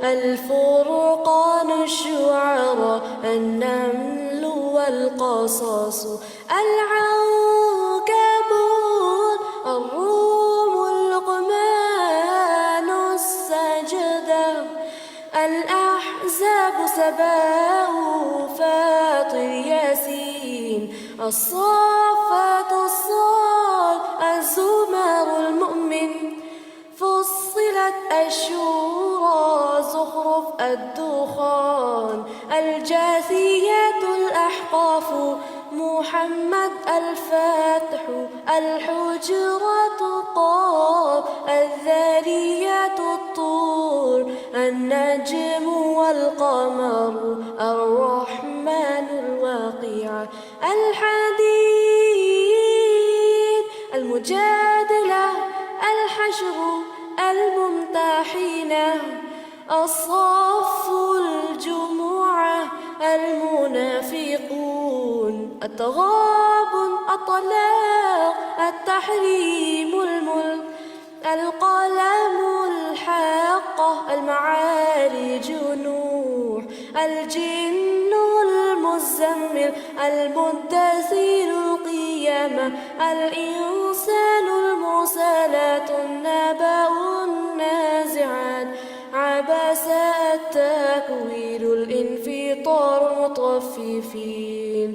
الفرقان الشعراء النمل والقصص العنكبوت الروم اللقمان السجدة الأحزاب سباء فاطر ياسين الصافات الصاد الزمر المؤمن فصلت الشورى زخرف الدخان الجاثيات الأحقاف محمد الفاتح الحجرات قاف الذاريات الطور النجم والقمر الرحمن الواقع الحديد المجادلة الحشر الممتحنة الصف الجمعة المنافقون التغابن الطلاق التحريم الملك القلم الحاقة المعارج نوح الجن المزمل المدثر القيامة الإنسان المرسلات النبأ النازعات عبس التكوير الانفطار المطففين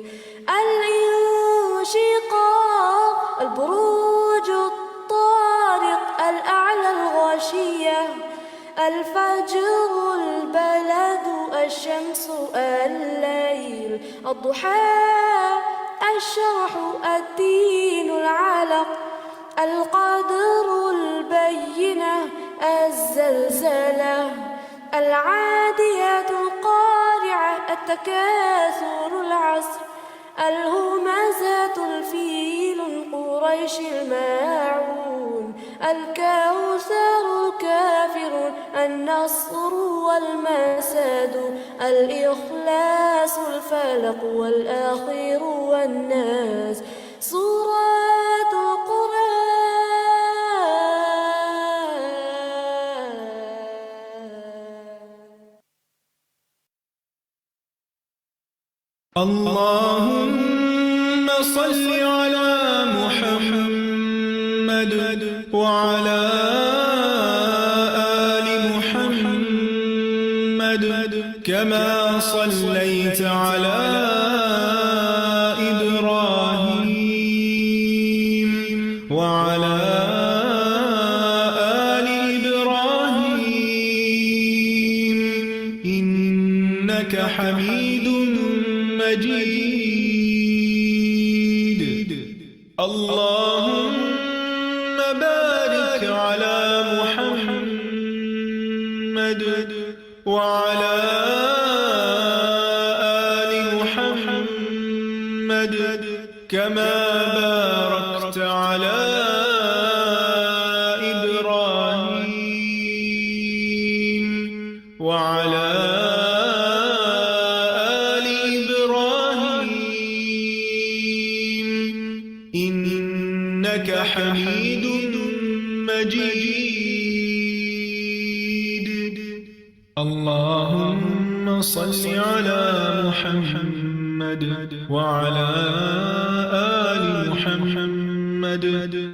الانشقاق البروج الطارق الأعلى الغاشية الفجر البلد الشمس الليل الضحى الشرح الدين العلق القدر البينة الزلزلة العاديات القارعة التكاثر العصر الهمزات الفيل قريش الماعون الكوثر الكافرون النصر والمسد الإخلاص الفلق والآخر والناس سورة القرآن. اللهم صل على محمد وعلى آل محمد كما صليت على إبراهيم وعلى آل إبراهيم إنك حميد مجيد. اللهم بارك على محمد وعلى آل محمد كما باركت على إبراهيم وعلى إنك حميد مجيد. اللهم صل على محمد وعلى آل محمد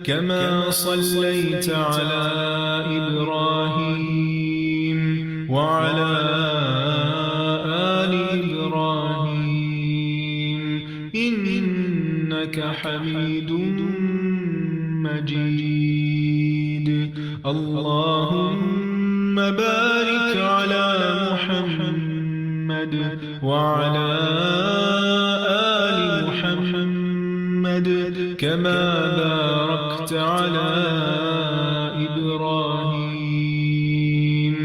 كما صليت على إبراهيم وعلى آل إبراهيم إنك حميد مجيد. اللهم بارك على محمد وعلى آل محمد كما باركت على إبراهيم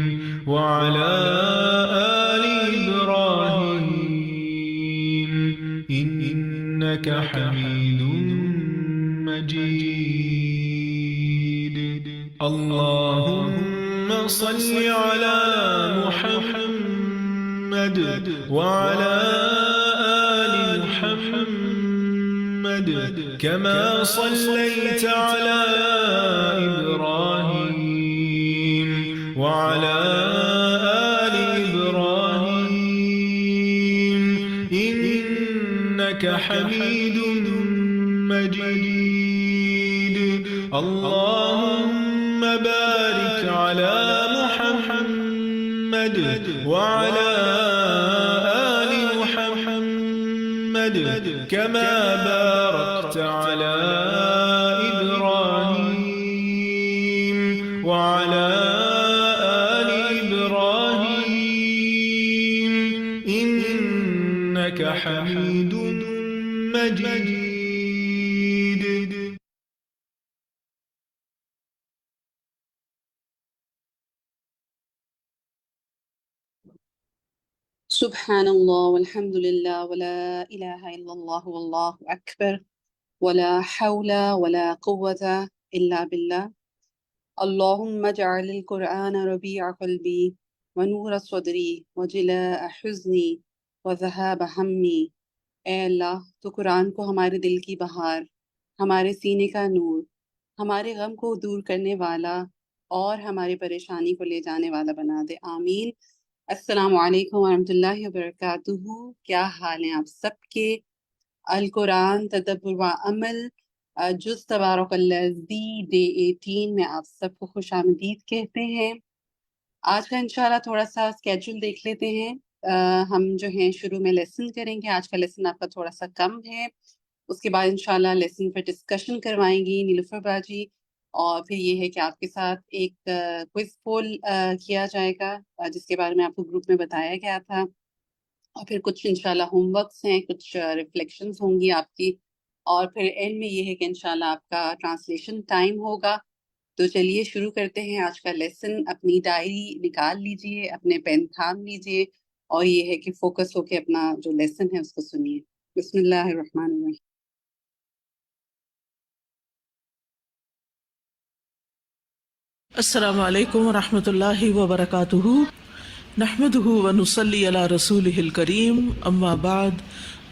وعلى آل إبراهيم إنك حميد مجيد. اللهم صل على محمد وعلى آل محمد كما صليت على إبراهيم وعلى إنك حميد مجيد اللهم بارك على محمد وعلى آل محمد كما باركت على إبراهيم وعلى آل إبراهيم إنك حميد مجيد. سبحان الله والحمد لله ولا إله إلا الله والله أكبر ولا حول ولا قوة إلا بالله. اللهم اجعل القرآن ربيع قلبي ونور صدری وجلاء حزنی وذهاب ہمی. اے اللہ تو قرآن کو ہمارے دل کی بہار، ہمارے سینے کا نور، ہمارے غم کو دور کرنے والا اور ہماری پریشانی کو لے جانے والا بنا دے. آمین. السلام علیکم ورحمۃ اللہ وبرکاتہ. کیا حال ہیں آپ سب کے؟ القرآن تدبر و عمل جز تبارک الذی ڈے 18 میں آپ سب کو خوش آمدید کہتے ہیں. آج کا انشاءاللہ تھوڑا سا اسکیجول دیکھ لیتے ہیں. ہم جو ہیں شروع میں لیسن کریں گے. آج کا لیسن آپ کا تھوڑا سا کم ہے. اس کے بعد انشاءاللہ لیسن پر ڈسکشن کروائیں گی نیلوفر باجی، اور پھر یہ ہے کہ آپ کے ساتھ ایک کوئز پول کیا جائے گا جس کے بارے میں آپ کو گروپ میں بتایا گیا تھا، اور پھر کچھ انشاءاللہ ہوم ورکس ہیں، کچھ ریفلیکشنز ہوں گی آپ کی، اور پھر اینڈ میں یہ ہے کہ انشاءاللہ آپ کا ٹرانسلیشن ٹائم ہوگا. تو چلیے شروع کرتے ہیں آج کا لیسن. اپنی ڈائری نکال لیجئے، اپنے پین تھام لیجئے، اور یہ ہے کہ فوکس ہو کے اپنا جو لیسن ہے اس کو سنیے. بسم اللہ الرحمن الرحیم. السلام علیکم ورحمۃ اللہ وبرکاتہ. نحمده ونصلی علی رسولہ الکریم. اما بعد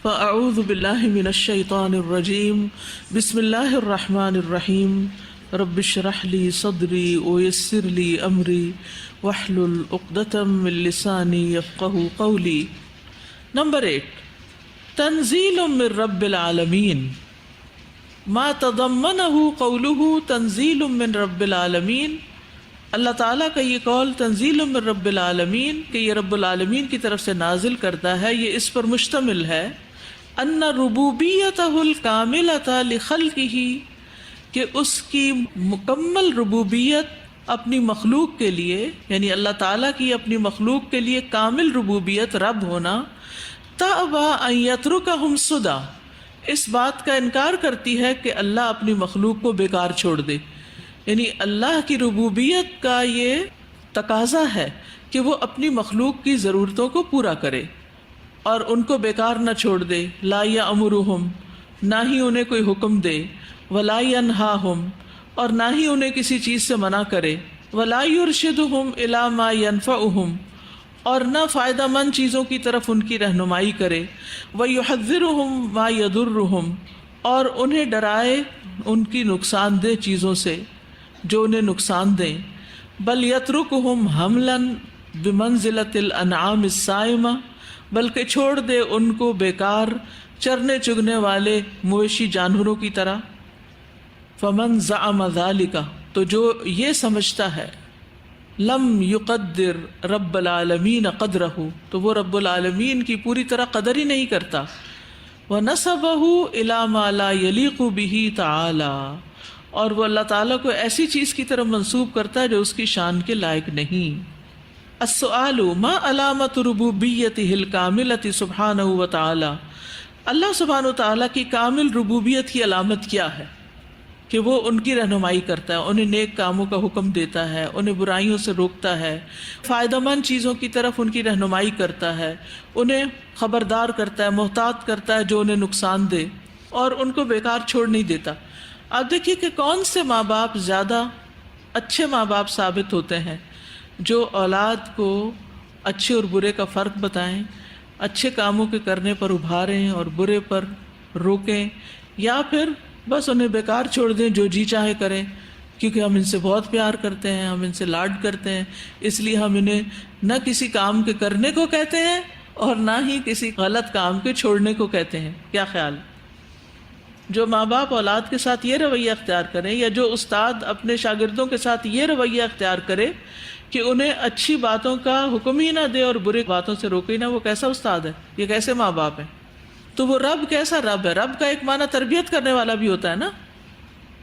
فاعوذ باللہ من الشیطان الرجیم. بسم اللہ الرحمن الرحیم. رب اشرح لی صدری ویسر لی امری واحلل عقدۃ من لسانی یفقهوا قولی. نمبر 8، تنزیل من رب العالمین. ما تضمنہ قولہ تنزیل من رب العالمین. اللہ تعالیٰ کا یہ قول تنزیل من رب العالمین کہ یہ رب العالمین کی طرف سے نازل کرتا ہے، یہ اس پر مشتمل ہے ان ربوبیتہ الکاملۃ لخلقہ، کہ اس کی مکمل ربوبیت اپنی مخلوق کے لیے، یعنی اللہ تعالیٰ کی اپنی مخلوق کے لیے کامل ربوبیت، رب ہونا، تأبی ان یترکہم سدی، اس بات کا انکار کرتی ہے کہ اللہ اپنی مخلوق کو بیکار چھوڑ دے. یعنی اللہ کی ربوبیت کا یہ تقاضا ہے کہ وہ اپنی مخلوق کی ضرورتوں کو پورا کرے اور ان کو بیکار نہ چھوڑ دے. لا یأمرہم، نہ ہی انہیں کوئی حکم دے، ولا ینہاہم، اور نہ ہی انہیں کسی چیز سے منع کرے، ولا یرشدہم الی ما ینفعہم، اور نہ فائدہ مند چیزوں کی طرف ان کی رہنمائی کرے، وَيُحَذِّرُهُمْ مَا يَضُرُّهُمْ، اور انہیں ڈرائے ان کی نقصان دہ چیزوں سے جو انہیں نقصان دیں. بل يَتْرُكُهُمْ حَمْلًا بِمَنزِلَةِ الْأَنْعَامِ الصَّائِمَةِ، بلکہ چھوڑ دے ان کو بیکار چرنے چگنے والے مویشی جانوروں کی طرح. فَمَنْ زَعَمَ ذَلِكَ، تو جو یہ سمجھتا ہے، لم یقدر رب العالمین قدرہ، تو وہ رب العالمین کی پوری طرح قدر ہی نہیں کرتا. وَنَسَبَهُ إِلَى مَا لَا يَلِيقُ بِهِ تَعَالَى، اور وہ اللہ تعالیٰ کو ایسی چیز کی طرف منسوب کرتا ہے جو اس کی شان کے لائق نہیں. السؤال ما علامت ربوبیتہ الکاملۃ سبحانہ وتعالی، اللہ سبحانہ وتعالیٰ کی کامل ربوبیت کی علامت کیا ہے؟ کہ وہ ان کی رہنمائی کرتا ہے، انہیں نیک کاموں کا حکم دیتا ہے، انہیں برائیوں سے روکتا ہے، فائدہ مند چیزوں کی طرف ان کی رہنمائی کرتا ہے، انہیں خبردار کرتا ہے، محتاط کرتا ہے جو انہیں نقصان دے، اور ان کو بیکار چھوڑ نہیں دیتا. آپ دیکھیے کہ کون سے ماں باپ زیادہ اچھے ماں باپ ثابت ہوتے ہیں، جو اولاد کو اچھے اور برے کا فرق بتائیں، اچھے کاموں کے کرنے پر ابھاریں اور برے پر روکیں، یا پھر بس انہیں بیکار چھوڑ دیں، جو جی چاہے کریں، کیونکہ ہم ان سے بہت پیار کرتے ہیں، ہم ان سے لاڈ کرتے ہیں، اس لیے ہم انہیں نہ کسی کام کے کرنے کو کہتے ہیں اور نہ ہی کسی غلط کام کے چھوڑنے کو کہتے ہیں. کیا خیال؟ جو ماں باپ اولاد کے ساتھ یہ رویہ اختیار کریں، یا جو استاد اپنے شاگردوں کے ساتھ یہ رویہ اختیار کرے کہ انہیں اچھی باتوں کا حکم ہی نہ دے اور بری باتوں سے روکے ہی نہ، وہ کیسا استاد ہے؟ یہ کیسے ماں باپ ہیں؟ تو وہ رب کیسا رب ہے؟ رب کا ایک معنی تربیت کرنے والا بھی ہوتا ہے نا.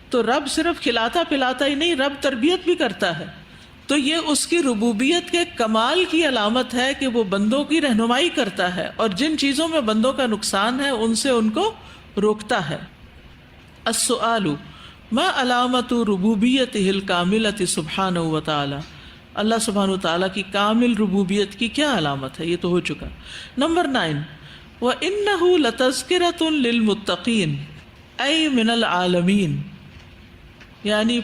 تو رب صرف کھلاتا پلاتا ہی نہیں، رب تربیت بھی کرتا ہے. تو یہ اس کی ربوبیت کے کمال کی علامت ہے کہ وہ بندوں کی رہنمائی کرتا ہے، اور جن چیزوں میں بندوں کا نقصان ہے ان سے ان کو روکتا ہے. السؤال ما علامت ربوبیتہ الکاملۃ سبحانہ وتعالی، اللہ سبحانہ وتعالی کی کامل ربوبیت کی کیا علامت ہے؟ یہ تو ہو چکا. نمبر 9، وَإِنَّهُ لَتَذْكِرَةٌ لِّلْمُتَّقِينَ أَيْ مِنَ الْعَالَمِينَ، یعنی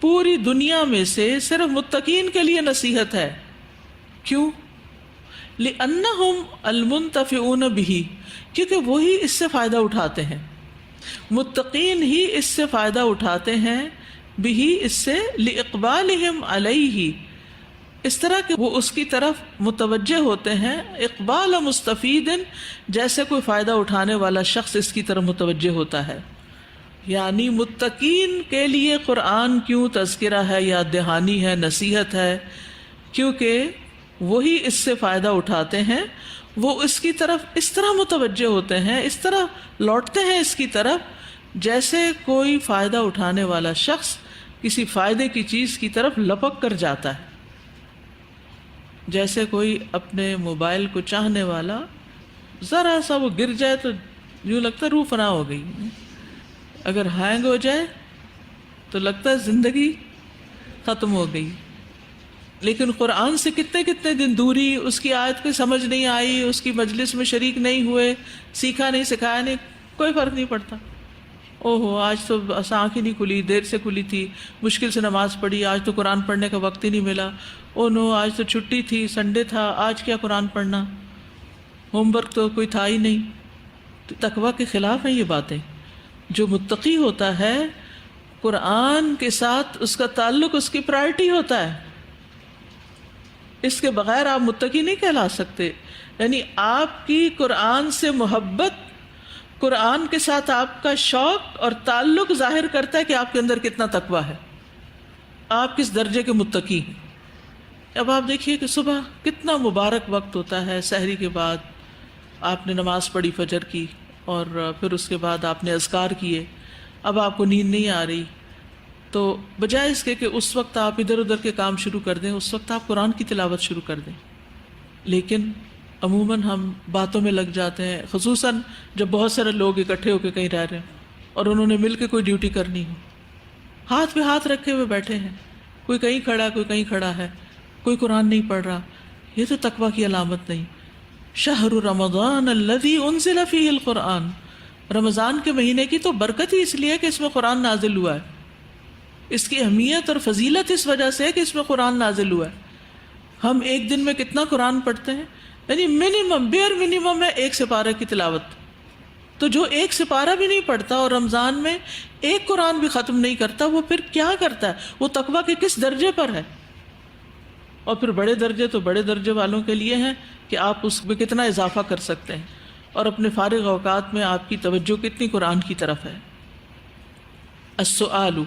پوری دنیا میں سے صرف متقین کے لیے نصیحت ہے. کیوں؟ لِأَنَّهُمْ الْمُنْتَفِعُونَ بِهِ، کیونکہ وہی اس سے فائدہ اٹھاتے ہیں. متقین ہی اس سے فائدہ اٹھاتے ہیں، بِهِ اس سے، لِإِقْبَالِهِمْ عَلَيْهِ اس طرح کہ وہ اس کی طرف متوجہ ہوتے ہیں. اقبال مستفید، جیسے کوئی فائدہ اٹھانے والا شخص اس کی طرف متوجہ ہوتا ہے. یعنی متقین کے لیے قرآن کیوں تذکرہ ہے، یاد دہانی ہے، نصیحت ہے؟ کیونکہ وہی اس سے فائدہ اٹھاتے ہیں، وہ اس کی طرف اس طرح متوجہ ہوتے ہیں، اس طرح لوٹتے ہیں اس کی طرف جیسے کوئی فائدہ اٹھانے والا شخص کسی فائدے کی چیز کی طرف لپک کر جاتا ہے. جیسے کوئی اپنے موبائل کو چاہنے والا ذرا سا وہ گر جائے تو یوں لگتا ہے روح فنا ہو گئی، اگر ہینگ ہو جائے تو لگتا ہے زندگی ختم ہو گئی. لیکن قرآن سے کتنے کتنے دن دوری، اس کی آیت کو سمجھ نہیں آئی، اس کی مجلس میں شریک نہیں ہوئے، سیکھا نہیں، سکھایا نہیں، کوئی فرق نہیں پڑتا. اوہو آج تو آنکھ ہی نہیں کھلی، دیر سے کھلی تھی، مشکل سے نماز پڑھی، آج تو قرآن پڑھنے کا وقت ہی نہیں ملا. او نو آج تو چھٹی تھی، سنڈے تھا، آج کیا قرآن پڑھنا، ہوم ورک تو کوئی تھا ہی نہیں. تقویٰ کے خلاف ہیں یہ باتیں. جو متقی ہوتا ہے قرآن کے ساتھ اس کا تعلق اس کی پرائرٹی ہوتا ہے، اس کے بغیر آپ متقی نہیں کہلا سکتے. یعنی آپ کی قرآن سے محبت، قرآن کے ساتھ آپ کا شوق اور تعلق ظاہر کرتا ہے کہ آپ کے اندر کتنا تقویٰ ہے، آپ کس درجے کے متقی ہیں. اب آپ دیکھیے کہ صبح کتنا مبارک وقت ہوتا ہے، سحری کے بعد آپ نے نماز پڑھی فجر کی، اور پھر اس کے بعد آپ نے اذکار کیے. اب آپ کو نیند نہیں آ رہی، تو بجائے اس کے کہ اس وقت آپ ادھر ادھر کے کام شروع کر دیں، اس وقت آپ قرآن کی تلاوت شروع کر دیں. لیکن عموماً ہم باتوں میں لگ جاتے ہیں، خصوصاً جب بہت سارے لوگ اکٹھے ہو کے کہیں رہ رہے ہیں اور انہوں نے مل کے کوئی ڈیوٹی کرنی ہو، ہاتھ پہ ہاتھ رکھے ہوئے بیٹھے ہیں، کوئی کہیں کھڑا ہے، کوئی کہیں کھڑا ہے، کوئی قرآن نہیں پڑھ رہا. یہ تو تقویٰ کی علامت نہیں. شہر رمضان الذی انزل فیہ القرآن، رمضان کے مہینے کی تو برکت ہی اس لیے کہ اس میں قرآن نازل ہوا ہے. اس کی اہمیت اور فضیلت اس وجہ سے ہے کہ اس میں قرآن نازل ہوا ہے. ہم ایک دن میں کتنا قرآن پڑھتے ہیں؟ یعنی منیمم، بیئر منیمم ہے 1 سپارہ کی تلاوت. تو جو 1 سپارہ بھی نہیں پڑھتا اور رمضان میں 1 قرآن بھی ختم نہیں کرتا، وہ پھر کیا کرتا ہے؟ وہ تقویٰ کے کس درجے پر ہے؟ اور پھر بڑے درجے تو بڑے درجے والوں کے لیے ہیں کہ آپ اس میں کتنا اضافہ کر سکتے ہیں، اور اپنے فارغ اوقات میں آپ کی توجہ کتنی قرآن کی طرف ہے. السؤال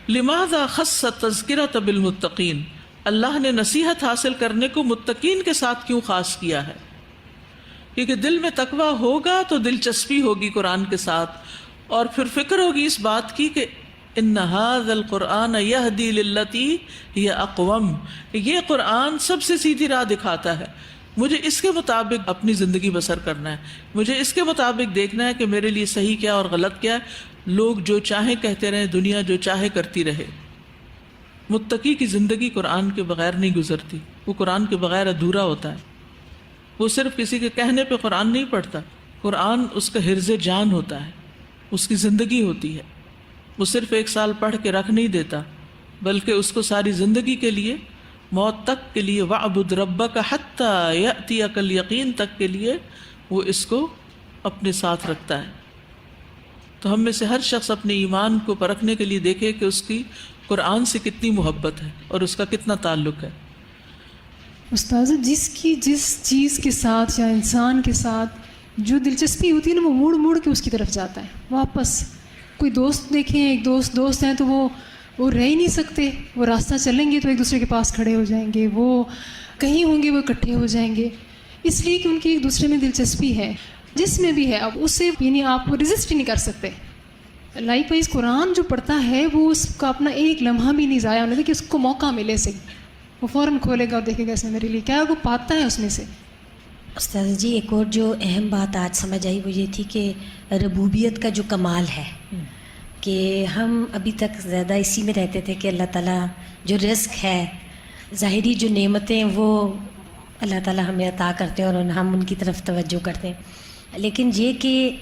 لماذا خص تذکرۃ بالمتقین، اللہ نے نصیحت حاصل کرنے کو متقین کے ساتھ کیوں خاص کیا ہے؟ کیونکہ دل میں تقویٰ ہوگا تو دلچسپی ہوگی قرآن کے ساتھ، اور پھر فکر ہوگی اس بات کی کہ ان ھذا القرآن یہدی للتی ہی اقوم، یہ قرآن سب سے سیدھی راہ دکھاتا ہے، مجھے اس کے مطابق اپنی زندگی بسر کرنا ہے، مجھے اس کے مطابق دیکھنا ہے کہ میرے لیے صحیح کیا اور غلط کیا ہے. لوگ جو چاہیں کہتے رہیں، دنیا جو چاہے کرتی رہے. متقی کی زندگی قرآن کے بغیر نہیں گزرتی، وہ قرآن کے بغیر ادھورا ہوتا ہے. وہ صرف کسی کے کہنے پہ قرآن نہیں پڑھتا، قرآن اس کا حرز جان ہوتا ہے، اس کی زندگی ہوتی ہے. وہ صرف 1 سال پڑھ کے رکھ نہیں دیتا، بلکہ اس کو ساری زندگی کے لیے، موت تک کے لیے، وَاعْبُدْ رَبَّكَ حَتَّى يَأْتِيَكَ الْيَقِينَ تک کے لیے وہ اس کو اپنے ساتھ رکھتا ہے. تو ہم میں سے ہر شخص اپنے ایمان کو پرکھنے کے لیے دیکھے کہ اس کی قرآن سے کتنی محبت ہے اور اس کا کتنا تعلق ہے. استاذ جس چیز کے ساتھ یا انسان کے ساتھ جو دلچسپی ہوتی ہے نا، وہ مڑ کے اس کی طرف جاتا ہے واپس. کوئی دوست دیکھیں، ایک دوست ہیں تو وہ رہ ہی نہیں سکتے، وہ راستہ چلیں گے تو ایک دوسرے کے پاس کھڑے ہو جائیں گے، وہ کہیں ہوں گے وہ اکٹھے ہو جائیں گے، اس لیے کہ ان کی ایک دوسرے میں دلچسپی ہے، جس میں بھی ہے. اب اس سے یعنی آپ ریزسٹ ہی نہیں کر سکتے. لائک وائز قرآن جو پڑھتا ہے وہ اس کا اپنا ایک لمحہ بھی نہیں ضائع ہونے دے کہ اس کو موقع ملے سے وہ فوراً کھولے گا اور دیکھے گا اس میں میرے لیے کیا وہ پاتا ہے اس میں سے. استاذ جی ایک اور جو اہم بات آج سمجھ آئی وہ یہ تھی کہ ربوبیت کا جو کمال ہے کہ ہم ابھی تک زیادہ اسی میں رہتے تھے کہ اللہ تعالیٰ جو رزق ہے، ظاہری جو نعمتیں وہ اللہ تعالیٰ ہمیں عطا کرتے ہیں اور ہم ان کی طرف توجہ کرتے ہیں، لیکن یہ کہ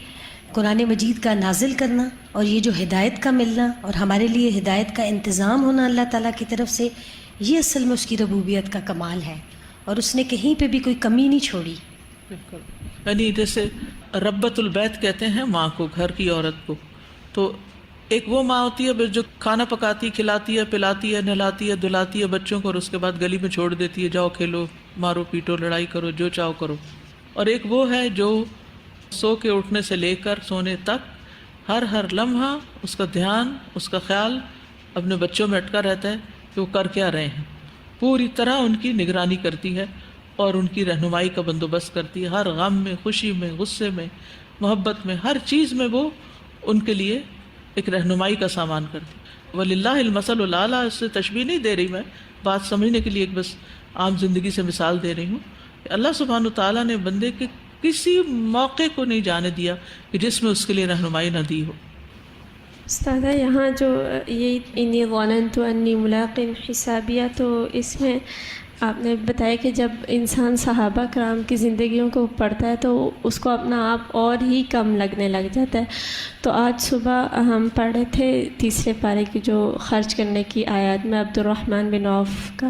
قرآن مجید کا نازل کرنا اور یہ جو ہدایت کا ملنا اور ہمارے لیے ہدایت کا انتظام ہونا اللہ تعالیٰ کی طرف سے، یہ اصل میں اس کی ربوبیت کا کمال ہے اور اس نے کہیں پہ بھی کوئی کمی نہیں چھوڑی. بالکل. یعنی جیسے ربۃ البیت کہتے ہیں ماں کو، گھر کی عورت کو، تو ایک وہ ماں ہوتی ہے جو کھانا پکاتی، کھلاتی ہے، پلاتی ہے، نہلاتی ہے، دھلاتی ہے بچوں کو اور اس کے بعد گلی میں چھوڑ دیتی ہے، جاؤ کھیلو، مارو پیٹو، لڑائی کرو، جو چاہو کرو. اور ایک وہ ہے جو سو کے اٹھنے سے لے کر سونے تک ہر لمحہ اس کا دھیان، اس کا خیال اپنے بچوں میں اٹکا رہتا ہے کہ وہ کر کیا رہے ہیں، پوری طرح ان کی نگرانی کرتی ہے اور ان کی رہنمائی کا بندوبست کرتی ہے، ہر غم میں، خوشی میں، غصے میں، محبت میں، ہر چیز میں وہ ان کے لیے ایک رہنمائی کا سامان کرتی ہے. وَلِلَّهِ الْمَثَلُ الْأَعْلَىٰ، اس سے تشبیہ نہیں دے رہی، میں بات سمجھنے کے لیے ایک بس عام زندگی سے مثال دے رہی ہوں کہ اللہ سبحانہ وتعالیٰ نے بندے کے کسی موقع کو نہیں جانے دیا کہ جس میں اس کے لیے رہنمائی نہ دی ہو. استاذہ یہاں جو یہ انی ظننت انی ملاق حسابیہ، تو اس میں آپ نے بتایا کہ جب انسان صحابہ کرام کی زندگیوں کو پڑھتا ہے تو اس کو اپنا آپ اور ہی کم لگنے لگ جاتا ہے. تو آج صبح ہم پڑھ رہے تھے تیسرے پارے کی جو خرچ کرنے کی آیات میں عبد الرحمن بن عوف کا،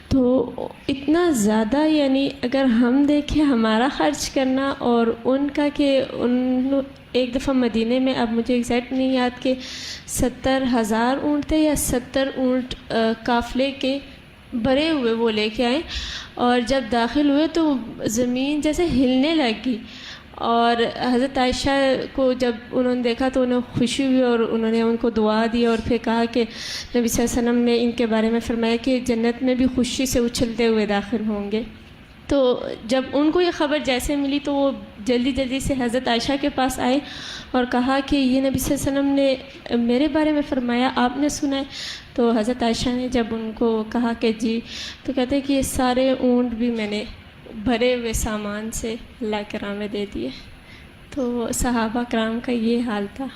تو اتنا زیادہ یعنی اگر ہم دیکھیں ہمارا خرچ کرنا اور ان کا کہ ان ایک دفعہ مدینے میں، اب مجھے ایگزیکٹ نہیں یاد کہ 70,000 اونٹ تھے یا 70 اونٹ قافلے کے بھرے ہوئے وہ لے کے آئے، اور جب داخل ہوئے تو زمین جیسے ہلنے لگی، اور حضرت عائشہ کو جب انہوں نے دیکھا تو انہیں خوشی ہوئی اور انہوں نے ان کو دعا دی اور پھر کہا کہ نبی صلی اللہ علیہ وسلم نے ان کے بارے میں فرمایا کہ جنت میں بھی خوشی سے اچھلتے ہوئے داخل ہوں گے. تو جب ان کو یہ خبر جیسے ملی تو وہ جلدی سے حضرت عائشہ کے پاس آئے اور کہا کہ یہ نبی صلی اللہ علیہ وسلم نے میرے بارے میں فرمایا، آپ نے سنا ہے؟ تو حضرت عائشہ نے جب ان کو کہا کہ جی، تو کہتے ہیں کہ یہ سارے اونٹ بھی میں نے بھرے ہوئے سامان سے اللہ کرام میں دے دیے. تو صحابہ کرام کا یہ حال تھا.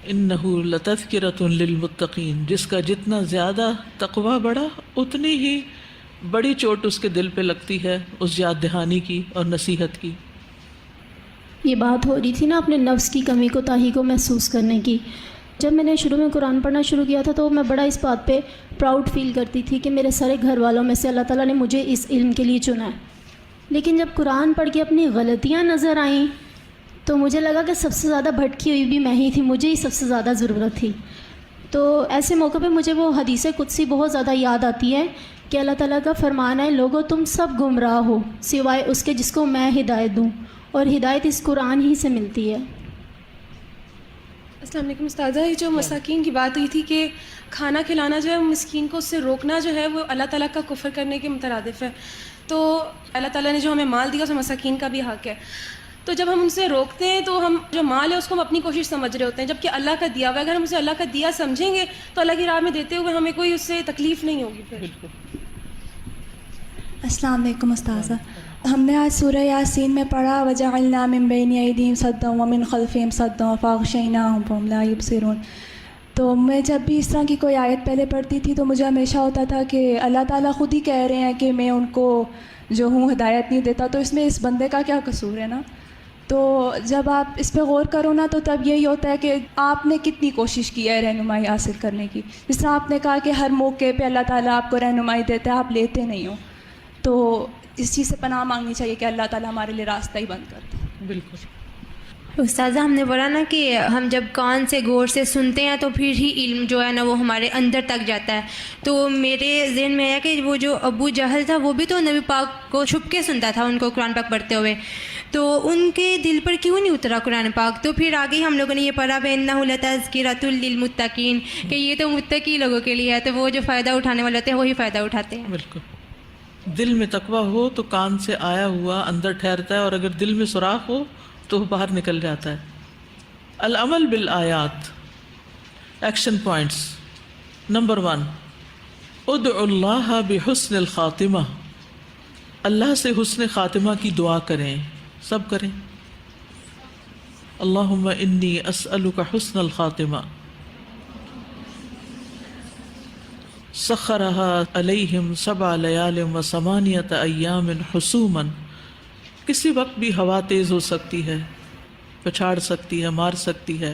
انہ لتذکرۃ للمتقین، جس کا جتنا زیادہ تقوی بڑھا اتنی ہی بڑی چوٹ اس کے دل پہ لگتی ہے اس یاد دہانی کی اور نصیحت کی. یہ بات ہو رہی تھی نا اپنے نفس کی کمی کو تاہی کو محسوس کرنے کی. جب میں نے شروع میں قرآن پڑھنا شروع کیا تھا تو میں بڑا اس بات پہ پراؤڈ فیل کرتی تھی کہ میرے سارے گھر والوں میں سے اللہ تعالیٰ نے مجھے اس علم کے لیے چنا ہے. لیکن جب قرآن پڑھ کے اپنی غلطیاں نظر آئیں تو مجھے لگا کہ سب سے زیادہ بھٹکی ہوئی بھی میں ہی تھی، مجھے ہی سب سے زیادہ ضرورت تھی. تو ایسے موقع پہ مجھے وہ حدیث قدسی بہت زیادہ یاد آتی ہے کہ اللہ تعالیٰ کا فرمان ہے، لوگو تم سب گمراہ ہو سوائے اس کے جس کو میں ہدایت دوں، اور ہدایت اس قرآن ہی سے ملتی ہے. السلام علیکم استاذہ، یہ جو مساکین کی بات ہوئی تھی کہ کھانا کھلانا جو ہے مسکین کو اس سے روکنا جو ہے وہ اللہ تعالیٰ کا کفر کرنے کے مترادف ہے. تو اللہ تعالیٰ نے جو ہمیں مال دیا اس میں مساکین کا بھی حق ہے. تو جب ہم ان سے روکتے ہیں تو ہم جو مال ہے اس کو ہم اپنی کوشش سمجھ رہے ہوتے ہیں، جبکہ اللہ کا دیا ہوا ہے. اگر ہم اسے اللہ کا دیا سمجھیں گے تو اللہ کی راہ میں دیتے ہوئے ہمیں کوئی اس سے تکلیف نہیں ہوگی پھر. السلام علیکم استاذہ، ہم نے آج سورہ یاسین میں پڑھا وَجَعَلْنَا مِن بَيْنِ أَيْدِيهِمْ سَدًّا وَمِنْ خَلْفِهِمْ سَدًّا فَأَغْشَيْنَاهُمْ فَهُمْ لَا يُبْصِرُونَ. تو میں جب بھی اس طرح کی کوئی آیت پہلے پڑھتی تھی تو مجھے ہمیشہ ہوتا تھا کہ اللہ تعالیٰ خود ہی کہہ رہے ہیں کہ میں ان کو جو ہوں ہدایت نہیں دیتا، تو اس میں اس بندے کا کیا قصور ہے نا. تو جب آپ اس پہ غور کرو نا تو تب یہی ہوتا ہے کہ آپ نے کتنی کوشش کی ہے رہنمائی حاصل کرنے کی. جس طرح آپ نے کہا کہ ہر موقع پہ اللہ تعالیٰ آپ کو رہنمائی دیتا ہے، آپ لیتے نہیں ہو، تو اس چیز سے پناہ مانگنی چاہیے کہ اللہ تعالیٰ ہمارے لیے راستہ ہی بند کر دے. بالکل. استاذہ ہم نے پڑھا نا کہ ہم جب کان سے غور سے سنتے ہیں تو پھر ہی علم جو ہے نا وہ ہمارے اندر تک جاتا ہے. تو میرے ذہن میں ہے کہ وہ جو ابو جہل تھا وہ بھی تو نبی پاک کو چھپ کے سنتا تھا ان کو قرآن پاک پڑھتے ہوئے, تو ان کے دل پر کیوں نہیں اترا قرآن پاک؟ تو پھر آگے ہم لوگوں نے یہ پڑھا بِأَنَّهُ لَتَذْكِرَةٌ لِّلْمُتَّقِينَ کہ یہ تو متقی لوگوں کے لیے ہے, تو وہ جو فائدہ اٹھانے والے ہوتے ہیں وہی فائدہ اٹھاتے ہیں. بالکل. دل میں تقویٰ ہو تو کان سے آیا ہوا اندر ٹھہرتا ہے, اور اگر دل میں سوراخ ہو تو وہ باہر نکل جاتا ہے. العمل بالآیات. Action points. نمبر 1, ادعوا اللہ بحسن الخاتمہ. اللہ سے حسن خاتمہ کی دعا کریں, سب کریں. اللہم انی اسألک حسن الخاتمہ. سخرها علیہم 7 لیال و 8 ایام حسوما. کسی وقت بھی ہوا تیز ہو سکتی ہے, پچھاڑ سکتی ہے, مار سکتی ہے.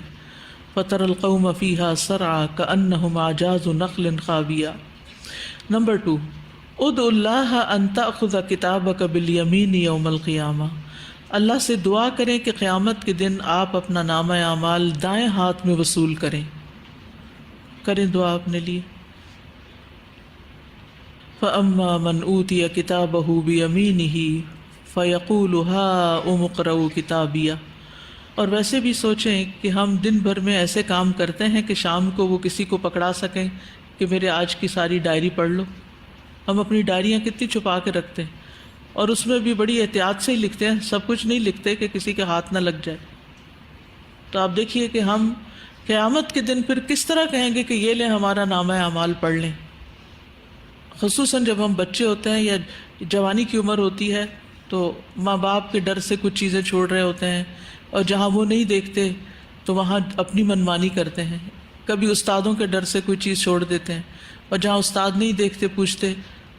فَتَرَى الْقَوْمَ فِيهَا سَرْعَى كَأَنَّهُمْ أَعْجَازُ نَخْلٍ خَاوِيَةٍ. نمبر 2, ادعوا اللہ ان تأخذ کتابک بالیمین یوم القیامہ. اللہ سے دعا کریں کہ قیامت کے دن آپ اپنا نامہ اعمال دائیں ہاتھ میں وصول کریں. کریں دعا اپنے لیے. فَأَمَّا مَنْ أُوتِيَ كِتَابَهُ بِيَمِينِهِ فَيَقُولُ هَاؤُمُ اقْرَءُوا کتابیہ. اور ویسے بھی سوچیں کہ ہم دن بھر میں ایسے کام کرتے ہیں کہ شام کو وہ کسی کو پکڑا سکیں کہ میرے آج کی ساری ڈائری پڑھ لو. ہم اپنی ڈائریاں کتنی چھپا کے رکھتے ہیں, اور اس میں بھی بڑی احتیاط سے ہی لکھتے ہیں, سب کچھ نہیں لکھتے کہ کسی کے ہاتھ نہ لگ جائے. تو آپ دیکھیے کہ ہم قیامت کے دن پھر کس طرح کہیں گے کہ یہ لیں ہمارا نامہ اعمال پڑھ لیں. خصوصاً جب ہم بچے ہوتے ہیں یا جوانی کی عمر ہوتی ہے تو ماں باپ کے ڈر سے کچھ چیزیں چھوڑ رہے ہوتے ہیں, اور جہاں وہ نہیں دیکھتے تو وہاں اپنی منمانی کرتے ہیں. کبھی استادوں کے ڈر سے کوئی چیز چھوڑ دیتے ہیں, اور جہاں استاد نہیں دیکھتے پوچھتے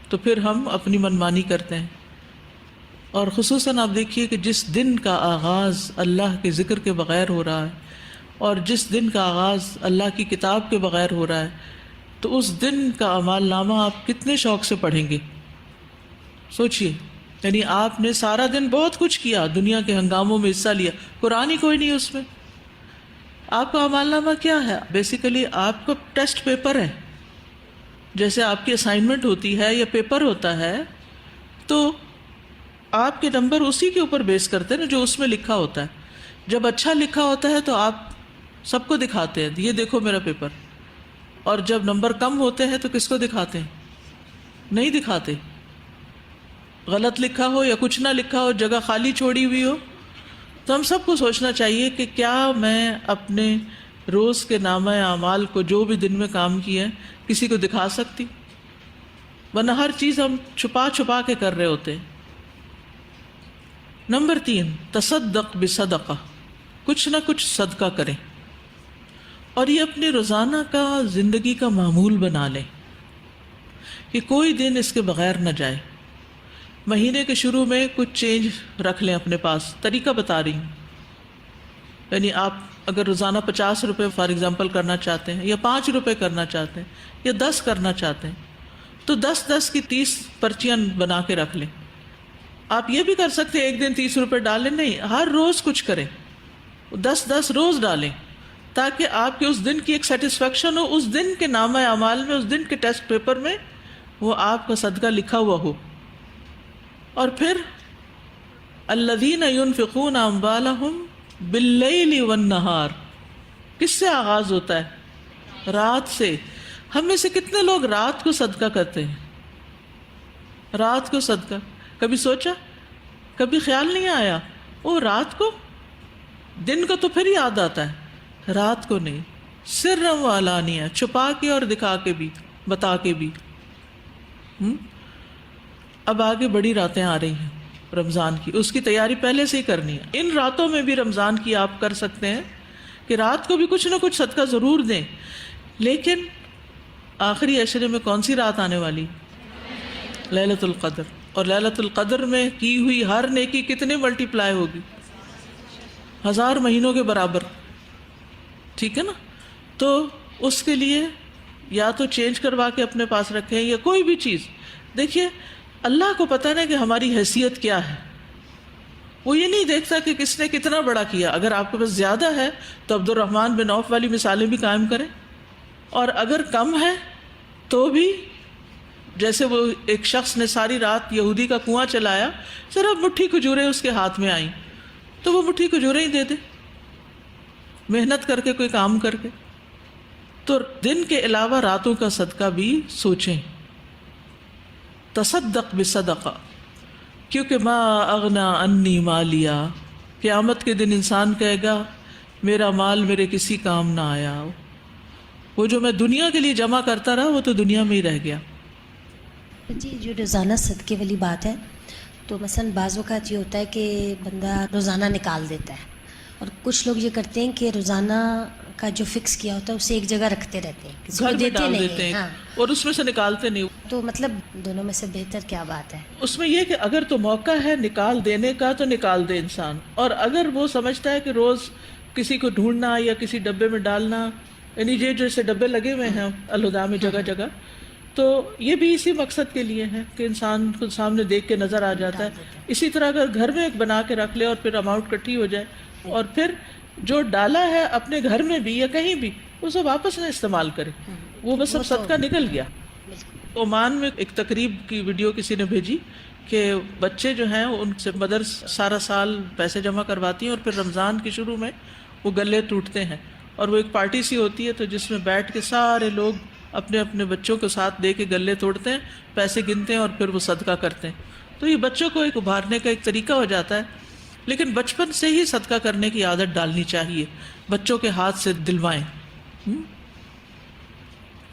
تو پھر ہم اپنی منمانی کرتے ہیں. اور خصوصاً آپ دیکھیے کہ جس دن کا آغاز اللہ کے ذکر کے بغیر ہو رہا ہے, اور جس دن کا آغاز اللہ کی کتاب کے بغیر ہو رہا ہے, تو اس دن کا اعمال نامہ آپ کتنے شوق سے پڑھیں گے. سوچئے, یعنی آپ نے سارا دن بہت کچھ کیا, دنیا کے ہنگاموں میں حصہ لیا, قرآن ہی کوئی نہیں اس میں. آپ کا اعمال نامہ کیا ہے؟ بیسیکلی آپ کا ٹیسٹ پیپر ہے. جیسے آپ کی اسائنمنٹ ہوتی ہے یا پیپر ہوتا ہے, تو آپ کے نمبر اسی کے اوپر بیس کرتے ہیں جو اس میں لکھا ہوتا ہے. جب اچھا لکھا ہوتا ہے تو آپ سب کو دکھاتے ہیں, یہ دیکھو میرا پیپر. اور جب نمبر کم ہوتے ہیں تو کس کو دکھاتے ہیں؟ نہیں دکھاتے. غلط لکھا ہو یا کچھ نہ لکھا ہو, جگہ خالی چھوڑی ہوئی ہو, تو ہم سب کو سوچنا چاہیے کہ کیا میں اپنے روز کے نامہ اعمال کو جو بھی دن میں کام کیا ہے کسی کو دکھا سکتی؟ ورنہ ہر چیز ہم چھپا چھپا کے کر رہے ہوتے ہیں. نمبر 3, تصدق بصدقہ. کچھ نہ کچھ صدقہ کریں, اور یہ اپنے روزانہ کا زندگی کا معمول بنا لیں کہ کوئی دن اس کے بغیر نہ جائے. مہینے کے شروع میں کچھ چینج رکھ لیں اپنے پاس. طریقہ بتا رہی ہوں, یعنی آپ اگر روزانہ 50 روپے فار ایگزامپل کرنا چاہتے ہیں, یا 5 روپے کرنا چاہتے ہیں, یا 10 کرنا چاہتے ہیں, تو 10 کی 30 پرچیاں بنا کے رکھ لیں. آپ یہ بھی کر سکتے ہیں ایک دن 30 روپے ڈالیں, نہیں, ہر روز کچھ کریں, 10 روز ڈالیں, تاکہ آپ کے اس دن کی ایک سیٹسفیکشن ہو, اس دن کے نامہ اعمال میں, اس دن کے ٹیسٹ پیپر میں وہ آپ کا صدقہ لکھا ہوا ہو. اور پھر الذین ينفقون اموالهم باللیل والنہار, کس سے آغاز ہوتا ہے؟ رات سے. ہم میں سے کتنے لوگ رات کو صدقہ کرتے ہیں؟ رات کو صدقہ کبھی سوچا؟ کبھی خیال نہیں آیا وہ رات کو؟ دن کو تو پھر یاد آتا ہے, رات کو نہیں. سرا و علانیہ, چھپا کے اور دکھا کے بھی, بتا کے بھی. اب آگے بڑی راتیں آ رہی ہیں رمضان کی, اس کی تیاری پہلے سے ہی کرنی ہے. ان راتوں میں بھی رمضان کی آپ کر سکتے ہیں کہ رات کو بھی کچھ نہ کچھ صدقہ ضرور دیں. لیکن آخری عشرے میں کون سی رات آنے والی؟ لیلۃ القدر. اور لیلۃ القدر میں کی ہوئی ہر نیکی کتنے ملٹی پلائی ہوگی؟ 1000 مہینوں کے برابر. ٹھیک ہے نا؟ تو اس کے لیے یا تو چینج کروا کے اپنے پاس رکھیں, یا کوئی بھی چیز. دیکھیے اللہ کو پتہ ہے کہ ہماری حیثیت کیا ہے, وہ یہ نہیں دیکھتا کہ کس نے کتنا بڑا کیا. اگر آپ کے پاس زیادہ ہے تو عبد الرحمن بن عوف والی مثالیں بھی قائم کریں, اور اگر کم ہے تو بھی جیسے وہ ایک شخص نے ساری رات یہودی کا کنواں چلایا, صرف مٹھی کھجوریں اس کے ہاتھ میں آئیں تو وہ مٹھی کھجوریں ہی دے دے, محنت کر کے کوئی کام کر کے. تو دن کے علاوہ راتوں کا صدقہ بھی سوچیں. تصدق بصدقہ, کیونکہ ما اغنا انی مالیا, قیامت کے دن انسان کہے گا میرا مال میرے کسی کام نہ آیا, وہ جو میں دنیا کے لیے جمع کرتا رہا وہ تو دنیا میں ہی رہ گیا. جی, جو روزانہ صدقے والی بات ہے, تو مثلا بعض اوقات یہ ہوتا ہے کہ بندہ روزانہ نکال دیتا ہے, اور کچھ لوگ یہ کرتے ہیں کہ روزانہ کا جو فکس کیا ہوتا ہے اسے ایک جگہ رکھتے رہتے ہیں, کسی کو دیتے نہیں, ہاں, اور اس میں سے نکالتے نہیں. تو مطلب دونوں میں سے بہتر کیا بات ہے؟ اس میں یہ کہ اگر تو موقع ہے نکال دینے کا تو نکال دے انسان, اور اگر وہ سمجھتا ہے کہ روز کسی کو ڈھونڈنا یا کسی ڈبے میں ڈالنا, یعنی یہ جو ایسے ڈبے لگے ہوئے ہیں الہدا میں جگہ جگہ, تو یہ بھی اسی مقصد کے لیے ہے کہ انسان کو سامنے دیکھ کے نظر آ جاتا ہے. اسی طرح اگر گھر میں ایک بنا کے رکھ لے اور پھر اماؤنٹ اکٹھی ہو جائے, اور پھر جو ڈالا ہے اپنے گھر میں بھی یا کہیں بھی اسے واپس نہ استعمال کرے, وہ بس اب صدقہ نکل گیا. عمان میں ایک تقریب کی ویڈیو کسی نے بھیجی کہ بچے جو ہیں ان سے مدرس سارا سال پیسے جمع کرواتی ہیں, اور پھر رمضان کے شروع میں وہ گلے ٹوٹتے ہیں, اور وہ ایک پارٹی سی ہوتی ہے تو جس میں بیٹھ کے سارے لوگ اپنے اپنے بچوں کو ساتھ دے کے گلے توڑتے ہیں, پیسے گنتے ہیں اور پھر وہ صدقہ کرتے ہیں. تو یہ بچوں کو ایک ابھارنے کا ایک طریقہ ہو جاتا ہے, لیکن بچپن سے ہی صدقہ کرنے کی عادت ڈالنی چاہیے, بچوں کے ہاتھ سے دلوائیں.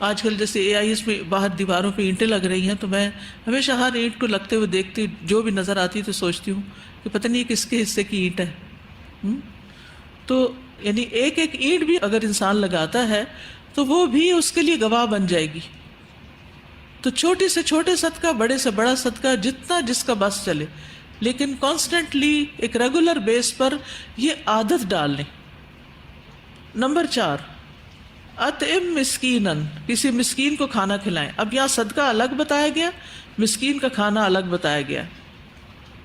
آج کل جیسے AIS میں باہر دیواروں پہ اینٹیں لگ رہی ہیں, تو میں ہمیشہ ہر اینٹ کو لگتے ہوئے دیکھتی, جو بھی نظر آتی تو سوچتی ہوں کہ پتہ نہیں کس کے حصے کی اینٹ ہے. تو یعنی ایک ایک اینٹ بھی اگر انسان لگاتا ہے تو وہ بھی اس کے لیے گواہ بن جائے گی. تو چھوٹے سے چھوٹے صدقہ, بڑے سے بڑا صدقہ, جتنا جس کا بس چلے, لیکن کانسٹنٹلی ایک ریگولر بیس پر یہ عادت ڈال لیں. نمبر 4, اطعم مسکینن, کسی مسکین کو کھانا کھلائیں. اب یہاں صدقہ الگ بتایا گیا, مسکین کا کھانا الگ بتایا گیا.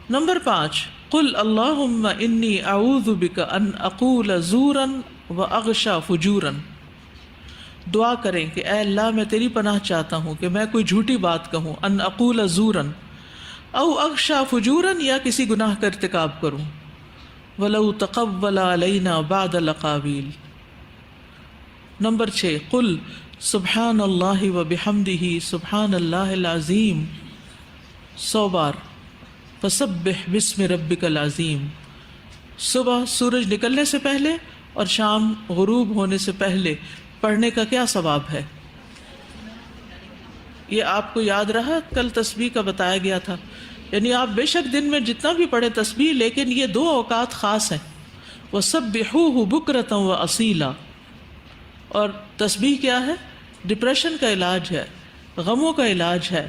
نمبر 5, قل اللہم انی اعوذ بک ان اقول زورا واغشا فجورا. دعا کریں کہ اے اللہ میں تیری پناہ چاہتا ہوں کہ میں کوئی جھوٹی بات کہوں, ان اقول زورا او اغشا فجورا, یا کسی گناہ کا ارتکاب کروں. ولو تقبل علینا بعد القابیل. نمبر 6, قل سبحان اللہ وبحمدہ سبحان اللہ العظیم 100 بار. فسبح بسم ربک العظیم. صبح سورج نکلنے سے پہلے اور شام غروب ہونے سے پہلے پڑھنے کا کیا ثواب ہے؟ یہ آپ کو یاد رہا, کل تسبیح کا بتایا گیا تھا. یعنی آپ بے شک دن میں جتنا بھی پڑھے تسبیح, لیکن یہ 2 اوقات خاص ہیں. وَسَبِّحُوهُ بُكْرَةً وَأَصِيلًا. اور تسبیح کیا ہے؟ ڈپریشن کا علاج ہے, غموں کا علاج ہے,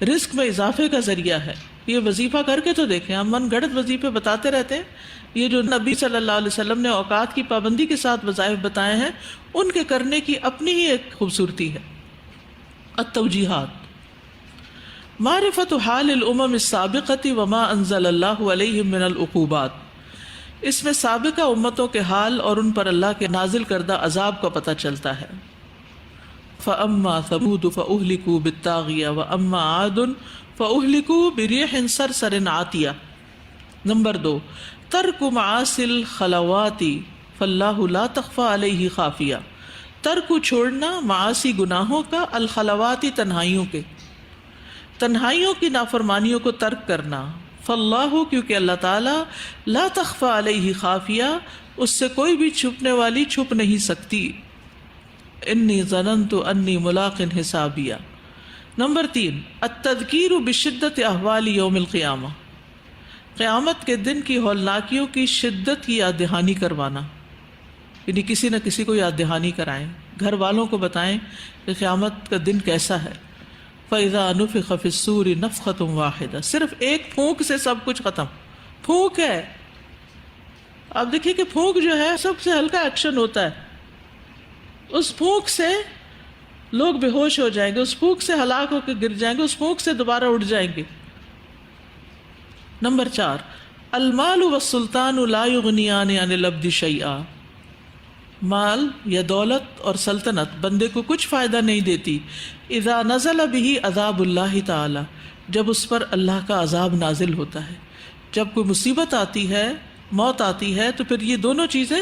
رزق میں اضافے کا ذریعہ ہے. یہ وظیفہ کر کے تو دیکھیں, ہم من گھڑت وظیفے بتاتے رہتے ہیں. یہ جو نبی صلی اللہ علیہ وسلم نے اوقات کی پابندی کے ساتھ وظائف بتائے ہیں, ان کے کرنے کی اپنی ہی ایک خوبصورتی ہے. التوجیحات. معرفت حال الامم السابقۃ وما انزل اللہ علیہم من العقوبات. اس میں سابقہ امتوں کے حال اور ان پر اللہ کے نازل کردہ عذاب کا پتہ چلتا ہے. فاما ثمود فاہلکوا بالطاغیہ واما عاد فاہلکوا بريح صرصر عاتیہ. نمبر 2, ترک معاصی الخلوات فاللہ لا تخفى علیہ خافیہ. ترک چھوڑنا معاصی گناہوں کا, الخلواتی تنہائیوں کے, تنہائیوں کی نافرمانیوں کو ترک کرنا. فاللہ, کیونکہ اللہ تعالیٰ, لا تخفى علیہ خافیہ, اس سے کوئی بھی چھپنے والی چھپ نہیں سکتی. انی ظننت انی ملاق حسابیہ. نمبر 3, التذکیر بشدت احوال یوم القیامہ. قیامت کے دن کی ہولناکیوں کی شدت کی یاد دہانی کروانا, یعنی کسی نہ کسی کو یاد دہانی کرائیں, گھر والوں کو بتائیں کہ قیامت کا دن کیسا ہے. فَإِذَا نُفِخَ فِي الصُّورِ نَفْخَةٌ وَاحِدَةٌ. صرف ایک پھونک سے سب کچھ ختم. پھونک ہے, آپ دیکھیے کہ پھونک جو ہے سب سے ہلکا ایکشن ہوتا ہے. اس پھونک سے لوگ بے ہوش ہو جائیں گے, اس پھونک سے ہلاک ہو کے گر جائیں گے, اس پھونک سے دوبارہ اٹھ جائیں گے. نمبر 4, المال والسلطان لا یغنیان عن العبد شیئا، مال یا دولت اور سلطنت بندے کو کچھ فائدہ نہیں دیتی اذا نزل به عذاب اللہ تعالی، جب اس پر اللہ کا عذاب نازل ہوتا ہے. جب کوئی مصیبت آتی ہے، موت آتی ہے، تو پھر یہ دونوں چیزیں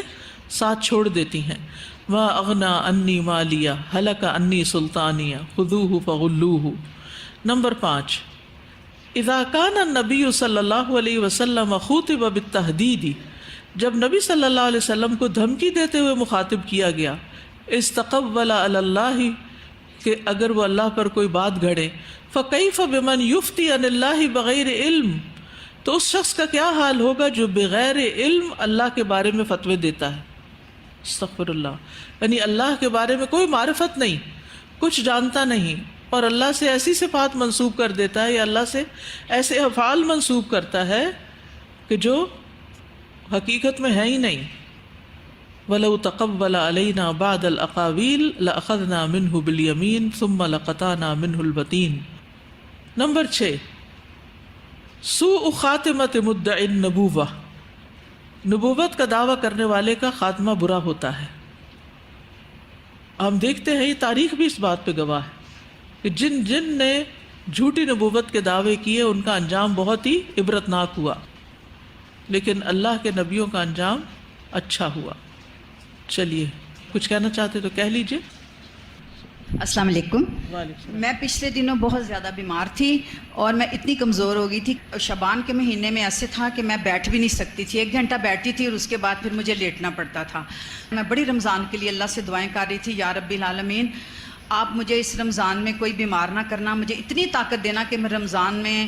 ساتھ چھوڑ دیتی ہیں. ما اغنا انی مالیہ ہلک انی سلطانیہ خذوہ فغلوہ. نمبر 5، اذا کان النبی صلی اللہ علیہ وسلم خُوطِبَ بالتہدید، جب نبی صلی اللہ علیہ وسلم کو دھمکی دیتے ہوئے مخاطب کیا گیا، استقبل علی اللہ، کہ اگر وہ اللہ پر کوئی بات گھڑے، فکیف بمن یفتی عن اللہ بغیر علم، تو اس شخص کا کیا حال ہوگا جو بغیر علم اللہ کے بارے میں فتوے دیتا ہے. استغفر اللہ، یعنی اللہ کے بارے میں کوئی معرفت نہیں، کچھ جانتا نہیں، اور اللہ سے ایسی صفات منسوب کر دیتا ہے یا اللہ سے ایسے افعال منسوب کرتا ہے کہ جو حقیقت میں ہے ہی نہیں. وَلَوْ تَقَبَّلَ عَلَيْنَا بَعْدَ الْأَقَاوِيلِ لَأَخَذْنَا مِنْهُ بِالْيَمِينِ ثُمَّ لَقَطَعْنَا مِنْهُ الْوَتِينَ. نمبر 6، سوء خاتمت مدعی النبوہ، نبوت کا دعویٰ کرنے والے کا خاتمہ برا ہوتا ہے. ہم دیکھتے ہیں، یہ تاریخ بھی اس بات پہ گواہ ہے کہ جن جن نے جھوٹی نبوت کے دعوے کیے ان کا انجام بہت ہی عبرتناک ہوا، لیکن اللہ کے نبیوں کا انجام اچھا ہوا. چلیے کچھ کہنا چاہتے تو کہہ لیجئے. السلام علیکم. وعلیکم. میں پچھلے دنوں بہت زیادہ بیمار تھی اور میں اتنی کمزور ہو گئی تھی. شعبان کے مہینے میں ایسے تھا کہ میں بیٹھ بھی نہیں سکتی تھی، 1 گھنٹہ بیٹھتی تھی اور اس کے بعد پھر مجھے لیٹنا پڑتا تھا. میں بڑی رمضان کے لیے اللہ سے دعائیں کر رہی تھی، یا رب العالمین آپ مجھے اس رمضان میں کوئی بیمار نہ کرنا، مجھے اتنی طاقت دینا کہ میں رمضان میں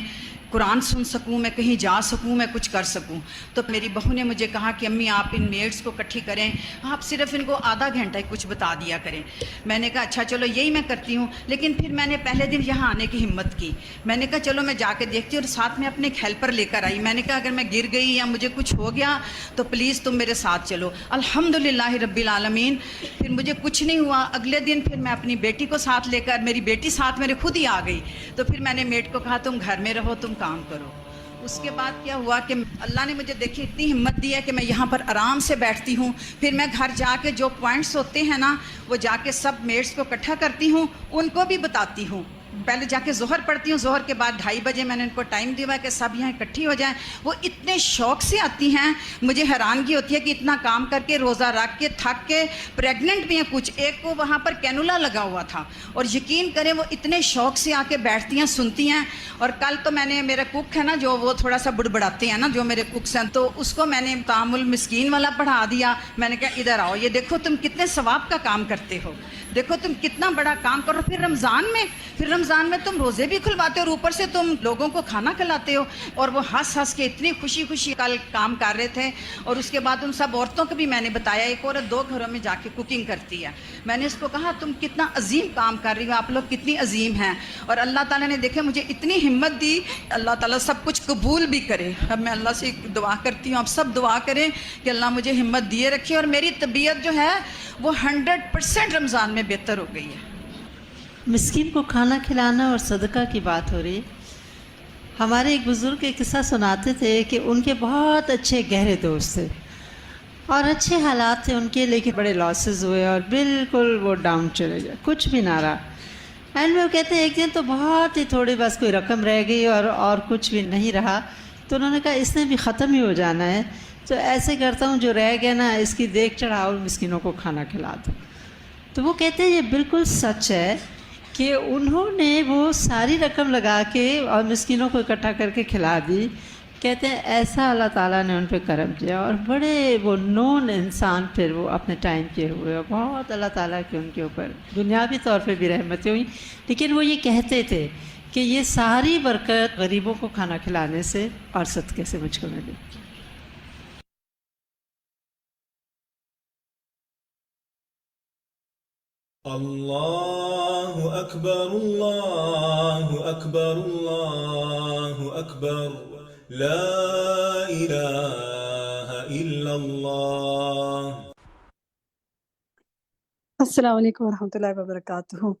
قرآن سن سکوں، میں کہیں جا سکوں، میں کچھ کر سکوں. تو میری بہو نے مجھے کہا کہ امی آپ ان میڈس کو اکٹھی کریں، آپ صرف ان کو آدھا گھنٹہ ہی کچھ بتا دیا کریں. میں نے کہا اچھا چلو یہی میں کرتی ہوں. لیکن پھر میں نے پہلے دن یہاں آنے کی ہمت کی، میں نے کہا چلو میں جا کے دیکھتی ہوں، اور ساتھ میں اپنے ایک ہیلپر لے کر آئی. میں نے کہا اگر میں گر گئی یا مجھے کچھ ہو گیا تو پلیز تم میرے ساتھ چلو. الحمدللہ رب العالمین پھر مجھے کچھ نہیں ہوا. اگلے دن پھر میں اپنی بیٹی کو ساتھ لے کر، میری بیٹی ساتھ میرے خود ہی آ گئی. تو پھر میں نے میڈ کو کہا تم گھر میں رہو، تم کام کرو. اس کے بعد کیا ہوا کہ اللہ نے مجھے دیکھی اتنی ہمت دی ہے کہ میں یہاں پر آرام سے بیٹھتی ہوں. پھر میں گھر جا کے جو پوائنٹس ہوتے ہیں نا، وہ جا کے سب میٹس کو اکٹھا کرتی ہوں، ان کو بھی بتاتی ہوں. پہلے جا کے ظہر پڑھتی ہوں، ظہر کے بعد 2:30 بجے میں نے ان کو ٹائم دیا ہے کہ سب یہاں اکٹھی ہو جائیں. وہ اتنے شوق سے آتی ہیں، مجھے حیرانگی ہوتی ہے کہ اتنا کام کر کے، روزہ رکھ کے، تھک کے، پریگننٹ بھی ہیں کچھ. ایک کو وہاں پر کینولا لگا ہوا تھا، اور یقین کریں وہ اتنے شوق سے آ کے بیٹھتی ہیں، سنتی ہیں. اور کل تو میں نے، میرا کوک ہے نا جو، وہ تھوڑا سا بڑبڑاتے ہیں نا جو میرے کوکس ہیں، تو اس کو میں نے تعامل مسکین والا پڑھا دیا. میں نے کہا ادھر آؤ، یہ دیکھو تم کتنے ثواب کا کام کرتے ہو، دیکھو تم کتنا بڑا کام کرو. پھر رمضان میں تم روزے بھی کھلواتے ہو اور اوپر سے تم لوگوں کو کھانا کھلاتے ہو. اور وہ ہنس کے اتنی خوشی خوشی کل کام کر رہے تھے. اور اس کے بعد ان سب عورتوں کو بھی میں نے بتایا، ایک عورت 2 گھروں میں جا کے کوکنگ کرتی ہے. میں نے اس کو کہا تم کتنا عظیم کام کر رہی ہو، آپ لوگ کتنی عظیم ہیں. اور اللہ تعالیٰ نے دیکھے مجھے اتنی ہمت دی. اللہ تعالیٰ سب کچھ قبول بھی کرے. اب میں اللہ سے دعا کرتی ہوں، آپ سب دعا کریں کہ اللہ مجھے ہمت دیے رکھے. اور میری طبیعت جو ہے وہ 100% رمضان میں بہتر ہو گئی ہے. مسکین کو کھانا کھلانا اور صدقہ کی بات ہو رہی ہے. ہمارے ایک بزرگ ایک قصہ سناتے تھے کہ ان کے بہت اچھے گہرے دوست تھے اور اچھے حالات تھے ان کے، لیکن بڑے لاسز ہوئے اور بالکل وہ ڈاؤن چلے گئے، کچھ بھی نہ رہا. اینڈ میں وہ کہتے ہیں ایک دن تو بہت ہی تھوڑی بس کوئی رقم رہ گئی اور کچھ بھی نہیں رہا. تو انہوں نے کہا اس نے بھی ختم ہی ہو جانا ہے، تو ایسے کرتا ہوں جو رہ گیا نا اس کی دیکھ چڑھاؤ اور مسکینوں کو کھانا کھلا دو. تو وہ کہتے ہیں یہ بالکل سچ ہے کہ انہوں نے وہ ساری رقم لگا کے اور مسکینوں کو اکٹھا کر کے کھلا دی. کہتے ہیں ایسا اللہ تعالیٰ نے ان پہ کرم کیا اور بڑے وہ نون انسان پھر وہ اپنے ٹائم کے ہوئے اور بہت اللہ تعالیٰ کے ان کے اوپر دنیاوی طور پہ بھی رحمتیں ہوئیں. لیکن وہ یہ کہتے تھے کہ یہ ساری برکت غریبوں کو کھانا کھلانے سے اور صدقے سے مجھ کو ملی. اللہ اکبر اللہ اکبر اللہ اکبر لا الہ الا اللہ. السلام علیکم ورحمۃ اللہ وبرکاتہ.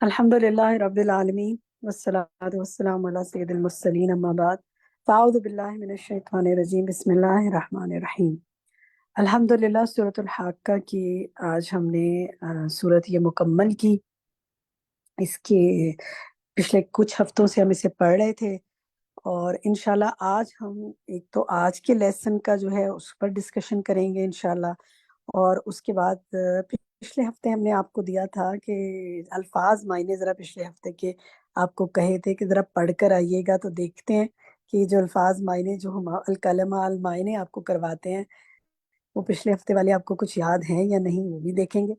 الحمد للہ رب العالمین والصلاۃ والسلام علی سید المرسلین، اما بعد. اعوذ باللہ من الشیطان الرجیم بسم اللہ الرحمن الرحیم الحمدللہ سورۃ الحاقہ کی آج ہم نے سورت یہ مکمل کی. اس کے پچھلے کچھ ہفتوں سے ہم اسے پڑھ رہے تھے اور انشاءاللہ آج ہم ایک تو آج کے لیسن کا جو ہے اس پر ڈسکشن کریں گے انشاءاللہ, اور اس کے بعد پچھلے ہفتے ہم نے آپ کو دیا تھا کہ الفاظ معنی ذرا پچھلے ہفتے کے آپ کو کہے تھے کہ ذرا پڑھ کر آئیے گا, تو دیکھتے ہیں کہ جو الفاظ معنی جو ہم الکلمہ المعنی آپ کو کرواتے ہیں وہ پچھلے ہفتے والے آپ کو کچھ یاد ہیں یا نہیں, وہ بھی دیکھیں گے.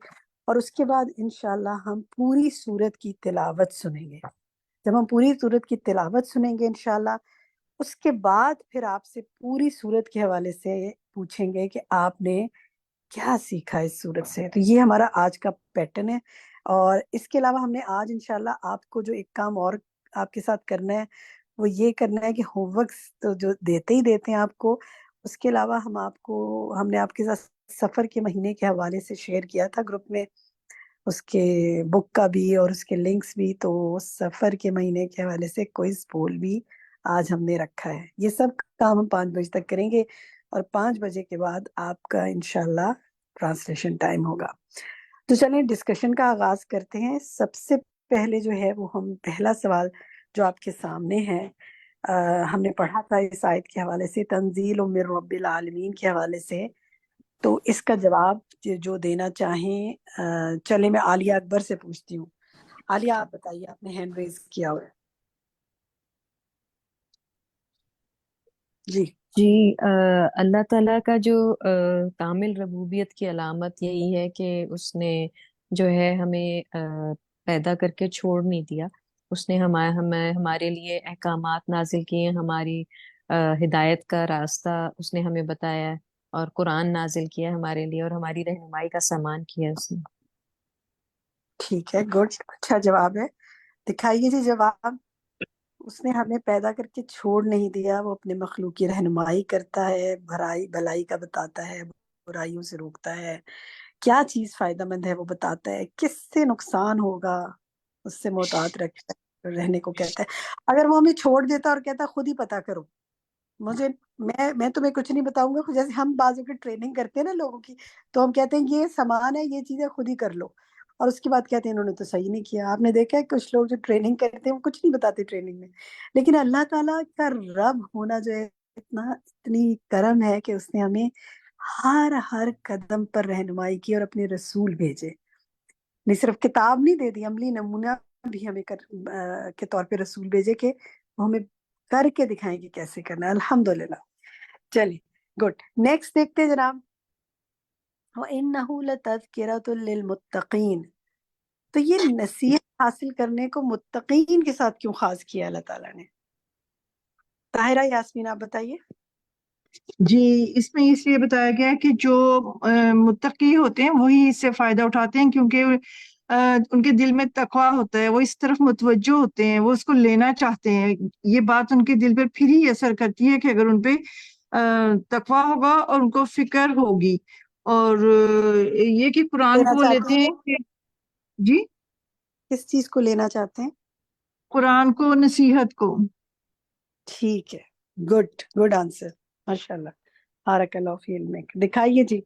اور اس کے بعد انشاءاللہ ہم پوری سورت کی تلاوت سنیں گے. جب ہم پوری سورت کی تلاوت سنیں گے انشاءاللہ, اس کے بعد پھر آپ سے پوری سورت کے حوالے سے پوچھیں گے کہ آپ نے کیا سیکھا اس سورت سے. تو یہ ہمارا آج کا پیٹرن ہے. اور اس کے علاوہ ہم نے آج انشاءاللہ آپ کو جو ایک کام اور آپ کے ساتھ کرنا ہے وہ یہ کرنا ہے کہ ہوم ورک تو جو دیتے ہی دیتے ہیں آپ کو, اس کے علاوہ ہم نے آپ کے ساتھ سفر کے مہینے کے حوالے سے شیئر کیا تھا گروپ میں, اس کے بک کا بھی اور اس کے لنکس بھی. تو سفر کے مہینے کے حوالے سے کوئز پول بھی آج ہم نے رکھا ہے. یہ سب کام ہم 5 بجے تک کریں گے اور 5 بجے کے بعد آپ کا انشاءاللہ ٹرانسلیشن ٹائم ہوگا. تو چلیں ڈسکشن کا آغاز کرتے ہیں. سب سے پہلے جو ہے وہ ہم پہلا سوال جو آپ کے سامنے ہے, ہم نے پڑھا تھا اس آیت کے حوالے سے, تنزیل من رب العالمین کے حوالے سے. تو اس کا جواب جو دینا چاہیں, چلے میں عالیہ اکبر سے پوچھتی ہوں. عالیہ آپ بتائیے, آپ نے ہینڈ ریز کیا ہوا ہے. جی جی, اللہ تعالیٰ کا جو کامل ربوبیت کی علامت یہی ہے کہ اس نے جو ہے ہمیں پیدا کر کے چھوڑ نہیں دیا. اس نے ہمارے لیے احکامات نازل کیے, ہماری ہدایت کا راستہ اس نے ہمیں بتایا, اور قرآن نازل کیا ہمارے لیے, اور ہماری رہنمائی کا سامان کیا اس نے. ٹھیک ہے, گڈ, اچھا جواب ہے. دکھائیے جی جواب. اس نے ہمیں پیدا کر کے چھوڑ نہیں دیا, وہ اپنے مخلوق کی رہنمائی کرتا ہے, بھلائی کا بتاتا ہے, برائیوں سے روکتا ہے, کیا چیز فائدہ مند ہے وہ بتاتا ہے, کس سے نقصان ہوگا اس سے محتاط رہنے کو کہتا ہے. اگر وہ ہمیں چھوڑ دیتا اور کہتا خود ہی پتا کرو, میں تمہیں کچھ نہیں بتاؤں گا, جیسے ہم بازو کی ٹریننگ کرتے ہیں نا لوگوں کی, تو ہم کہتے ہیں یہ سامان ہے, یہ چیزیں خود ہی کر لو, اور اس کے بعد کہتے ہیں انہوں نے تو صحیح نہیں کیا. آپ نے دیکھا ہے کچھ لوگ جو ٹریننگ کرتے ہیں وہ کچھ نہیں بتاتے ٹریننگ میں, لیکن اللہ تعالیٰ کا رب ہونا جو ہے اتنی کرم ہے کہ اس نے ہمیں ہر قدم پر رہنمائی کی اور اپنے رسول بھیجے. نہیں صرف کتاب نہیں دے دی, عملی نمونہ بھی ہمیں کے طور پہ رسول بھیجے کہ وہ ہمیں کر کے دکھائیں کہ کیسے کرنا ہے. الحمدللہ. چلیے گڈ, نیکسٹ دیکھتے ہیں جناب. وَإِنَّهُ لَتَذْكِرَةٌ لِّلْمُتَّقِينَ. تو یہ نصیحت حاصل کرنے کو متقین کے ساتھ کیوں خاص کیا اللہ تعالیٰ نے؟ طاہرہ یاسمین آپ بتائیے. جی, اس میں اس لیے بتایا گیا ہے کہ جو متقی ہوتے ہیں وہی اس سے فائدہ اٹھاتے ہیں, کیونکہ ان کے دل میں تقویٰ ہوتا ہے, وہ اس طرف متوجہ ہوتے ہیں, وہ اس کو لینا چاہتے ہیں. یہ بات ان کے دل پر پھر ہی اثر کرتی ہے کہ اگر ان پہ تقویٰ ہوگا اور ان کو فکر ہوگی. اور یہ کہ قرآن کو لیتے ہیں کہ جی کس چیز کو لینا چاہتے ہیں؟ قرآن کو, نصیحت کو. ٹھیک ہے, گڈ آنسر, ماشاء اللہ, بارک اللہ فی علمک. دکھائیے جی.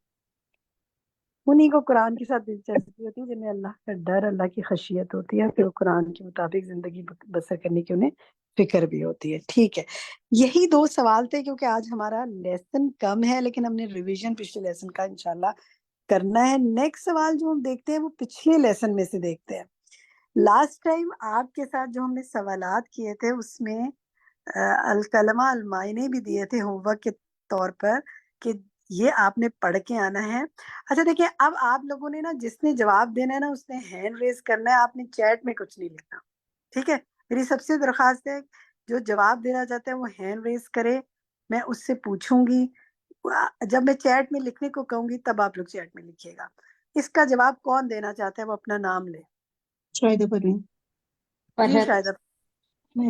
انہیں کو قرآن کے ساتھ دلچسپی ہوتی ہے جنہیں اللہ کا ڈر, اللہ کی خشیت ہوتی ہے, پھر قرآن کے مطابق زندگی بسر کرنے کی انہیں فکر بھی ہوتی ہے. ٹھیک ہے, یہی 2 سوال تھے, کیونکہ آج ہمارا لیسن کم ہے لیکن ہم نے ریویژن پچھلے لیسن کا انشاءاللہ کرنا ہے. نیکسٹ سوال جو ہم دیکھتے ہیں وہ پچھلے لیسن میں سے دیکھتے ہیں. لاسٹ ٹائم آپ کے ساتھ جو ہم نے سوالات کیے تھے اس میں الکلمہ المعنی بھی دیے تھے ہوم ورک کے طور پر کہ یہ آپ نے پڑھ کے آنا ہے. اچھا دیکھیں, اب آپ لوگوں نے نا جس نے جواب دینا ہے نا اس نے ہینڈ ریز کرنا ہے, آپ نے چیٹ میں کچھ نہیں لکھنا. ٹھیک ہے, میری سب سے درخواست ہے جو جواب دینا چاہتے ہیں وہ ہینڈ ریز کرے, میں اس سے پوچھوں گی. جب میں چیٹ میں لکھنے کو کہوں گی تب آپ لوگ چیٹ میں لکھیے گا. اس کا جواب کون دینا چاہتا ہے وہ اپنا نام لے. شاہدہ پروین. جی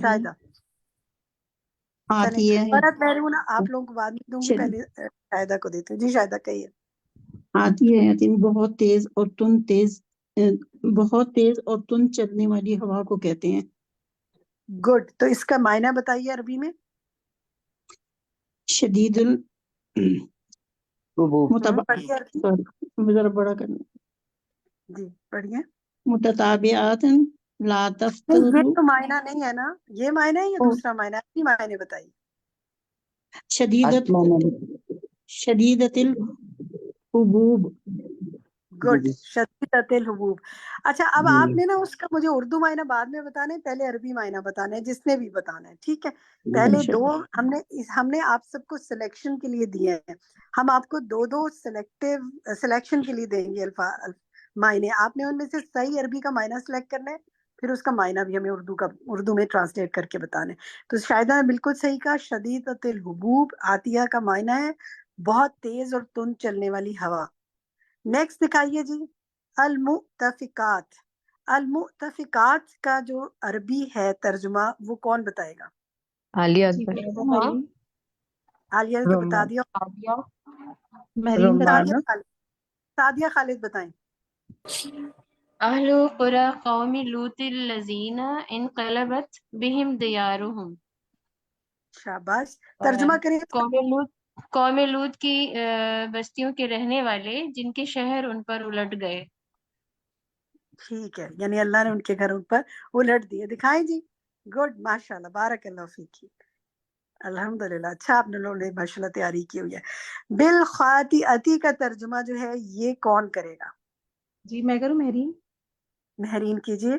شاہدہ آتی ہے, فرحت محرون, آپ لوگوں کو بعد میں دوں گی, پہلے شاہدہ کو دیتی ہوں. جی شاہدہ کہیے. آتی ہے یتیم, بہت تیز اور تند چلنے والی ہوا کو کہتے ہیں. گڈ, تو اس کا معنی بتائیے عربی میں. شدید ذرا بڑا کرنا جی پڑھیے. متتابعات لا نہیں تفتر یہ تو معنی نہیں ہے نا, یہ معنی ہے یا دوسرا معنی ہے؟ اپنی معنی بتائیے. شدیدت شدیدت الحبوب. گڈ, شدیدت الحبوب. اچھا اب آپ نے نا اس کا مجھے اردو معنی بعد میں بتانا ہے, پہلے عربی معنی بتانا ہے جس نے بھی بتانا ہے, ٹھیک ہے. پہلے دو ہم نے آپ سب کو سلیکشن کے لیے دیے ہیں, ہم آپ کو دو سلیکشن کے لیے دیں گے معنی. آپ نے ان میں سے صحیح عربی کا معنی سلیکٹ کرنا ہے, پھر اس کا معنی بھی ہمیں اردو میں ٹرانسلیٹ کر کے بتانا ہے. تو شاہدہ نے بالکل صحیح کہا, شدیدۃ الحبوب عاتیہ کا معنی ہے بہت تیز اور تند چلنے والی ہوا. نیکسٹ دکھائیے جی, المؤتفقات. المؤتفقات کا جو عربی ہے ترجمہ وہ کون بتائے گا؟ عالیہ اکبر. عالیہ نے تو بتا دیا. سعدیہ خالد بتائیں. اہل قرى قوم لوط الذین انقلبت بهم دیارهم. شاباش, ترجمہ کریں. قوم لوط کی بستیوں کے رہنے والے جن کے شہر ان پر الٹ گئے. ٹھیک ہے, یعنی اللہ نے ان کے گھر پر الٹ دیے. دکھائیں جی. گڈ, ماشاء اللہ, بارک اللہ فیکی. الحمدللہ, اچھا آپ نے لوگوں نے ماشاء اللہ تیاری کی ہوئی ہے. بالخاطئتی کا ترجمہ جو ہے یہ کون کرے گا؟ جی میں کروں. مہرین کیجیے.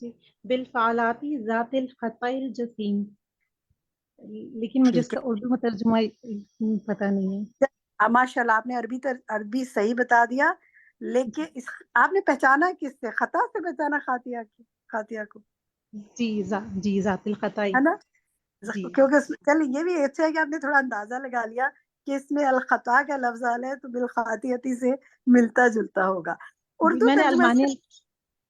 جی, بالفعلاتی ذات الخطا الجسیم. لیکن مجھے اس کا اردو میں ترجمہ پتہ نہیں ہے. ماشاء اللہ, آپ نے عربی صحیح بتا دیا, لیکن آپ نے پہچانا کس سے؟ خطا سے پہچانا خاطیہ کو. جی ذات الخطا ہے نا, کیونکہ چل یہ بھی اچھا ہے کہ آپ نے تھوڑا اندازہ لگا لیا کہ اس میں الخطا کا لفظ آ ہے تو بالخاطئتی سے ملتا جلتا ہوگا. اردو میں نے ترجمہ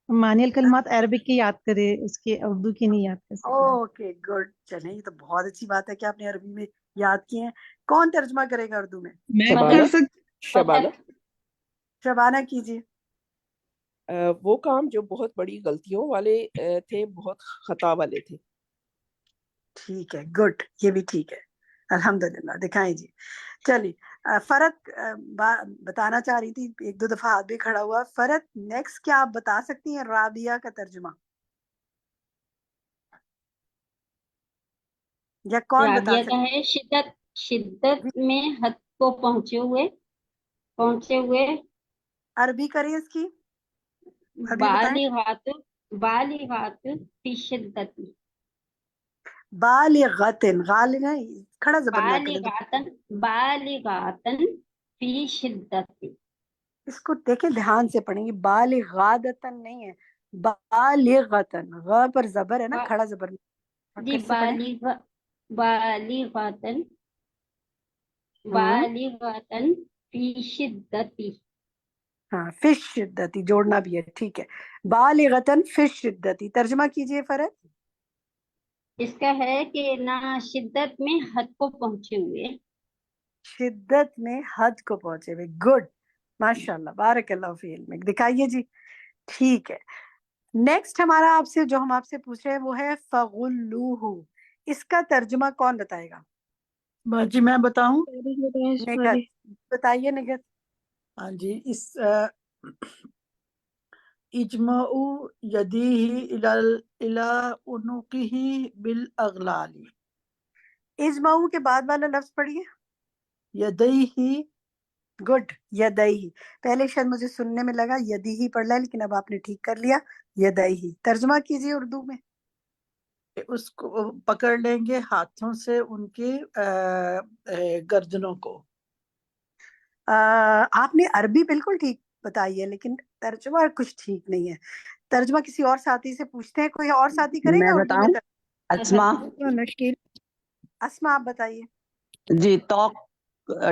معنی الکلمات عربک کی یاد کرے, اس کے اردو کی نہیں یاد کر سکتے. اوکے گڈ, چلیں یہ تو بہت اچھی بات ہے کہ آپ نے عربی میں یاد کیے ہیں. کون ترجمہ کرے گا اردو میں؟ شبانہ کیجیے. وہ کام جو بہت بڑی غلطیوں والے تھے, بہت خطا والے تھے. ٹھیک ہے, گڈ, یہ بھی ٹھیک ہے, الحمدللہ. دکھائیں جی. چلیے, فرق بتانا چاہ رہی تھی, ایک دو دفعہ ہاتھ بھی کھڑا ہوا. فرق نیکسٹ کیا آپ بتا سکتی ہیں رابعہ کا ترجمہ, یا کون بتا رابعہ کا ہے شدت میں حد کو پہنچے ہوئے. عربی کریں اس کی, بالغات فی شدت. بالغتن, کھڑا زبر نہ کریں. بالغاتن فی شدت. اس کو دیکھیں دھیان سے پڑھیں گے, بالغادتن نہیں ہے, بالغتن. غ پر زبر ہے نا, کھڑا زبر. جی بالغاتن فی شدت. ہاں, فی شدتی جوڑنا بھی ہے, ٹھیک ہے. بالغتن فی شدتی, ترجمہ کیجئے فرد. اس کا ہے کہ نہ شدت میں حد کو پہنچے ہوئے. شدت میں حد کو پہنچے ہوئے, گڈ, ماشاء اللہ, بارک اللہ فی علمک. دکھائیے جی. ٹھیک ہے, نیکسٹ ہمارا آپ سے جو ہم آپ سے پوچھ رہے ہیں وہ ہے فغلوہ. اس کا ترجمہ کون بتائے گا؟ جی میں بتاؤں. بتائیے نگت. ہاں جی, اس اجمعو یدیہ الی عنقہ بالاغلال. اجمعو کے بعد والا لفظ پڑھیے. یدیہ. گڈ, یدیہ. پہلے شاید مجھے سننے میں لگا یدیہ پڑھ لیا, لیکن اب آپ نے ٹھیک کر لیا, یدیہ. ترجمہ کیجیے اردو میں. اس کو پکڑ لیں گے ہاتھوں سے ان کی گردنوں کو. آپ نے عربی بالکل ٹھیک بتائی ہے, لیکن ترجمہ کچھ ٹھیک نہیں ہے. ترجمہ کسی اور ساتھی سے پوچھتے ہیں, کوئی اور ساتھی کرے گا اردو میں؟ اسما. اسما آپ بتائیے. جی, توق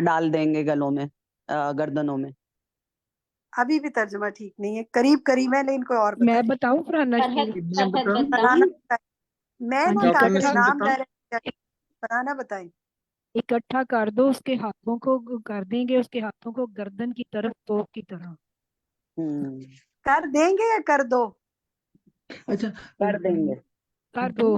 ڈال دیں گے گلوں میں, گردنوں میں. ابھی بھی ترجمہ ٹھیک نہیں ہے, قریب ہے, لیکن کوئی اور میں بتاؤں فرحانہ. میں نہ کہا نام لے رہے, فرحانہ بتائیں. اکٹھا کر دو, اس کے ہاتھوں کو کر دیں گے, اس کے ہاتھوں کو گردن کی طرف توق کی طرح. کر دیں گے یا کر دو؟ اچھا, کر دیں گے. کر دو.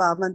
52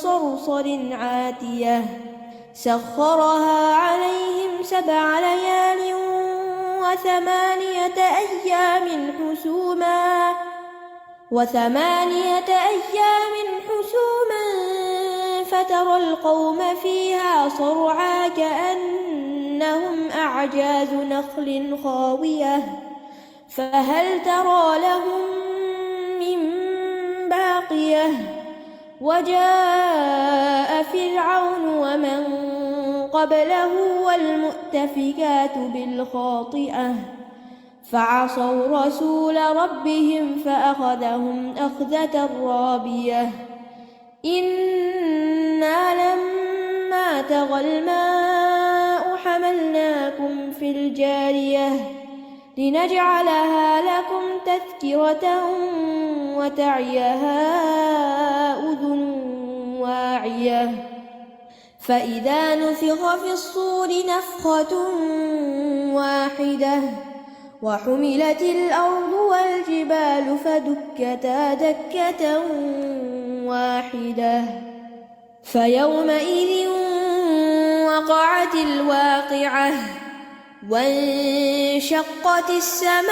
صرصر عاتية سخرها عليهم 7 ليال و8 أيام حسوما فترى القوم فيها صرعى كأنهم أعجاز نخل خاوية فهل ترى لهم من باقية وجاء فرعون ومن قبله والمؤتفكات بالخاطئة فعصوا رسول ربهم فأخذهم أخذة رابية إنا لما طغى الماء حملناكم في الجارية لنجعلها لكم تذكرة وتعيها أذن واعية فإذا نفخ في الصور نفخة واحدة وحملت الأرض والجبال فدكتا دكة واحدة فيومئذ وقعت الواقعة وانشقت السماء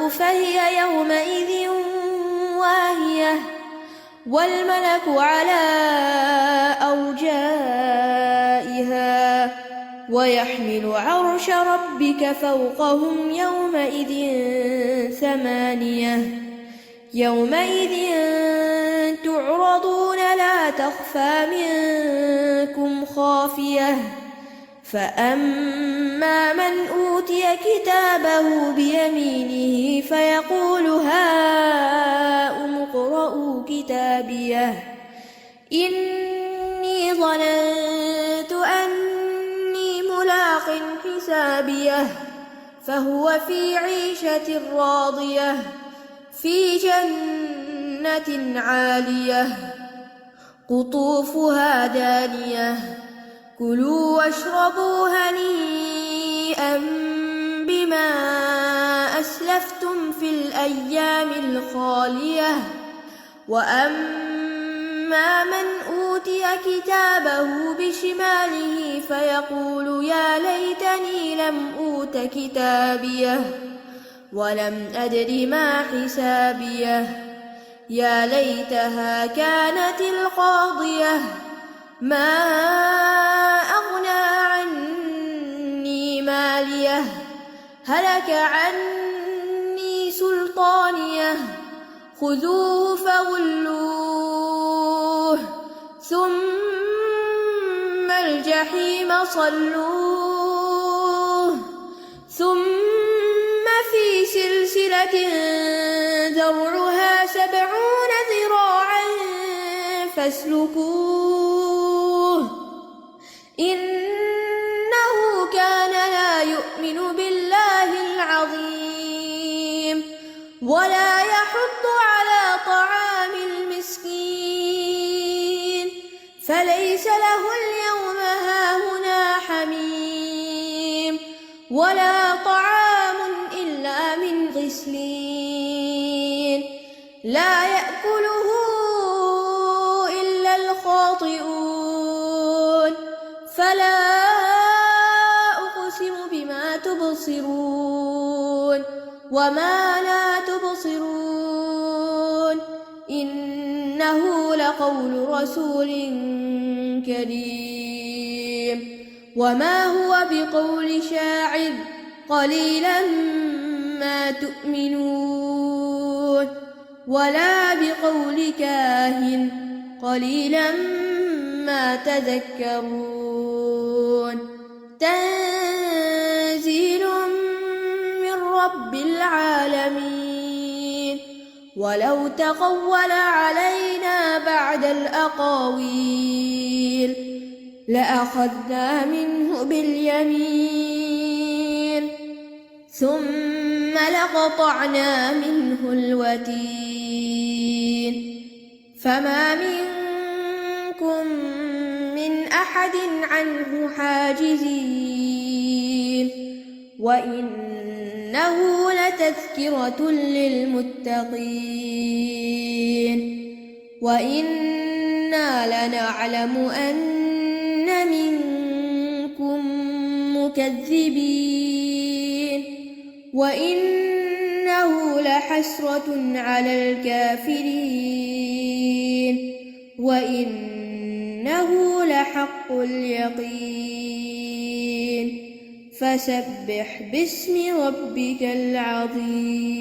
فهي يومئذ واهية والملك على أرجائها ويحمل عرش ربك فوقهم يومئذ 8 يومئذ تعرضون لا تخفى منكم خافية فأما من أوتي كتابه بيمينه فيقول هاؤم اقرءوا كتابيه إني ظننت أني ملاق حسابيه فهو في عيشة راضية في جنة عالية قطوفها دانية كلوا واشربوا هنيئا بما أسلفتم أسلفتم في الأيام الخالية وأما من أوتي كتابه بشماله فيقول يا ليتني لم أوت كتابيه ولم أدر ما حسابيه يا ليتها كانت القاضية ما أغنى عني ماليه هلك عني سلطانيه خذوه فغلوه ثم الجحيم صلوه ثم في سلسلة ذرعها 70 ذراعا فاسلكوه إنه كان لا يؤمن بالله العظيم ولا يحض على طعام المسكين فليس له اليوم هاهنا حميم ولا طعام إلا من غسلين لا يأكله إلا الخاطئون فلا أقسم بما تبصرون وما لا تبصرون إنه لقول رسول كريم وما هو بقول شاعر قليلا ما تؤمنون ولا بقول كاهن قليلا ما تذكرون تنزيل من رب العالمين ولو تقول علينا بعد الأقاويل لأخذنا منه باليمين ثم لقطعنا منه الوتين فما منكم من أحد عنه حاجزين وإنه لتذكرة للمتقين وإنا لنعلم أن منكم مكذبين وإنه لحسرة على الكافرين وإنه لحق اليقين فسبح باسم ربك العظيم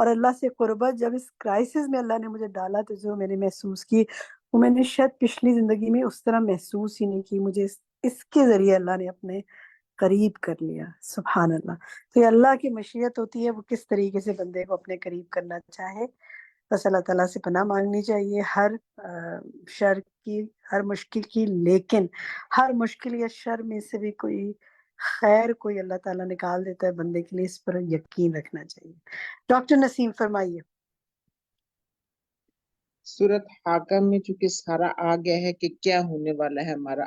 اور اللہ سے قربت جب اس کرائسس میں اللہ نے مجھے ڈالا تو جو میں نے محسوس کی وہ میں نے شاید پچھلی زندگی میں اس طرح محسوس ہی نہیں کی. مجھے اس کے ذریعے اللہ نے اپنے قریب کر لیا. سبحان اللہ. تو یہ اللہ کی مشیت ہوتی ہے، وہ کس طریقے سے بندے کو اپنے قریب کرنا چاہے. بس اللہ تعالیٰ سے پناہ مانگنی چاہیے ہر شر کی، ہر مشکل کی، لیکن ہر مشکل یا شر میں سے بھی کوئی خیر کوئی اللہ تعالیٰ نکال دیتا ہے بندے کے لیے، اس پر یقین رکھنا چاہیے. ڈاکٹر نسیم فرمائیے. صورت حاکم میں چونکہ سارا آ گیا ہے کہ کیا ہونے والا ہے ہمارا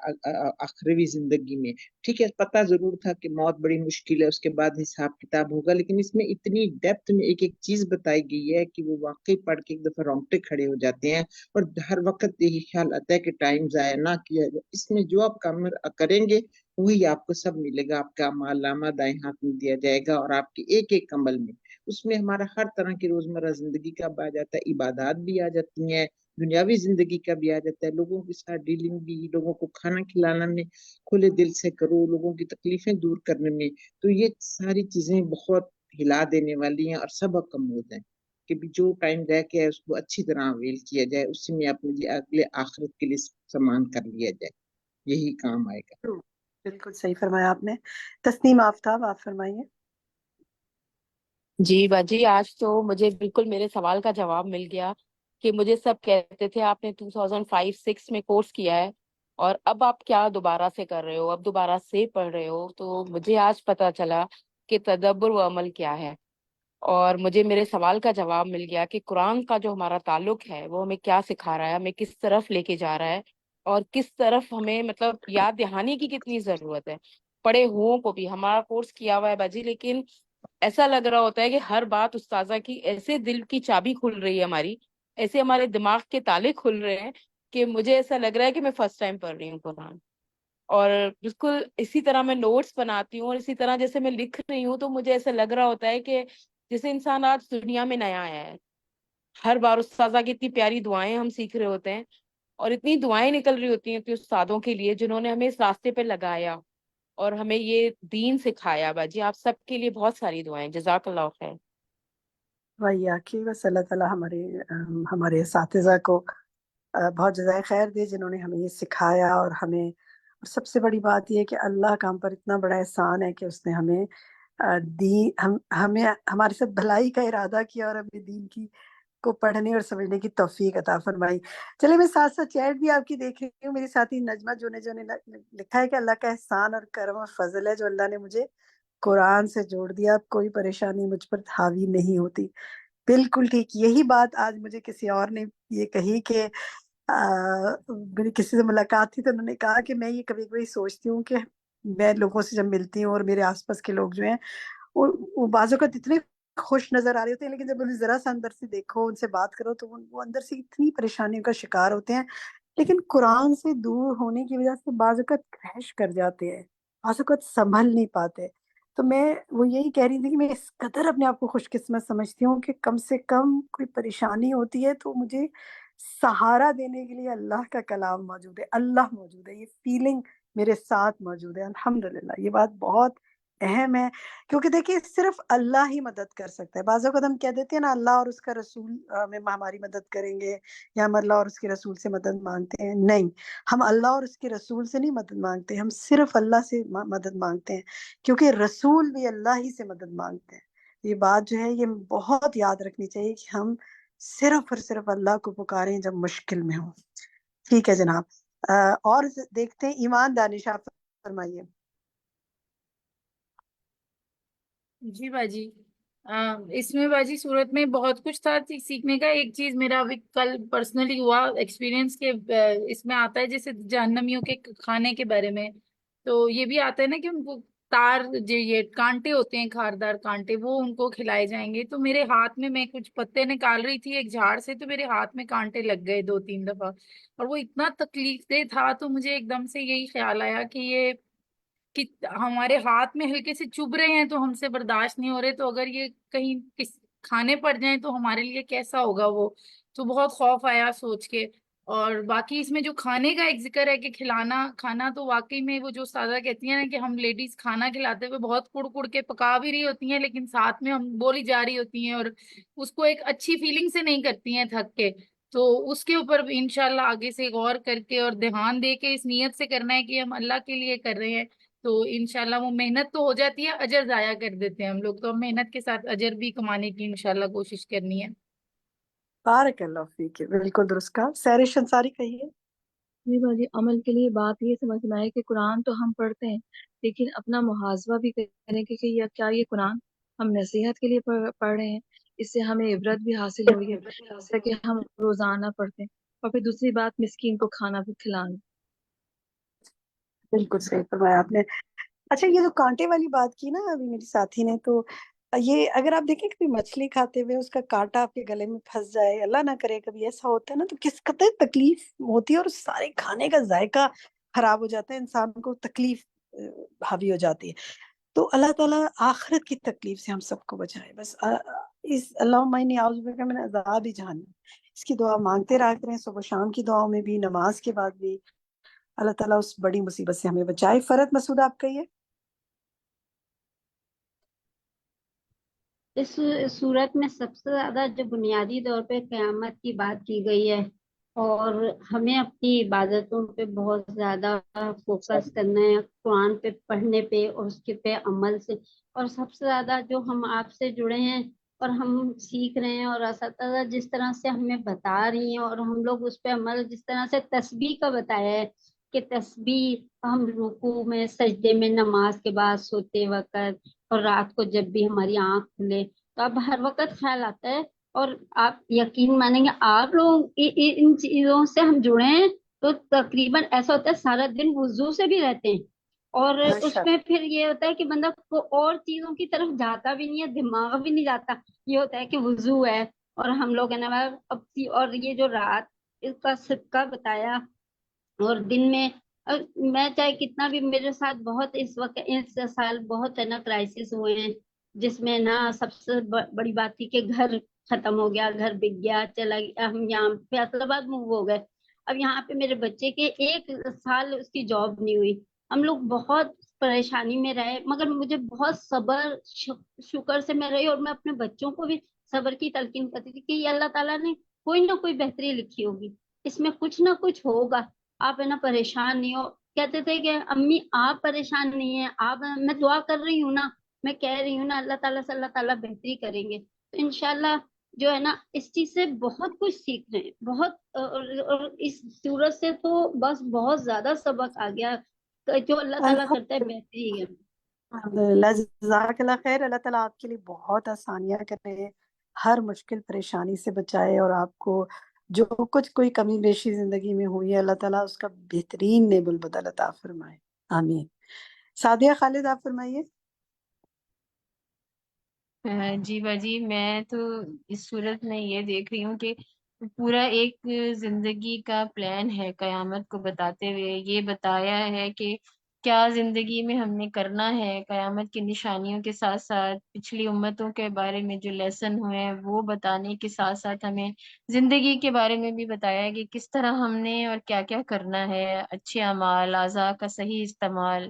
آخروی زندگی میں. ٹھیک ہے، پتہ ضرور تھا کہ موت بڑی مشکل ہے، اس کے بعد حساب کتاب ہوگا، لیکن اس میں اتنی ڈیپتھ میں ایک ایک چیز بتائی گئی ہے کہ وہ واقعی پڑھ کے ایک دفعہ رونگٹے کھڑے ہو جاتے ہیں، اور ہر وقت یہی خیال آتا ہے کہ ٹائم ضائع نہ کیا جائے. اس میں جو آپ کام کریں گے وہی آپ کو سب ملے گا. آپ کا اعمال نامہ دائیں ہاتھ میں دیا جائے گا، اور آپ کے ایک ایک عمل میں اس میں ہمارا ہر طرح کی روزمرہ زندگی کا بھی آ جاتا ہے، عبادات بھی آ جاتی ہیں، دنیاوی زندگی کا بھی آ جاتا ہے، لوگوں کے ساتھ ڈیلنگ بھی، لوگوں کو کھانا کھلانا میں کھلے دل سے کرو، لوگوں کی تکلیفیں دور کرنے میں. تو یہ ساری چیزیں بہت ہلا دینے والی ہیں اور سبق کمود ہیں کہ بھی جو ٹائم رہ کے ہے اس کو اچھی طرح اویل کیا جائے، اسی میں اپنے لیے اگلے آخرت کے لیے سامان کر لیا جائے، یہی کام آئے گا. بالکل صحیح فرمایا آپ نے. تسنیم آفتاب آپ فرمائیے. جی باجی، آج تو مجھے بالکل میرے سوال کا جواب مل گیا کہ مجھے سب کہتے تھے آپ نے 2005-06 میں کورس کیا ہے اور اب آپ کیا دوبارہ سے کر رہے ہو، اب دوبارہ سے پڑھ رہے ہو. تو مجھے آج پتا چلا کہ تدبر و عمل کیا ہے، اور مجھے میرے سوال کا جواب مل گیا کہ قرآن کا جو ہمارا تعلق ہے وہ ہمیں کیا سکھا رہا ہے، ہمیں کس طرف لے کے جا رہا ہے، اور کس طرف ہمیں مطلب یاد دہانی کی کتنی ضرورت ہے. پڑھے ہوں کو بھی ہمارا کورس کیا ہوا ہے باجی، لیکن ایسا لگ رہا ہوتا ہے کہ ہر بات استاذہ کی ایسے دل کی چابی کھل رہی ہے ہماری، ایسے ہمارے دماغ کے تالے کھل رہے ہیں کہ مجھے ایسا لگ رہا ہے کہ میں فرسٹ ٹائم پڑھ رہی ہوں قرآن. اور بالکل اسی طرح میں نوٹس بناتی ہوں، اور اسی طرح جیسے میں لکھ رہی ہوں تو مجھے ایسا لگ رہا ہوتا ہے کہ جیسے انسان آج دنیا میں نیا آیا ہے. ہر بار استاذہ کی اتنی پیاری دعائیں ہم سیکھ رہے ہوتے ہیں، اور اتنی دعائیں نکل رہی ہوتی ہیں کہ استادوں کے لیے جنہوں نے ہمیں اس راستے پہ لگایا اور ہمیں یہ دین سکھایا. باجی آپ سب کے لیے بہت ساری دعائیں. جزاک اللہ خیر. وہی کہ بس اللہ تعالیٰ ہمارے اساتذہ کو بہت جزائے خیر دے جنہوں نے ہمیں یہ سکھایا، اور ہمیں، اور سب سے بڑی بات یہ ہے کہ اللہ کا ہم پر اتنا بڑا احسان ہے کہ اس نے ہمیں ہمیں ہمارے ساتھ بھلائی کا ارادہ کیا اور ہمیں دین کی کو پڑھنے اور سمجھنے کی توفیق عطا فرمائی. چلے میں ساتھ ساتھ چیٹ بھی آپ کی دیکھ رہی ہوں. میری ساتھی نجمہ جو نے لکھا ہے کہ اللہ کا احسان اور کرم اور فضل ہے جو اللہ نے مجھے قرآن سے جوڑ دیا، اب کوئی پریشانی مجھ پر حاوی نہیں ہوتی. بالکل ٹھیک. یہی بات آج مجھے کسی اور نے یہ کہی کہ میری کسی سے ملاقات تھی تو انہوں نے کہا کہ میں یہ کبھی کبھی سوچتی ہوں کہ میں لوگوں سے جب ملتی ہوں اور میرے آس پاس کے لوگ جو ہیں وہ بعض اوقات اتنے خوش نظر آ رہے ہوتے ہیں، لیکن جب انہیں ذرا سا اندر سے دیکھو، ان سے بات کرو تو وہ اندر سے اتنی پریشانیوں کا شکار ہوتے ہیں. لیکن قرآن سے دور ہونے کی وجہ سے بعض اوقات کریش کر جاتے ہیں، بعض اوقات سنبھل نہیں پاتے. تو میں وہ یہی کہہ رہی تھی کہ میں اس قدر اپنے آپ کو خوش قسمت سمجھتی ہوں کہ کم سے کم کوئی پریشانی ہوتی ہے تو مجھے سہارا دینے کے لیے اللہ کا کلام موجود ہے، اللہ موجود ہے، یہ فیلنگ میرے ساتھ موجود ہے. الحمدللہ یہ بات بہت اہم ہے، کیونکہ دیکھیے صرف اللہ ہی مدد کر سکتا ہے. بعض اوقات ہم کہہ دیتے ہیں نا اللہ اور اس کا رسول ہماری مدد کریں گے، یا ہم اللہ اور اس کے رسول سے مدد مانگتے ہیں. نہیں، ہم اللہ اور اس کے رسول سے نہیں مدد مانگتے، ہم صرف اللہ سے مدد مانگتے ہیں، کیونکہ رسول بھی اللہ ہی سے مدد مانگتے ہیں. یہ بات جو ہے یہ بہت یاد رکھنی چاہیے کہ ہم صرف اور صرف اللہ کو پکاریں جب مشکل میں ہوں. ٹھیک ہے جناب. اور دیکھتے ہیں ایمان دانش آپ فرمائیے. جی باجی، اس میں باجی صورت میں بہت کچھ تھا سیکھنے کا. ایک چیز میرا ابھی کل پرسنلی ہوا ایکسپیرینس کے اس میں آتا ہے جیسے جہنمیوں کے کھانے کے بارے میں. تو یہ بھی آتا ہے نا کہ ان کو تار جو یہ کانٹے ہوتے ہیں، خاردار کانٹے، وہ ان کو کھلائے جائیں گے. تو میرے ہاتھ میں کچھ پتے نکال رہی تھی ایک جھاڑ سے، تو میرے ہاتھ میں کانٹے لگ گئے 2-3 دفعہ، اور وہ اتنا تکلیف دہ تھا. تو مجھے ایک دم سے یہی خیال آیا کہ ہمارے ہاتھ میں ہلکے سے چبھ رہے ہیں تو ہم سے برداشت نہیں ہو رہے، تو اگر یہ کہیں کھانے پڑ جائیں تو ہمارے لیے کیسا ہوگا وہ. تو بہت خوف آیا سوچ کے. اور باقی اس میں جو کھانے کا ایک ذکر ہے کہ کھانا تو واقعی میں وہ جو استاذہ کہتی ہیں نا کہ ہم لیڈیز کھانا کھلاتے ہوئے بہت کڑ کڑ کے پکا بھی رہی ہوتی ہیں لیکن ساتھ میں ہم بولی جا رہی ہوتی ہیں اور اس کو ایک اچھی فیلنگ سے نہیں کرتی ہیں تھک کے. تو اس کے اوپر بھی انشاءاللہ آگے سے غور کر کے اور دھیان دے کے اس نیت سے کرنا ہے کہ ہم اللہ کے لیے کر رہے ہیں تو انشاءاللہ وہ محنت تو ہو جاتی ہے, اجر ضائع کر دیتے ہیں ہم لوگ, تو ہم محنت کے ساتھ اجر بھی کمانے کی انشاءاللہ کوشش کرنی ہے. بارک اللہ فیک, بالکل درست کہا. سحر انصاری کہیے. جی باجی, عمل کے لیے بات یہ سمجھ میں آئے کہ قرآن تو ہم پڑھتے ہیں لیکن اپنا محاسبہ بھی کریں کہ کیا یہ قرآن ہم نصیحت کے لیے پڑھ رہے ہیں, اس سے ہمیں عبرت بھی حاصل ہو رہی ہے جیسا کہ ہم روزانہ پڑھتے ہیں. اور پھر دوسری بات مسکین کو کھانا بھی کھلانا. بالکل صحیح فرمایا آپ نے. اچھا, یہ جو کانٹے والی بات کی نا ابھی میری ساتھی نے, تو یہ اگر آپ دیکھیں کبھی مچھلی کھاتے ہوئے اس کا کانٹا آپ کے گلے میں پھنس جائے, اللہ نہ کرے کبھی ایسا ہوتا ہے نا, تو کس قدر تکلیف ہوتی ہے اور سارے کھانے کا ذائقہ خراب ہو جاتا ہے, انسان کو تکلیف حاوی ہو جاتی ہے. تو اللہ تعالیٰ آخرت کی تکلیف سے ہم سب کو بچائے. بس اس اللہم انی اعوذ بک من عذاب جہنم, اس کی دعا مانگتے رہا کریں, صبح و شام کی دعاؤں میں بھی, نماز کے بعد بھی. اللہ تعالیٰ اس بڑی مصیبت سے ہمیں بچائے. فرد مسعود آپ کہیے. اس صورت میں سب سے زیادہ جو بنیادی طور پہ قیامت کی بات کی گئی ہے اور ہمیں اپنی عبادتوں پہ بہت زیادہ فوکس کرنا ہے, قرآن پہ پڑھنے پہ اور اس کے پہ عمل سے. اور سب سے زیادہ جو ہم آپ سے جڑے ہیں اور ہم سیکھ رہے ہیں اور اساتذہ جس طرح سے ہمیں بتا رہی ہیں اور ہم لوگ اس پہ عمل, جس طرح سے تسبیح کا بتایا ہے کہ تسبیح ہم رکوع میں, سجدے میں, نماز کے بعد, سوتے وقت اور رات کو جب بھی ہماری آنکھ کھلے تو اب ہر وقت خیال آتا ہے. اور آپ یقین مانیں گے, آپ لوگ ان چیزوں سے ہم جڑے ہیں تو تقریباً ایسا ہوتا ہے سارا دن وضو سے بھی رہتے ہیں اور اس میں پھر یہ ہوتا ہے کہ بندہ کو اور چیزوں کی طرف جاتا بھی نہیں ہے, دماغ بھی نہیں جاتا. یہ ہوتا ہے کہ وضو ہے اور ہم لوگ ہے نا اور یہ جو رات اس کا صدقہ بتایا اور دن میں چاہے کتنا بھی میرے ساتھ بہت اس وقت اس سال بہت ہے نا کرائسس ہوئے ہیں جس میں نا سب سے بڑی بات تھی کہ گھر ختم ہو گیا, گھر بک گیا, چلا گیا. ہم یہاں فیصل آباد موو ہو گئے. اب یہاں پہ میرے بچے کے 1 سال اس کی جاب نہیں ہوئی. ہم لوگ بہت پریشانی میں رہے مگر مجھے بہت صبر شکر سے میں رہی اور میں اپنے بچوں کو بھی صبر کی تلقین کرتی تھی کہ یہ اللہ تعالیٰ نے کوئی نہ کوئی بہتری لکھی ہوگی, اس میں کچھ نہ کچھ ہوگا, آپ ہے نا پریشان نہیں ہو. کہتے تھے کہ امی آپ پریشان نہیں ہیں, آپ, میں دعا کر رہی ہوں نا, میں کہہ رہی ہوں نا, اللہ تعالیٰ سے اللہ تعالیٰ بہتری کریں گے. تو انشاءاللہ جو ہے نا اس چیز سے بہت کچھ سیکھ رہے ہیں, بہت اور اس صورت سے تو بس بہت زیادہ سبق آ گیا. جو اللہ تعالیٰ کرتا ہے بہتری ہے. الحمدللہ, جزاک اللہ خیر. اللہ تعالیٰ آپ کے لیے بہت آسانیاں کرے, ہر مشکل پریشانی سے بچائے, اور آپ کو جو کچھ کوئی کمی بیشی زندگی میں ہوئی ہے اللہ تعالیٰ اس کا بہترین نیب البدل عطا فرمائے. آمین. سعدیہ خالد آپ فرمائیے. جی باجی, میں تو اس صورت میں یہ دیکھ رہی ہوں کہ پورا ایک زندگی کا پلان ہے قیامت کو بتاتے ہوئے. یہ بتایا ہے کہ کیا زندگی میں ہم نے کرنا ہے, قیامت کی نشانیوں کے ساتھ ساتھ پچھلی امتوں کے بارے میں جو لیسن ہوئے ہیں وہ بتانے کے ساتھ ساتھ ہمیں زندگی کے بارے میں بھی بتایا ہے کہ کس طرح ہم نے اور کیا کیا کرنا ہے. اچھے اعمال, اعضاء کا صحیح استعمال,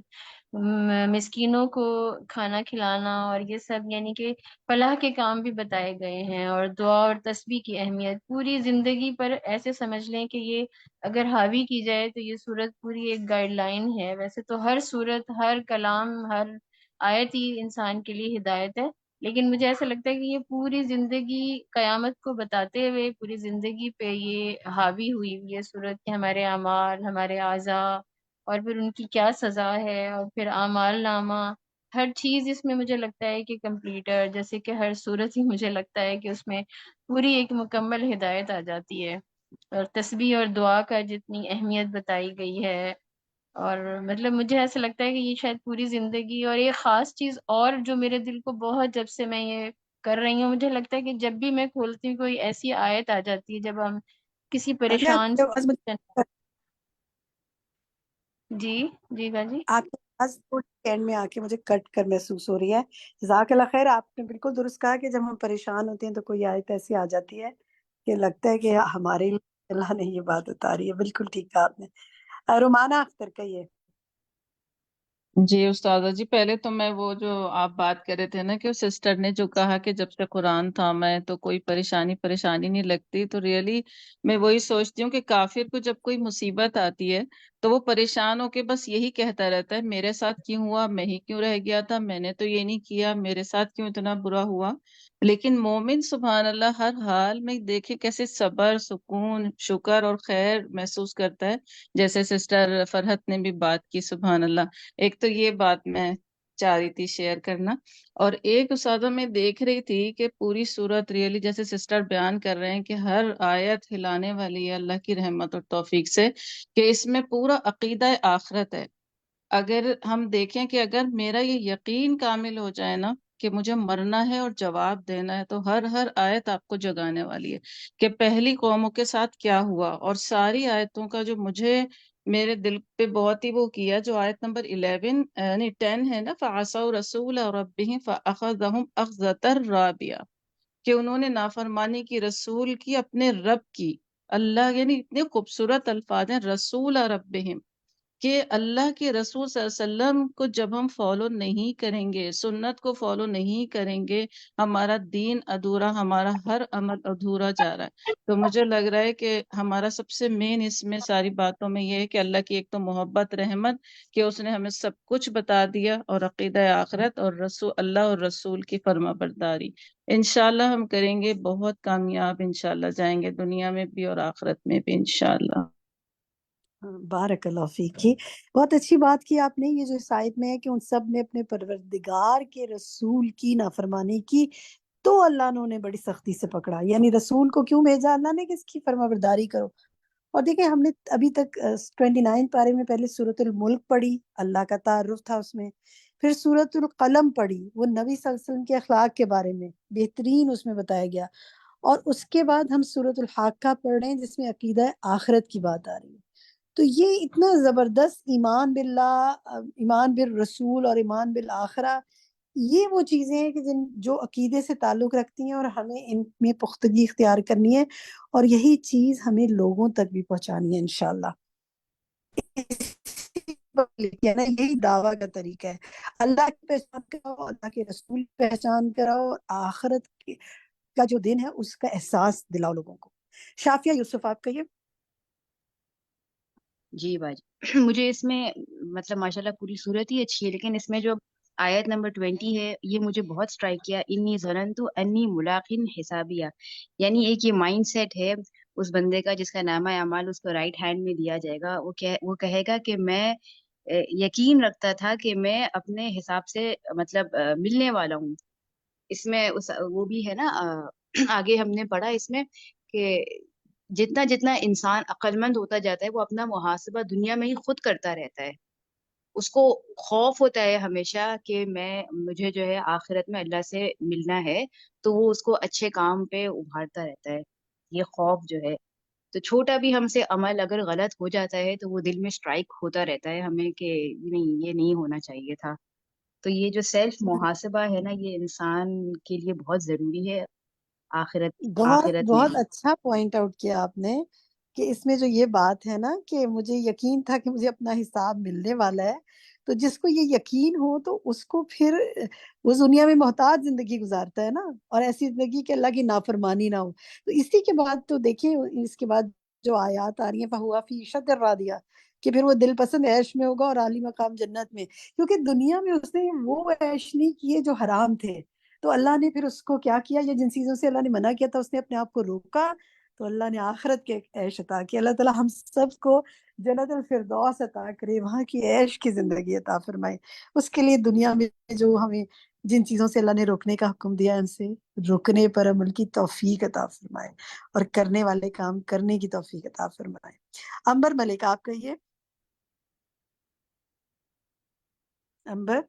مسکینوں کو کھانا کھلانا اور یہ سب, یعنی کہ فلاح کے کام بھی بتائے گئے ہیں. اور دعا اور تسبیح کی اہمیت پوری زندگی پر ایسے سمجھ لیں کہ یہ اگر حاوی کی جائے تو یہ صورت پوری ایک گائیڈ لائن ہے. ویسے تو ہر صورت, ہر کلام, ہر آیت ہی انسان کے لیے ہدایت ہے, لیکن مجھے ایسا لگتا ہے کہ یہ پوری زندگی قیامت کو بتاتے ہوئے پوری زندگی پہ یہ حاوی ہوئی ہوئی ہے صورت کہ ہمارے اعمال, ہمارے اعضاء اور پھر ان کی کیا سزا ہے, اور پھر اعمال نامہ, ہر چیز اس میں مجھے لگتا ہے کہ کمپلیٹر, جیسے کہ ہر صورت ہی مجھے لگتا ہے کہ اس میں پوری ایک مکمل ہدایت آ جاتی ہے. اور تسبیح اور دعا کا جتنی اہمیت بتائی گئی ہے, اور مطلب مجھے ایسا لگتا ہے کہ یہ شاید پوری زندگی. اور ایک خاص چیز اور جو میرے دل کو بہت, جب سے میں یہ کر رہی ہوں, مجھے لگتا ہے کہ جب بھی میں کھولتی ہوں کوئی ایسی آیت آ جاتی ہے جب ہم کسی پریشان جی باجی, آپ کے پاس اینڈ میں آ کے مجھے کٹ کر محسوس ہو رہی ہے. جزاک اللہ خیر. آپ نے بالکل درست کہا کہ جب ہم پریشان ہوتے ہیں تو کوئی آیت ایسی آ جاتی ہے کہ لگتا ہے کہ ہمارے اللہ نے یہ بات اتاری ہے، بالکل ٹھیک کہا آپ نے۔ رومانہ اختر کہیے۔ جی استاذہ جی، پہلے تو میں وہ جو آپ بات کر رہے تھے نا کہ سسٹر نے جو کہا کہ جب سے قرآن تھاما ہے تو کوئی پریشانی نہیں لگتی، تو ریئلی میں وہی سوچتی ہوں کہ کافر کو جب کوئی مصیبت آتی ہے تو وہ پریشان ہو کے بس یہی کہتا رہتا ہے میرے ساتھ کیوں ہوا، میں ہی کیوں رہ گیا تھا، میں نے تو یہ نہیں کیا، میرے ساتھ کیوں اتنا برا ہوا۔ لیکن مومن سبحان اللہ ہر حال میں دیکھے کیسے صبر، سکون، شکر اور خیر محسوس کرتا ہے، جیسے سسٹر فرحت نے بھی بات کی سبحان اللہ۔ ایک تو یہ بات میں چاہ رہی تھی شیئر کرنا، اور ایک استاذہ میں دیکھ رہی تھی کہ پوری صورت ریئلی جیسے سسٹر بیان کر رہے ہیں کہ ہر آیت ہلانے والی ہے اللہ کی رحمت اور توفیق سے، کہ اس میں پورا عقیدہ آخرت ہے۔ اگر ہم دیکھیں کہ اگر میرا یہ یقین کامل ہو جائے نا کہ مجھے مرنا ہے اور جواب دینا ہے، تو ہر آیت آپ کو جگانے والی ہے کہ پہلی قوموں کے ساتھ کیا ہوا، اور ساری آیتوں کا جو مجھے میرے دل پہ بہت ہی وہ کیا، جو آیت نمبر 11 یعنی 10 ہے نا، فَعَصَوْا رَسُولَ رَبِّهِمْ فَأَخَذَهُمْ أَخْذَةً رَابِيَةً، کہ انہوں نے نافرمانی کی رسول کی، اپنے رب کی۔ اللہ یعنی اتنے خوبصورت الفاظ ہیں، رسول ربہم، کہ اللہ کے رسول صلی اللہ علیہ وسلم کو جب ہم فالو نہیں کریں گے، سنت کو فالو نہیں کریں گے، ہمارا دین ادھورا، ہمارا ہر عمل ادھورا جا رہا ہے۔ تو مجھے لگ رہا ہے کہ ہمارا سب سے مین اس میں ساری باتوں میں یہ ہے کہ اللہ کی ایک تو محبت، رحمت، کہ اس نے ہمیں سب کچھ بتا دیا، اور عقیدہ آخرت، اور رسول اللہ اور رسول کی فرما برداری۔ انشاءاللہ ہم کریں گے، بہت کامیاب انشاءاللہ جائیں گے، دنیا میں بھی اور آخرت میں بھی انشاءاللہ۔ بارک اللہ فیک کی، بہت اچھی بات کی آپ نے۔ یہ جو اس آیت میں ہے کہ ان سب نے اپنے پروردگار کے رسول کی نافرمانی کی تو اللہ نے انہیں بڑی سختی سے پکڑا، یعنی رسول کو کیوں بھیجا اللہ نے کہ اس کی فرما برداری کرو۔ اور دیکھیں ہم نے ابھی تک 29 پارے میں پہلے سورۃ الملک پڑھی، اللہ کا تعارف تھا اس میں، پھر سورۃ القلم پڑھی، وہ نبی صلی اللہ علیہ وسلم کے اخلاق کے بارے میں بہترین اس میں بتایا گیا، اور اس کے بعد ہم سورۃ الحاقہ پڑھ رہے ہیں جس میں عقیدہ آخرت کی بات آ رہی ہے۔ تو یہ اتنا زبردست ایمان باللہ، ایمان بالرسول اور ایمان بالآخرہ، یہ وہ چیزیں ہیں کہ جو عقیدے سے تعلق رکھتی ہیں، اور ہمیں ان میں پختگی اختیار کرنی ہے، اور یہی چیز ہمیں لوگوں تک بھی پہنچانی ہے انشاءاللہ۔ یہی دعویٰ کا طریقہ ہے، اللہ کی پہچان کراؤ، اللہ کے رسول کی پہچان کراؤ، اور آخرت کا جو دن ہے اس کا احساس دلاؤ لوگوں کو۔ شافیہ یوسف آپ کہیے۔ جی باجی مجھے اس میں مطلب ماشاءاللہ پوری صورت ہی اچھی ہے، لیکن اس میں جو آیت نمبر 20 ہے یہ مجھے بہت سٹرائک کیا، انی ظننت انی ملاقن حسابیہ، یعنی ایک یہ مائنڈ سیٹ ہے اس بندے کا جس کا نامہ اعمال اس کو رائٹ ہینڈ میں دیا جائے گا، وہ کہے گا کہ میں یقین رکھتا تھا کہ میں اپنے حساب سے مطلب ملنے والا ہوں۔ اس میں وہ بھی ہے نا، آگے ہم نے پڑھا اس میں کہ جتنا جتنا انسان عقل مند ہوتا جاتا ہے وہ اپنا محاسبہ دنیا میں ہی خود کرتا رہتا ہے، اس کو خوف ہوتا ہے ہمیشہ کہ مجھے جو ہے آخرت میں اللہ سے ملنا ہے، تو وہ اس کو اچھے کام پہ ابھارتا رہتا ہے، یہ خوف جو ہے۔ تو چھوٹا بھی ہم سے عمل اگر غلط ہو جاتا ہے تو وہ دل میں سٹرائک ہوتا رہتا ہے ہمیں کہ نہیں یہ نہیں ہونا چاہیے تھا۔ تو یہ جو سیلف محاسبہ ہے نا یہ انسان کے لیے بہت ضروری ہے بہت آخرت میں۔ بہت اچھا پوائنٹ آؤٹ کیا آپ نے کہ اس میں جو یہ بات ہے نا کہ مجھے یقین تھا کہ مجھے اپنا حساب ملنے والا ہے، تو جس کو یہ یقین ہو تو اس کو پھر وہ دنیا میں محتاج زندگی گزارتا ہے نا، اور ایسی زندگی کہ اللہ کی نافرمانی نہ ہو۔ تو اسی کے بعد تو دیکھیں اس کے بعد جو آیات آ رہی ہیں فہو فی عیشۃ راضیہ، کہ پھر وہ دل پسند عیش میں ہوگا اور عالی مقام جنت میں، کیونکہ دنیا میں اس نے وہ عیش نہیں کیے جو حرام تھے، تو اللہ نے پھر اس کو کیا کیا، یا جن چیزوں سے اللہ نے منع کیا تھا اس نے اپنے آپ کو روکا، تو اللہ نے آخرت کے عیش عطا کیا۔ اللہ تعالیٰ ہم سب کو جنت الفردوس عطا کرے، وہاں کی عیش کی زندگی عطا فرمائے۔ اس کے لیے دنیا میں جو ہمیں جن چیزوں سے اللہ نے روکنے کا حکم دیا ان سے رکنے پر عمل کی توفیق عطا فرمائے، اور کرنے والے کام کرنے کی توفیق عطا فرمائے۔ امبر ملک آپ کہیے۔ امبر۔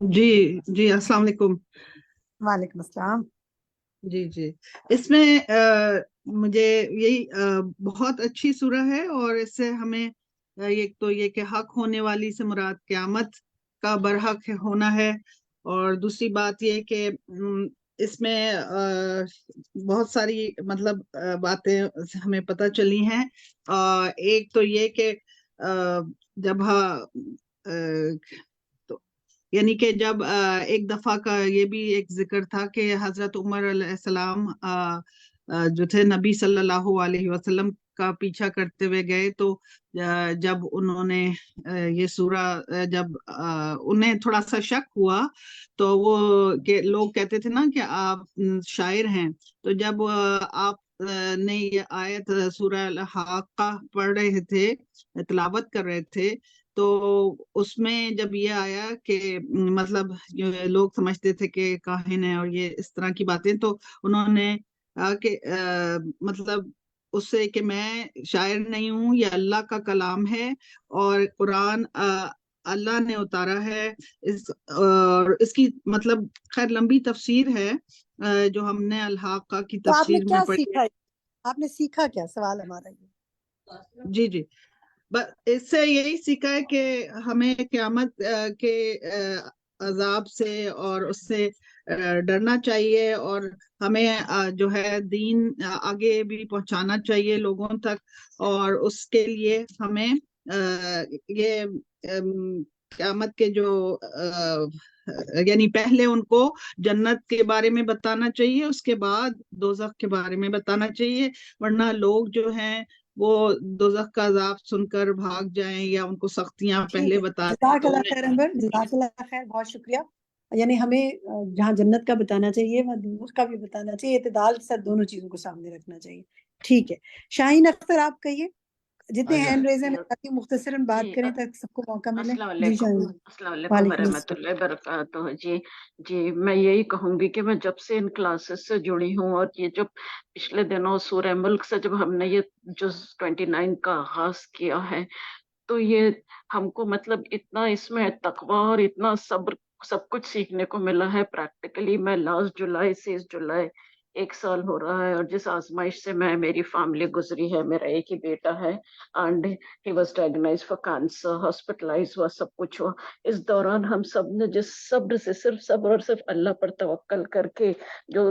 جی السلام علیکم۔ وعلیکم السلام۔ جی اس میں مجھے یہی بہت اچھی سورہ ہے، اور اس سے ہمیں ایک تو یہ کہ حق ہونے والی سے مراد قیامت کا برحق ہونا ہے، اور دوسری بات یہ کہ اس میں بہت ساری مطلب باتیں ہمیں پتہ چلی ہیں. ایک تو یہ کہ جب یعنی کہ جب ایک دفعہ کا یہ بھی ایک ذکر تھا کہ حضرت عمر علیہ السلام جو تھے نبی صلی اللہ علیہ وسلم کا پیچھا کرتے ہوئے گئے، تو جب انہوں نے یہ سورہ جب انہیں تھوڑا سا شک ہوا تو وہ کہ لوگ کہتے تھے نا کہ آپ شاعر ہیں، تو جب آپ نے یہ آیت سورہ الحاقہ پڑھ رہے تھے، تلاوت کر رہے تھے، تو اس میں جب یہ آیا کہ مطلب لوگ سمجھتے تھے کہ کاہن ہے اور یہ اس طرح کی باتیں، تو انہوں نے کہ مطلب اس سے کہ میں شاعر نہیں ہوں، یہ اللہ کا کلام ہے اور قرآن اللہ نے اتارا ہے. اور اس کی مطلب خیر لمبی تفسیر ہے جو ہم نے الحاقہ کی تو آپ نے تفسیر کیا میں پڑھی سیکھا ہے. آپ نے سیکھا کیا؟ سوال ہمارا یہ. جی اس سے یہی سیکھا ہے کہ ہمیں قیامت کے عذاب سے اور اس سے ڈرنا چاہیے، اور ہمیں جو ہے دین آگے بھی پہنچانا چاہیے لوگوں تک، اور اس کے لیے ہمیں یہ قیامت کے جو یعنی پہلے ان کو جنت کے بارے میں بتانا چاہیے، اس کے بعد دوزخ کے بارے میں بتانا چاہیے، ورنہ لوگ جو ہیں وہ دوزخ کا عذاب سن کر بھاگ جائیں یا ان کو سختیاں پہلے بتا دیں جزاک تو اللہ انہیں خیر انور، جزاک اللہ خیر، بہت شکریہ. یعنی ہمیں جہاں جنت کا بتانا چاہیے وہاں دوزخ کا بھی بتانا چاہیے، اعتدال کے ساتھ دونوں چیزوں کو سامنے رکھنا چاہیے. ٹھیک ہے، شاہین اختر آپ کہیے. جتنے ہینڈ ریز ہیں میں چاہتی ہوں مختصراً بات کریں تاکہ سب کو موقع ملے. السلام جی علیکم. شاہین. السلام علیکم وعلیکم ورحمۃ السلام. اللہ وبرکاتہ. جی میں یہی کہوں گی کہ میں جب سے ان کلاسز سے جڑی ہوں، اور یہ جب پچھلے دنوں سورہ ملک سے جب ہم نے یہ جز 29 کا آغاز کیا ہے، تو یہ ہم کو مطلب اتنا اس میں تقویٰ اور اتنا صبر سب کچھ سیکھنے کو ملا ہے. پریکٹیکلی میں لاسٹ جولائی سے اس جولائی 1 سال ہو رہا ہے، اور جس آزمائش سے میری فیملی گزری ہے، میرا ایک ہی بیٹا ہے، and he was diagnose for cancer, hospitalise ہوا، سب کچھ ہوا. اس دوران ہم سب نے جس صبر سے صرف صبر اور صرف اللہ پر توکل کر کے جو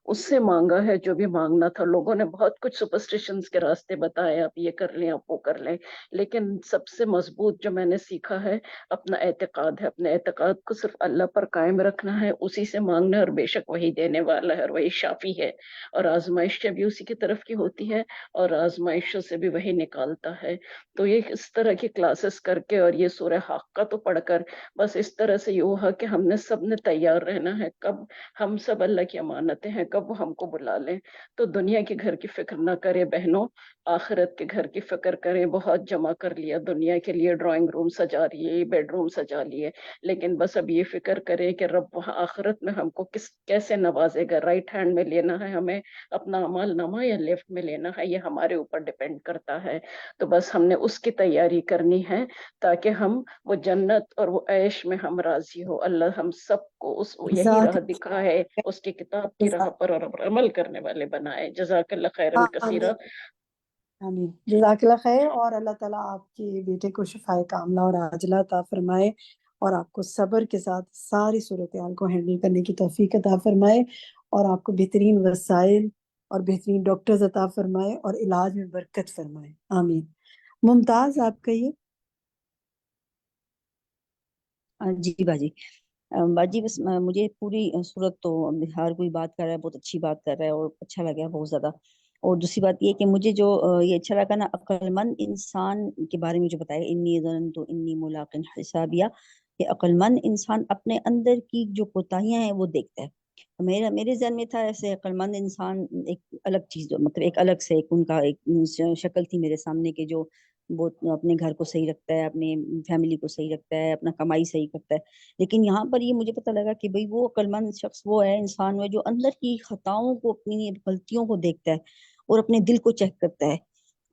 اس سے مانگا ہے جو بھی مانگنا تھا. لوگوں نے بہت کچھ سپرسٹیشنز کے راستے بتائے، آپ یہ کر لیں، آپ وہ کر لیں، لیکن سب سے مضبوط جو میں نے سیکھا ہے اپنا اعتقاد ہے. اپنے اعتقاد کو صرف اللہ پر قائم رکھنا ہے، اسی سے مانگنا ہے، اور بے شک وہی دینے والا ہے اور وہی شافی ہے. اور آزمائشیں بھی اسی کی طرف کی ہوتی ہے اور آزمائشوں سے بھی وہی نکالتا ہے. تو یہ اس طرح کی کلاسز کر کے اور یہ سورہ حاقہ تو پڑھ کر بس اس طرح سے یہ ہوا کہ ہم نے سب نے تیار رہنا ہے، کب ہم سب اللہ کی امانتیں ہیں، کب وہ ہم کو بلا لیں. تو دنیا کے گھر کی فکر نہ کرے بہنوں، آخرت کے گھر کی فکر کریں. بہت جمع کر لیا دنیا کے لیے، ڈرائنگ روم سجا لیے، بیڈ روم سجا لیے، لیکن بس اب یہ فکر کریں کہ رب وہاں آخرت میں ہم کو کیسے نوازے گا. رائٹ ہینڈ میں لینا ہے ہمیں اپنا اعمال نامہ یا لیفٹ میں لینا ہے، یہ ہمارے اوپر ڈیپینڈ کرتا ہے. تو بس ہم نے اس کی تیاری کرنی ہے تاکہ ہم وہ جنت اور وہ عیش میں ہم راضی ہو. اللہ ہم سب کو یہی راہ دکھائے، اس کی کتاب کی راہ پر اور عمل کرنے والے بنائے. جزاک اللہ خیرن کثیرہ. آمین. جزاک اللہ خیر، اور اللہ تعالیٰ آپ کے بیٹے کو شفائے کاملہ اور عاجلہ عطا فرمائے، اور آپ کو صبر کے ساتھ ساری صورتحال کو ہینڈل کرنے کی توفیق عطا فرمائے، اور آپ کو بہترین وسائل اور بہترین ڈاکٹرز عطا فرمائے اور علاج میں برکت فرمائے. آمین. ممتاز آپ کہیے. جی باجی. باجی بس مجھے پوری صورت تو ہر کوئی بات کر رہا ہے، بہت اچھی بات کر رہا ہے اور اچھا لگا بہت زیادہ. اور دوسری بات یہ کہ مجھے جو یہ اچھا لگا نا، عقل مند انسان کے بارے میں جو بتایا، انی ظننت انی ملاق حسابیہ، کہ عقل مند انسان اپنے اندر کی جو کوتاہیاں ہیں وہ دیکھتا ہے. میرے ذہن میں تھا ایسے عقل مند انسان ایک الگ چیز، مطلب ایک الگ سے ان کا ایک شکل تھی میرے سامنے کہ جو وہ اپنے گھر کو صحیح رکھتا ہے، اپنے فیملی کو صحیح رکھتا ہے، اپنا کمائی صحیح کرتا ہے. لیکن یہاں پر یہ مجھے پتہ لگا کہ بھئی وہ عقل مند شخص وہ ہے، انسان ہے جو اندر کی خطاؤں کو، اپنی غلطیوں کو دیکھتا ہے اور اپنے دل کو چیک کرتا ہے.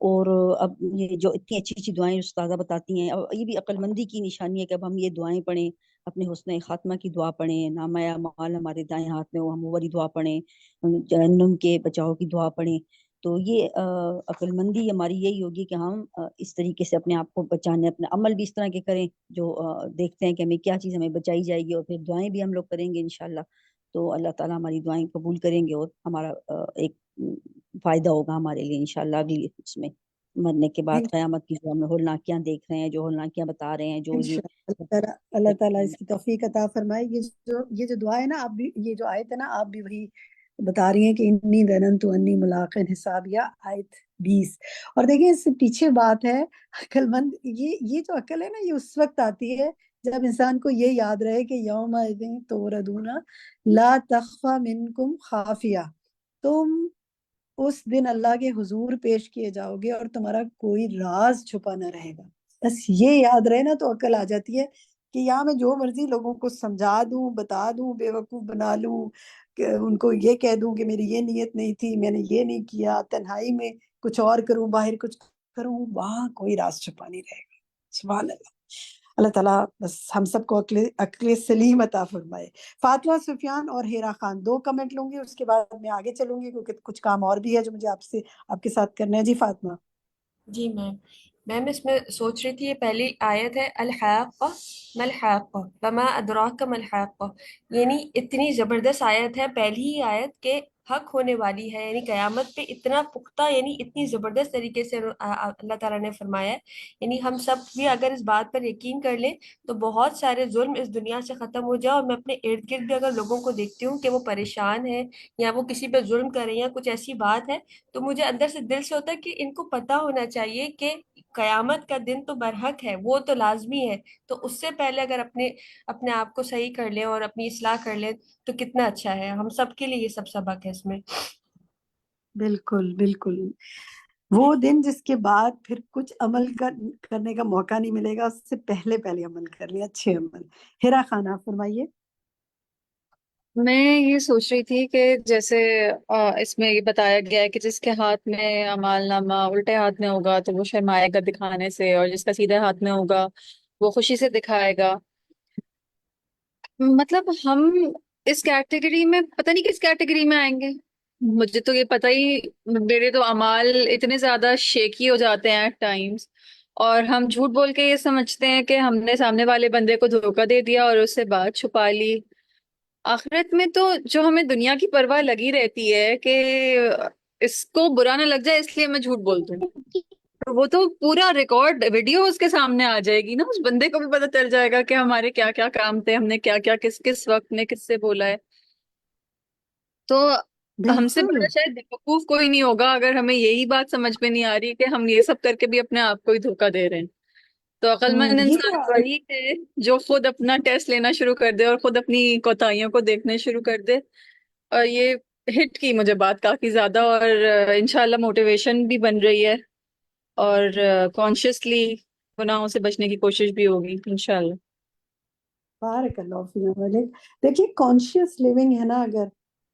اور اب یہ جو اتنی اچھی اچھی دعائیں استاذہ بتاتی ہیں، اب یہ بھی عقل مندی کی نشانی ہے کہ اب ہم یہ دعائیں پڑھیں، اپنے حسن خاتمہ کی دعا پڑھیں، نامہ مال ہمارے دائیں ہاتھ میں ہو ہم وہ والی دعا پڑھیں، جہنم کے بچاؤ کی دعا پڑھیں. تو یہ عقل مندی ہماری یہی ہوگی کہ ہم اس طریقے سے اپنے آپ کو بچانے، اپنے عمل بھی اس طرح کے کریں جو دیکھتے ہیں کہ ہمیں کیا چیز ہمیں بچائی جائے گی، اور پھر دعائیں بھی ہم لوگ کریں گے انشاءاللہ. تو اللہ تعالیٰ ہماری دعائیں قبول کریں گے اور ہمارا ایک فائدہ ہوگا ہمارے لیے انشاءاللہ اگلی اس میں مرنے کے بعد قیامت کی جو ہم ہولناکیاں دیکھ رہے ہیں، جو ہولناکیاں بتا رہے ہیں، جو یہ انشاءاللہ اللہ تعالیٰ اس کی توفیق عطا فرمائے. یہ جو دعا ہے نا، آپ بھی یہ جو آیت ہے نا، آپ بھی وہی بتا رہی ہیں کہ انی ظننت انی ملاق حسابیہ، آیت 20. اور دیکھیں اس سے پیچھے بات ہے عقل مند، یہ جو عقل ہے نا، یہ اس وقت آتی ہے جب انسان کو یہ یاد رہے کہ یوم توردون لا تخفى منکم خافیہ، تم اس دن اللہ کے حضور پیش کیے جاؤ گے اور تمہارا کوئی راز چھپا نہ رہے گا. بس یہ یاد رہے نا تو عقل آ جاتی ہے کہ یہاں میں جو مرضی لوگوں کو سمجھا دوں، بتا دوں، بے وقوف بنا لوں، کہ ان کو یہ کہہ دوں کہ میری یہ نیت نہیں تھی، میں نے یہ نہیں کیا، تنہائی میں کچھ اور کروں، باہر کچھ کروں، وہاں کوئی راز چھپا نہیں رہے گا. سبحان اللہ. اللہ تعالیٰ بس ہم سب کو عقل سلیم عطا فرمائے. فاطمہ سفیان اور ہیرا خان 2 کمنٹ لوں گی، اس کے بعد میں آگے چلوں گی کیونکہ کچھ کام اور بھی ہے جو مجھے آپ کے ساتھ کرنا ہے. جی فاطمہ. جی میم اس میں سوچ رہی تھی، یہ پہلی آیت ہے الحاقہ ملحاقہ وما ادراک ملحاقہ، یعنی اتنی زبردست آیت ہے پہلی ہی آیت کہ حق ہونے والی ہے، یعنی قیامت پہ اتنا پختہ، یعنی اتنی زبردست طریقے سے اللہ تعالیٰ نے فرمایا ہے. یعنی ہم سب بھی اگر اس بات پر یقین کر لیں تو بہت سارے ظلم اس دنیا سے ختم ہو جائے. اور میں اپنے ارد گرد بھی اگر لوگوں کو دیکھتی ہوں کہ وہ پریشان ہیں یا وہ کسی پہ ظلم کر رہے ہیں یا کچھ ایسی بات ہے، تو مجھے اندر سے دل سے ہوتا ہے کہ ان کو پتہ ہونا چاہیے کہ قیامت کا دن تو برحق ہے، وہ تو لازمی ہے. تو اس سے پہلے اگر اپنے آپ کو صحیح کر لیں اور اپنی اصلاح کر لیں تو کتنا اچھا ہے. ہم سب کے لیے یہ سب سبق ہے اس میں. بالکل بالکل. وہ دن جس کے بعد پھر کچھ عمل کرنے کا موقع نہیں ملے گا، اس سے پہلے عمل کر لیں، اچھے عمل. ہیرا خان آپ فرمائیے. میں یہ سوچ رہی تھی کہ جیسے اس میں یہ بتایا گیا ہے کہ جس کے ہاتھ میں اعمال نامہ الٹے ہاتھ میں ہوگا تو وہ شرمائے گا دکھانے سے، اور جس کا سیدھے ہاتھ میں ہوگا وہ خوشی سے دکھائے گا. مطلب ہم اس کیٹیگری میں پتہ نہیں کس کیٹیگری میں آئیں گے. مجھے تو یہ پتہ ہی، میرے تو اعمال اتنے زیادہ شیکی ہو جاتے ہیں ایٹ ٹائمز، اور ہم جھوٹ بول کے یہ سمجھتے ہیں کہ ہم نے سامنے والے بندے کو دھوکہ دے دیا اور اس سے بات چھپا لی. آخرت میں تو جو ہمیں دنیا کی پرواہ لگی رہتی ہے کہ اس کو برا نہ لگ جائے اس لیے میں جھوٹ بولتا ہوں، وہ تو پورا ریکارڈ ویڈیو اس کے سامنے آ جائے گی نا. اس بندے کو بھی پتہ چل جائے گا کہ ہمارے کیا کیا کام تھے، ہم نے کیا کیا کس وقت میں کس سے بولا ہے. تو ہم سے بڑا شاید بیوقوف کوئی نہیں ہوگا اگر ہمیں یہی بات سمجھ میں نہیں آ رہی کہ ہم یہ سب کر کے بھی اپنے آپ کو ہی دھوکہ دے رہے ہیں. تو عقل مند یہ انسان وہی ہے جو خود اپنا ٹیسٹ لینا شروع کر دے اور خود اپنی کوتاہیوں کو دیکھنے شروع کر دے. اور یہ ہٹ کی مجھے بات کافی زیادہ، اور انشاءاللہ موٹیویشن بھی بن رہی ہے، اور کانشیسلی گناہوں سے بچنے کی کوشش بھی ہوگی انشاءاللہ. بارک اللہ فیک. دیکھیے کانشیس لیونگ ہے نا، اگر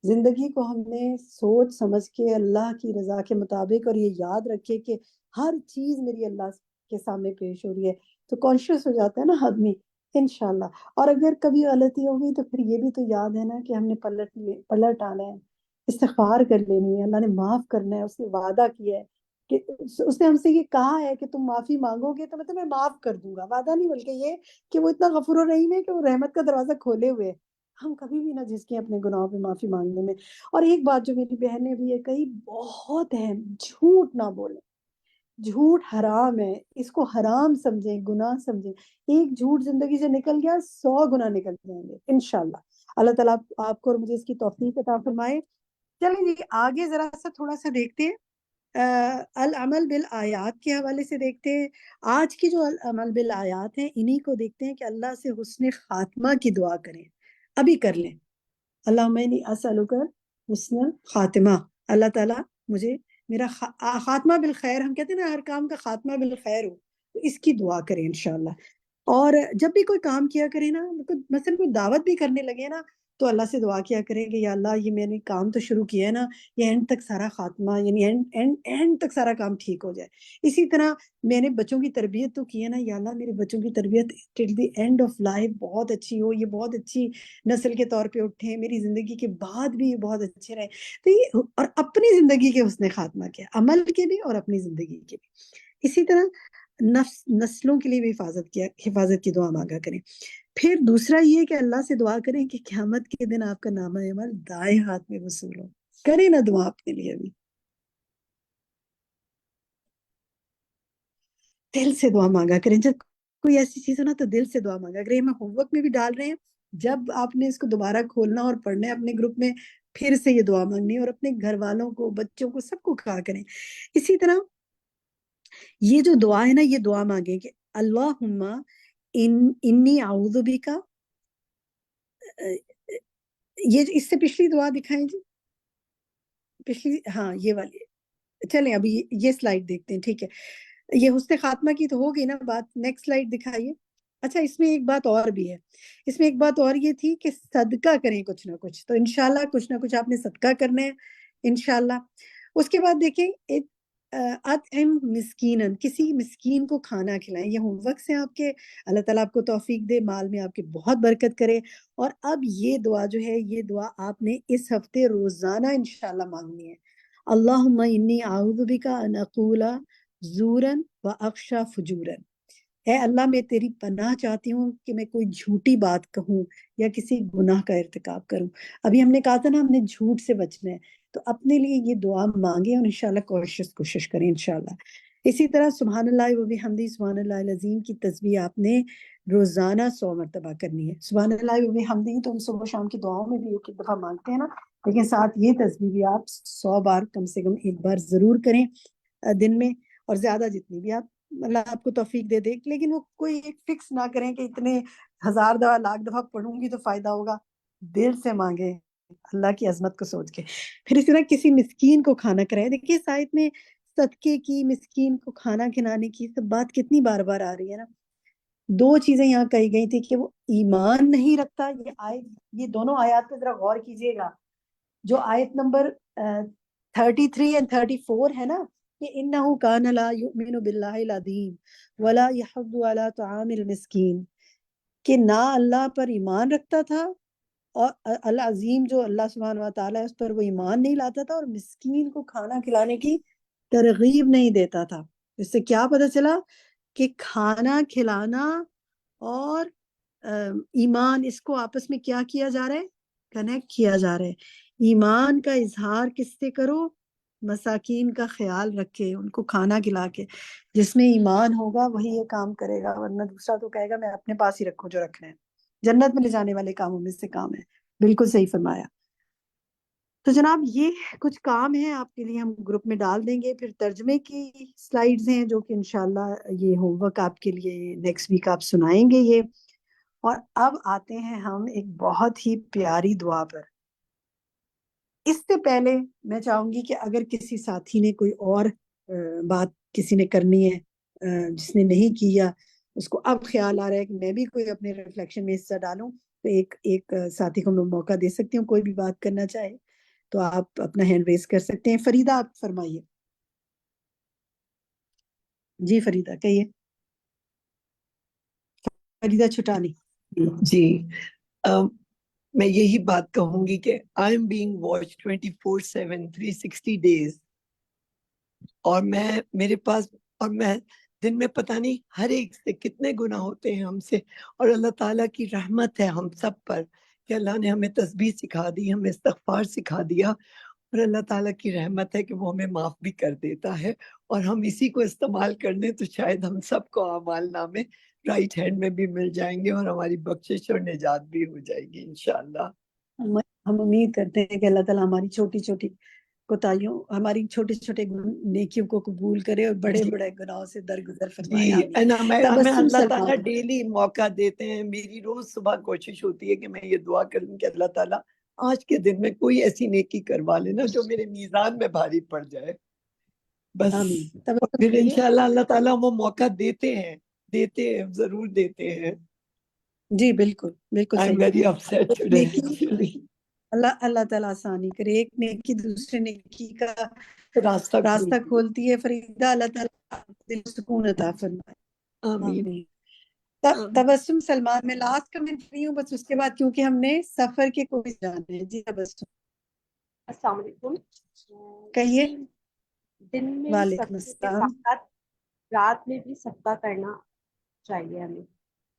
زندگی کو ہم نے سوچ سمجھ کے اللہ کی رضا کے مطابق، اور یہ یاد رکھے کہ ہر چیز میری اللہ کے سامنے پیش ہو رہی ہے، تو کانشیس ہو جاتا ہے نا آدمی انشاءاللہ. اور اگر کبھی غلطی ہوگی تو پھر یہ بھی تو یاد ہے نا کہ ہم نے پلٹ آنا ہے، استغفار کر لینی ہے، اللہ نے معاف کرنا ہے، اس نے وعدہ کیا ہے کہ اس نے ہم سے یہ کہا ہے کہ تم معافی مانگو گے تو میں تمہیں معاف کر دوں گا. وعدہ نہیں بلکہ یہ کہ وہ اتنا غفور الرحیم ہے کہ وہ رحمت کا دروازہ کھولے ہوئے. ہم کبھی بھی نہ جھجکیں اپنے گناہوں پہ معافی مانگنے میں. اور ایک بات جو میری بہن نے بھی یہ کہی بہت اہم، جھوٹ نہ بولیں. جھوٹ حرام ہے، اس کو حرام سمجھیں، گناہ سمجھیں. ایک جھوٹ زندگی سے نکل گیا، 100 گناہ نکل جائیں گے انشاءاللہ. اللہ تعالیٰ آپ کو اور مجھے اس کی توفیق عطا فرمائے. چلیں جی آگے ذرا سا تھوڑا سا دیکھتے ہیں، العمل بالآیات کے حوالے سے دیکھتے ہیں. آج کی جو العمل بالآیات ہیں انہی کو دیکھتے ہیں کہ اللہ سے حسن خاتمہ کی دعا کریں. ابھی کر لیں، اللہم انی اسألک حسن خاتمہ. اللہ تعالیٰ مجھے میرا خاتمہ بالخیر، ہم کہتے ہیں نا ہر کام کا خاتمہ بالخیر ہو، تو اس کی دعا کریں انشاءاللہ. اور جب بھی کوئی کام کیا کرے نا، مثلا کوئی دعوت بھی کرنے لگے نا، تو اللہ سے دعا کیا کریں کہ یا اللہ یہ میں نے کام تو شروع کیا ہے نا، یہ اینڈ تک سارا خاتمہ، یعنی اینڈ تک سارا کام ٹھیک ہو جائے. اسی طرح میں نے بچوں کی تربیت تو کی ہے نا، یا اللہ میرے بچوں کی تربیت ٹل دی اینڈ آف لائف بہت اچھی ہو، یہ بہت اچھی نسل کے طور پہ اٹھیں، میری زندگی کے بعد بھی یہ بہت اچھے رہیں. تو یہ اور اپنی زندگی کے حسن خاتمہ کیا، عمل کے بھی اور اپنی زندگی کے بھی. اسی طرح نسلوں کے لیے بھی حفاظت کی دعا مانگا کریں. پھر دوسرا یہ کہ اللہ سے دعا کریں کہ قیامت کے دن آپ کا نامہ عمل دائیں ہاتھ میں وصول ہو. کریں نا دعا اپنے لیے بھی، دل سے دعا مانگا کریں. جب کوئی ایسی چیز ہو نا تو دل سے دعا مانگا کریں. ہم ہوم ورک میں بھی ڈال رہے ہیں، جب آپ نے اس کو دوبارہ کھولنا اور پڑھنا ہے اپنے گروپ میں، پھر سے یہ دعا مانگنی ہے، اور اپنے گھر والوں کو، بچوں کو، سب کو کہا کریں. اسی طرح یہ جو دعا ہے نا، یہ دعا مانگیں کہ اللہم انی اعوذ بکا، یہ اس سے پچھلی دعا دکھائیں جی، پچھلی، ہاں یہ والی. چلیں ابھی یہ سلائیڈ دیکھتے ہیں. ٹھیک ہے، یہ حسن خاتمہ کی تو ہو گئی نا بات. نیکسٹ سلائیڈ دکھائیے. اچھا، اس میں ایک بات اور بھی ہے. اس میں ایک بات اور یہ تھی کہ صدقہ کریں کچھ نہ کچھ. تو انشاءاللہ کچھ نہ کچھ آپ نے صدقہ کرنا ہے انشاءاللہ. اس کے بعد دیکھیں اطعم مسکینن، کسی مسکین کو کھانا کھلائیں. یہ ہوم ورک سے آپ کے، اللہ تعالیٰ آپ کو توفیق دے، مال میں آپ کی بہت برکت کرے. اور اب یہ دعا جو ہے، یہ دعا آپ نے اس ہفتے روزانہ انشاءاللہ مانگنی ہے. اللہم انی اعوذ بکا ان اقول زورا و اخشا فجورا. اے اللہ، میں تیری پناہ چاہتی ہوں کہ میں کوئی جھوٹی بات کہوں یا کسی گناہ کا ارتکاب کروں. ابھی ہم نے کہا تھا نا، ہم نے جھوٹ سے بچنا ہے. تو اپنے لیے یہ دعا مانگیں اور انشاءاللہ کوشش کریں انشاءاللہ. اسی طرح سبحان اللہ و بحمدہ سبحان اللہ العظیم کی تسبیح آپ نے روزانہ 100 مرتبہ کرنی ہے. سبحان اللہ و بحمدہ تو ہم صبح شام کی دعاؤں میں بھی ایک دفعہ مانگتے ہیں نا، لیکن ساتھ یہ تسبیح بھی آپ 100 بار کم سے کم ایک بار ضرور کریں دن میں، اور زیادہ جتنی بھی آپ، اللہ آپ کو توفیق دے دے. لیکن وہ کوئی ایک فکس نہ کریں کہ اتنے 1000 دفعہ، لاکھ دفعہ پڑھوں گی تو فائدہ ہوگا. دل سے مانگیں اللہ کی عظمت کو سوچ کے. پھر اسی طرح کسی مسکین کو کھانا کھلائیں. دیکھیے اس آیت میں صدقے کی، مسکین کو کھانا کھلانے کی سب بات کتنی بار بار آ رہی ہے نا. 2 چیزیں یہاں کہی گئی تھی کہ وہ ایمان نہیں رکھتا. یہ دونوں آیات پہ ذرا غور کیجیے گا. جو آیت نمبر 33 اور 34 ہے نا، کہ انہو کان لا یؤمن باللہ العظیم ولا یحض علی طعام المسکین، کہ نہ اللہ پر ایمان رکھتا تھا، اور العظیم جو اللہ سبحانہ و تعالیٰ ہے اس پر وہ ایمان نہیں لاتا تھا، اور مسکین کو کھانا کھلانے کی ترغیب نہیں دیتا تھا. اس سے کیا پتہ چلا کہ کھانا کھلانا اور ایمان، اس کو آپس میں کیا کیا جا رہا ہے، کنیکٹ کیا جا رہا ہے. ایمان کا اظہار کس سے کرو؟ مساکین کا خیال رکھے، ان کو کھانا کھلا کے. جس میں ایمان ہوگا وہی یہ کام کرے گا، ورنہ دوسرا تو کہے گا میں اپنے پاس ہی رکھوں جو رکھنا ہے. جنت میں لے جانے والے کاموں میں سے کام ہے. بالکل صحیح فرمایا. تو جناب یہ کچھ کام ہیں آپ کے لیے، ہم گروپ میں ڈال دیں گے. پھر ترجمے کی سلائیڈز ہیں جو کہ انشاءاللہ یہ ہوم ورک آپ کے لیے نیکسٹ ویک آپ سنائیں گے یہ. اور اب آتے ہیں ہم ایک بہت ہی پیاری دعا پر. اس سے پہلے میں چاہوں گی کہ اگر کسی ساتھی نے کوئی اور بات کسی نے کرنی ہے جس نے نہیں کیا، اس کو اب خیال آ رہا ہے کہ میں بھی کوئی اپنے ریفلیکشن میں حصہ ڈالوں، تو ایک ساتھی کو میں موقع دے سکتی ہوں. کوئی بھی بات کرنا چاہے تو آپ اپنا ہینڈ ریز کر سکتے ہیں. فریدہ آپ فرمائیے. جی فریدہ کہیے. فریدہ چھٹانی. جی میں یہی بات کہوں گی کہ I am being watch 24/7 360 days، اور میرے پاس، اور میں دن میں پتہ نہیں ہر ایک سے کتنے گناہ ہوتے ہیں ہم سے، اور اللہ تعالیٰ کی رحمت ہے ہم سب پر کہ اللہ نے ہمیں تسبیح سکھا دی، ہمیں استغفار سکھا دیا، اور اللہ تعالیٰ کی رحمت ہے کہ وہ ہمیں معاف بھی کر دیتا ہے. اور ہم اسی کو استعمال کر لیں تو شاید ہم سب کو اعمال نامے رائٹ ہینڈ میں بھی مل جائیں گے، اور ہماری بخشش اور نجات بھی ہو جائے گی انشاءاللہ. ہم امید کرتے ہیں کہ اللہ تعالیٰ ہماری چھوٹی چھوٹی کوتاہیوں، ہماری چھوٹے چھوٹے نیکیوں کو قبول کرے اور بڑے بڑے گناہوں سے درگزر فرمائے. جی آمین. ہمیں تبسم اللہ تعالیٰ سلمان. ڈیلی موقع دیتے ہیں. میری روز صبح کوشش ہوتی ہے کہ میں یہ دعا کروں کہ اللہ تعالیٰ آج کے دن میں کوئی ایسی نیکی کروا لینا جو میرے میزان میں بھاری پڑ جائے بس. آمین. اور تبسم پھر کریے. انشاءاللہ اللہ تعالیٰ وہ موقع دیتے ہیں ضرور دیتے ہیں. جی بالکل بالکل I'm صحیح. very upset ایک today نیکی، actually. اللہ تعالیٰ آسانی کرے. ایک نیکی دوسرے نیکی کا راستہ کھولتی ہے. فریدہ اللہ تعالیٰ دل سکون عطا فرمائے. آمین. آمین. تبسم سلمان میں لاسٹ کمنٹ فری ہوں بس، اس کے بعد کیونکہ ہم نے سفر کے کوئی جانے ہیں. جی تبسم السلام علیکم. کہیے. دن میں وعلیکم صدقے کے السلام. ساتھ ساتھ رات میں بھی صدقہ کرنا چاہیے ہمیں.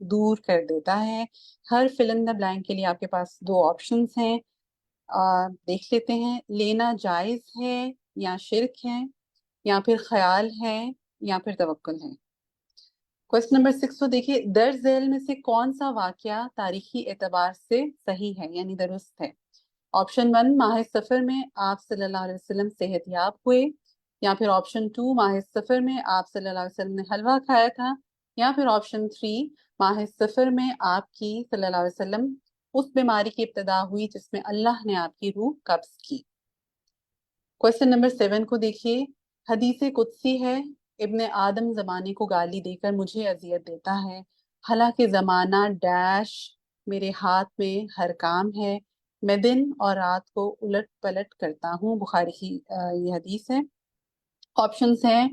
دور کر دیتا ہے۔ ہر fill in the blank کے لیے آپ کے پاس 2 آپشنس ہیں، دیکھ لیتے ہیں۔ لینا جائز ہے یا شرک ہے یا پھر خیال ہے یا پھر توکل ہے۔ کوشچن نمبر 6 کو دیکھیے، درج ذیل میں سے کون سا واقعہ تاریخی اعتبار سے صحیح ہے یعنی درست ہے؟ آپشن 1 ماہ سفر میں آپ صلی اللہ علیہ وسلم صحت یاب ہوئے، یا پھر آپشن 2 ماہ سفر میں آپ صلی اللہ علیہ وسلم نے حلوہ کھایا تھا، یا پھر آپشن 3 ماہ سفر میں آپ کی صلی اللہ علیہ وسلم اس بیماری کی ابتدا ہوئی جس میں اللہ نے آپ کی روح قبض کی۔ کوشچن نمبر 7 کو دیکھیے، حدیث قدسی ہے، ابن آدم زمانے کو گالی دے کر مجھے اذیت دیتا ہے، حالانکہ زمانہ ڈیش میرے ہاتھ میں ہر کام ہے، میں دن اور رات کو الٹ پلٹ کرتا ہوں۔ بخاری کی یہ حدیث ہے۔ آپشنس ہیں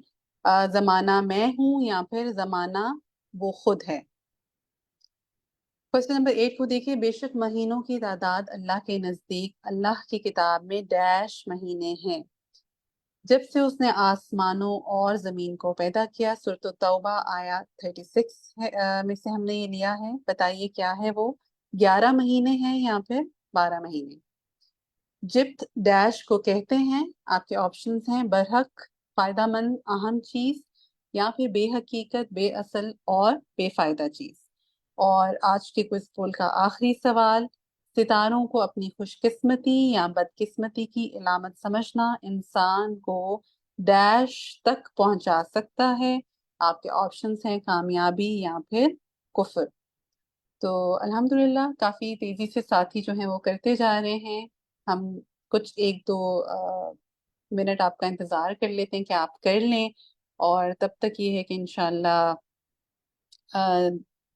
زمانہ میں ہوں یا پھر زمانہ وہ خود ہے۔ کوشچن نمبر 8 کو دیکھیے، بے شک مہینوں کی تعداد اللہ کے نزدیک اللہ کی کتاب میں ڈیش مہینے ہیں، جب سے اس نے آسمانوں اور زمین کو پیدا کیا۔ سورۃ التوبہ آیات 36 میں سے ہم نے یہ لیا ہے۔ بتائیے کیا ہے وہ؟ 11 مہینے ہیں یا پھر 12 مہینے؟ جبت ڈیش کو کہتے ہیں، آپ کے آپشنز ہیں برحق، فائدہ مند، اہم چیز، یا پھر بے حقیقت، بے اصل اور بے فائدہ چیز۔ اور آج کے کوئز پول کا آخری سوال، ستاروں کو اپنی خوش قسمتی یا بدقسمتی کی علامت سمجھنا انسان کو ڈیش تک پہنچا سکتا ہے؟ آپ کے آپشنز ہیں کامیابی یا پھر کفر۔ تو الحمدللہ کافی تیزی سے ساتھی جو ہیں وہ کرتے جا رہے ہیں۔ ہم کچھ 1-2 منٹ آپ کا انتظار کر لیتے ہیں کہ آپ کر لیں، اور تب تک یہ ہے کہ انشاءاللہ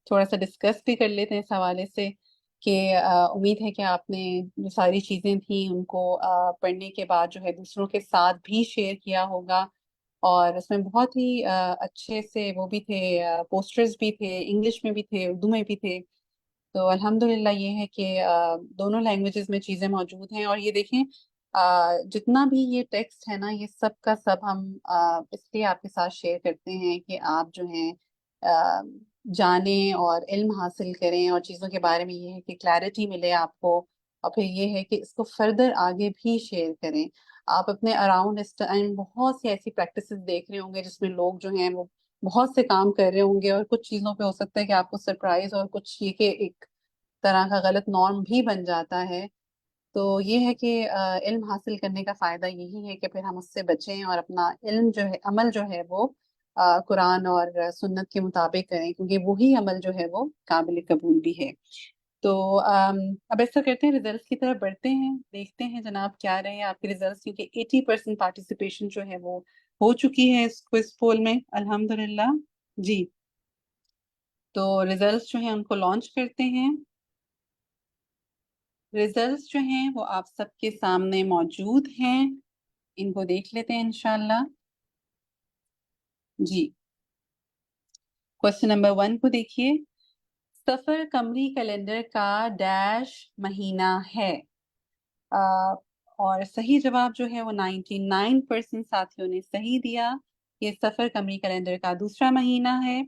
تھوڑا سا ڈسکس بھی کر لیتے ہیں اس حوالے سے کہ امید ہے کہ آپ نے جو ساری چیزیں تھیں ان کو پڑھنے کے بعد جو ہے دوسروں کے ساتھ بھی شیئر کیا ہوگا، اور اس میں بہت ہی اچھے سے وہ بھی تھے، پوسٹرز بھی تھے، انگلش میں بھی تھے، اردو میں بھی تھے۔ تو الحمدللہ یہ ہے کہ دونوں لینگویجز میں چیزیں موجود ہیں، اور یہ دیکھیں جتنا بھی یہ ٹیکسٹ ہے نا، یہ سب کا سب ہم اس لیے آپ کے ساتھ شیئر کرتے ہیں کہ آپ جو ہیں جانیں اور علم حاصل کریں، اور چیزوں کے بارے میں یہ ہے کہ کلیئرٹی ملے آپ کو، اور پھر یہ ہے کہ اس کو فردر آگے بھی شیئر کریں۔ آپ اپنے اراؤنڈ اس ٹائم بہت سی ایسی پریکٹسز دیکھ رہے ہوں گے جس میں لوگ جو ہیں وہ بہت سے کام کر رہے ہوں گے، اور کچھ چیزوں پہ ہو سکتا ہے کہ آپ کو سرپرائز، اور کچھ یہ کہ ایک طرح کا غلط نارم بھی بن جاتا ہے۔ تو یہ ہے کہ علم حاصل کرنے کا فائدہ یہی ہے کہ پھر ہم اس سے بچیں اور اپنا علم جو ہے، عمل جو ہے وہ قرآن اور سنت کے مطابق کریں، کیونکہ وہی عمل جو ہے وہ قابل قبول بھی ہے۔ تو اب ایسا کرتے ہیں، ریزلٹس کی طرف بڑھتے ہیں، دیکھتے ہیں جناب کیا رہے ہیں آپ کے ریزلٹس، کیونکہ 80% پارٹیسپیشن جو ہے وہ ہو چکی ہے اس کوئز پول میں الحمدللہ۔ جی تو ریزلٹس جو ہیں ان کو لانچ کرتے ہیں۔ ریزلٹس جو ہیں وہ آپ سب کے سامنے موجود ہیں، ان کو دیکھ لیتے ہیں انشاءاللہ۔ جی کوشچن نمبر 1 کو دیکھیے، سفر قمری کیلنڈر کا ڈیش مہینہ ہے؟ اور صحیح جواب جو ہے وہ 99% ساتھیوں نے صحیح دیا۔ یہ سفر قمری کیلنڈر کا دوسرا مہینہ ہے۔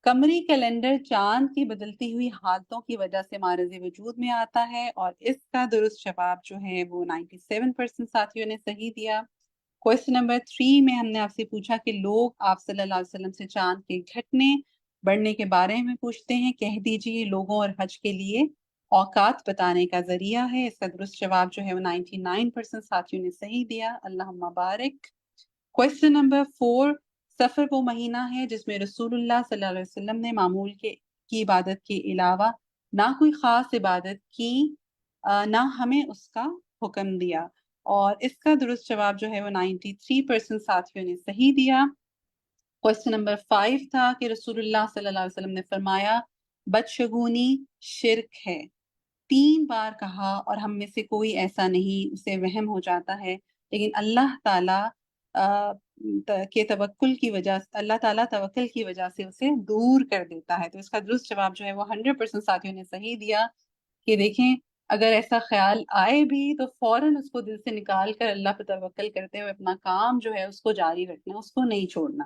قمری کیلنڈر چاند کی بدلتی ہوئی حالتوں کی وجہ سے معرض وجود میں آتا ہے، اور اس کا درست جواب جو ہے وہ 97% ساتھیوں نے صحیح دیا۔ کوشچن نمبر 3 میں ہم نے آپ سے پوچھا کہ لوگ آپ صلی اللہ علیہ وسلم سے چاند کے گھٹنے بڑھنے کے بارے میں پوچھتے ہیں، کہہ دیجئے لوگوں اور حج کے لیے اوقات بتانے کا ذریعہ ہے۔ اس کا درست جواب جو ہے وہ 99% ساتھیوں نے صحیح دیا، اللہم بارک۔ کوشچن نمبر 4، سفر وہ مہینہ ہے جس میں رسول اللہ صلی اللہ علیہ وسلم نے معمول کی عبادت کے علاوہ نہ کوئی خاص عبادت کی، نہ ہمیں اس کا حکم دیا، اور اس کا درست جواب جو ہے وہ 93% ساتھیوں نے صحیح دیا۔ کوشچن نمبر 5 تھا کہ رسول اللہ صلی اللہ علیہ وسلم نے فرمایا بدشگونی شرک ہے، 3 بار کہا، اور ہم میں سے کوئی ایسا نہیں، اسے وہم ہو جاتا ہے، لیکن اللہ تعالیٰ کے توکل کی وجہ سے، اللہ تعالیٰ توکل کی وجہ سے اسے دور کر دیتا ہے۔ تو اس کا درست جواب جو ہے وہ 100% ساتھیوں نے صحیح دیا کہ دیکھیں اگر ایسا خیال آئے بھی تو فوراً اس کو دل سے نکال کر اللہ پہ توکل کرتے ہوئے اپنا کام جو ہے اس کو جاری رکھنا، اس کو نہیں چھوڑنا۔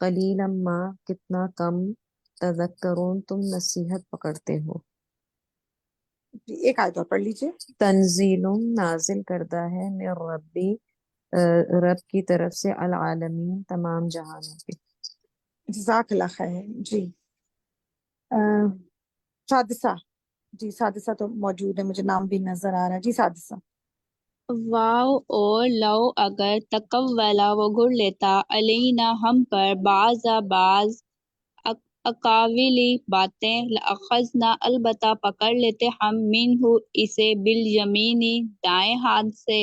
قلیلا ما کتنا کم تذکرون تم نصیحت پکڑتے ہو. جی ایک آیت اور پڑھ لیجیے. تنزیل نازل کردہ ہے من ربی رب کی طرف سے العالمین تمام جہانوں کے. جزاک اللہ خیر. جی سادسہ. جی سادسہ تو موجود ہے، مجھے نام بھی نظر آ رہا ہے. جی سادسہ. واو اور لو اگر تقولا وہ گھڑ لیتا علینا ہم پر بعض اقاویلی باتیں لأخذنا البتہ پکڑ لیتے ہم منہ اسے بالیمینی دائیں ہاتھ سے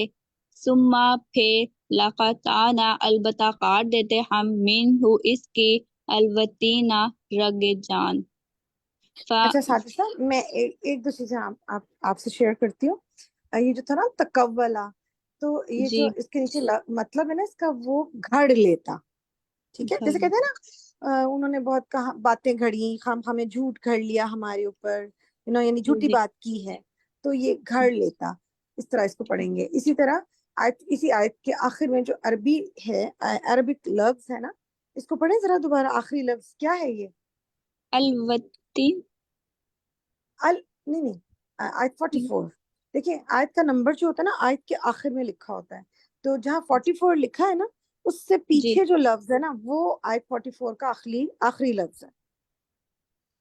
ثم پھر لقطعنا البتہ کاٹ دیتے ہم منہ اس کی الوتینا رگ جان. اچھا سادسہ، میں ایک دو چیزیں آپ سے شیئر کرتی ہوں. یہ جو تھا نا تقولا، تو یہ جو جی اس کے نیچے مطلب ہے نا اس کا، وہ گھڑ لیتا. ٹھیک ہے، جیسے کہتے ہیں نا انہوں نے بہت باتیں گھڑی، ہمیں جھوٹ گھڑ لیا ہمارے اوپر، یعنی جھوٹی جی بات کی ہے، تو یہ گھڑ لیتا. اس طرح اس کو پڑھیں گے. اسی طرح اسی آیت کے آخر میں جو عربی ہے، عربک لفظ ہے نا، اس کو پڑھیں ذرا دوبارہ. آخری لفظ کیا ہے یہ؟ الوتی. نہیں آیت 44. دیکھیں آیت کا نمبر جو ہوتا ہے نا آیت کے آخر میں لکھا ہوتا ہے، تو جہاں 44 لکھا ہے نا، اس سے جی پیچھے جو لفظ ہے نا وہ آیت 44 کا آخری لفظ ہے.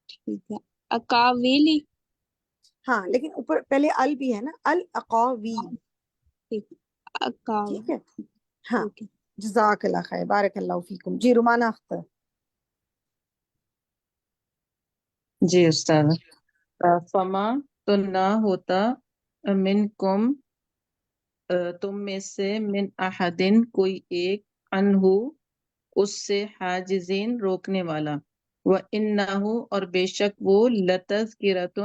ٹھیک ہے. اقاویلی. ہاں لیکن اوپر پہلے ال بھی ہے نا، الاقاوی. ٹھیک. اقاو. ٹھیک ہے. ہاں ٹھیک ہے. جزاک اللہ خیر، بارک اللہ فیکم. جی رومانہ اختر. جی استاد. فما تو نہ ہوتا منکم تم میں سے من احدن کوئی ایک انہو اس سے حاجزین روکنے والا. وَإِنَّهُ اور بے شک وہ لتذکرۃ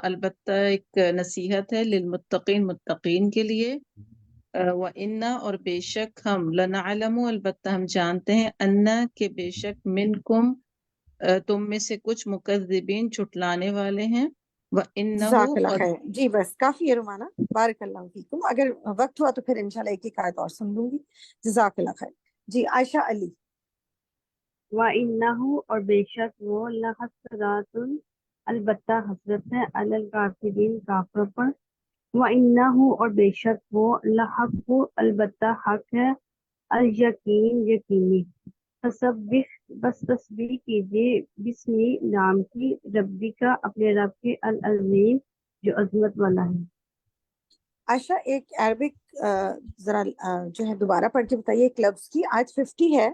البتہ ایک نصیحت ہے للمتقین متقین کے لیے. وَإِنَّ اور بے شک ہم لنعلم البتہ ہم جانتے ہیں ان کہ بے شک منکم تم میں سے کچھ مکذبین جھٹلانے والے ہیں. جزاک وَإِنَّهُ اللہ اور خیر. جی بس کافی ہے رومانہ، بارک اللہ فیکم. اگر وقت ہوا تو پھر انشاءاللہ ایک ایک آیت اور سن لوں گی. جزاک اللہ خیر. جی عائشہ علی. وَإِنَّهُ اور بے شک وہ لحسرات البتہ حسرت ہے علی الکافرین کافروں پر. وَإِنَّهُ اور بے شک وہ لحق البتہ حق ہے الیقین یقینی. فسبح بس تسبیح کیجیے بسمی نام کی ربی کا اپنے رب کے العظیم جو عظمت والا ہے. عائشہ ایک عربک ذرا جو ہے دوبارہ پڑھ کے بتائیے. ایک لفظ کی آیت 50 ہے،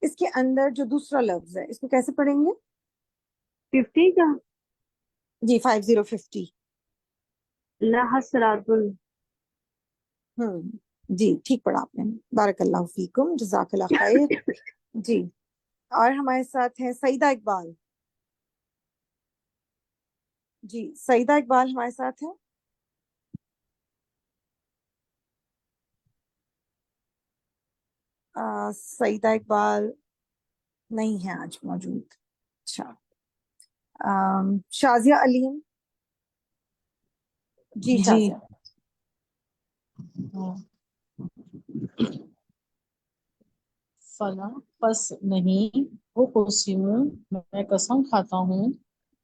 اس کے اندر جو دوسرا لفظ ہے اس کو کیسے پڑھیں گے؟ 50 کا جی 50. لحسرات جی ٹھیک پڑھا آپ نے، بارک اللہ فیکم، جزاک اللہ خیر. جی اور ہمارے ساتھ ہیں سعیدہ اقبال. جی سعیدہ اقبال ہمارے ساتھ ہیں. سعیدہ اقبال نہیں ہے آج موجود. اچھا شازیہ علیم. جی جی شازیہ. فلا پس نہیں وہ قسموں میں قسم کھاتا ہوں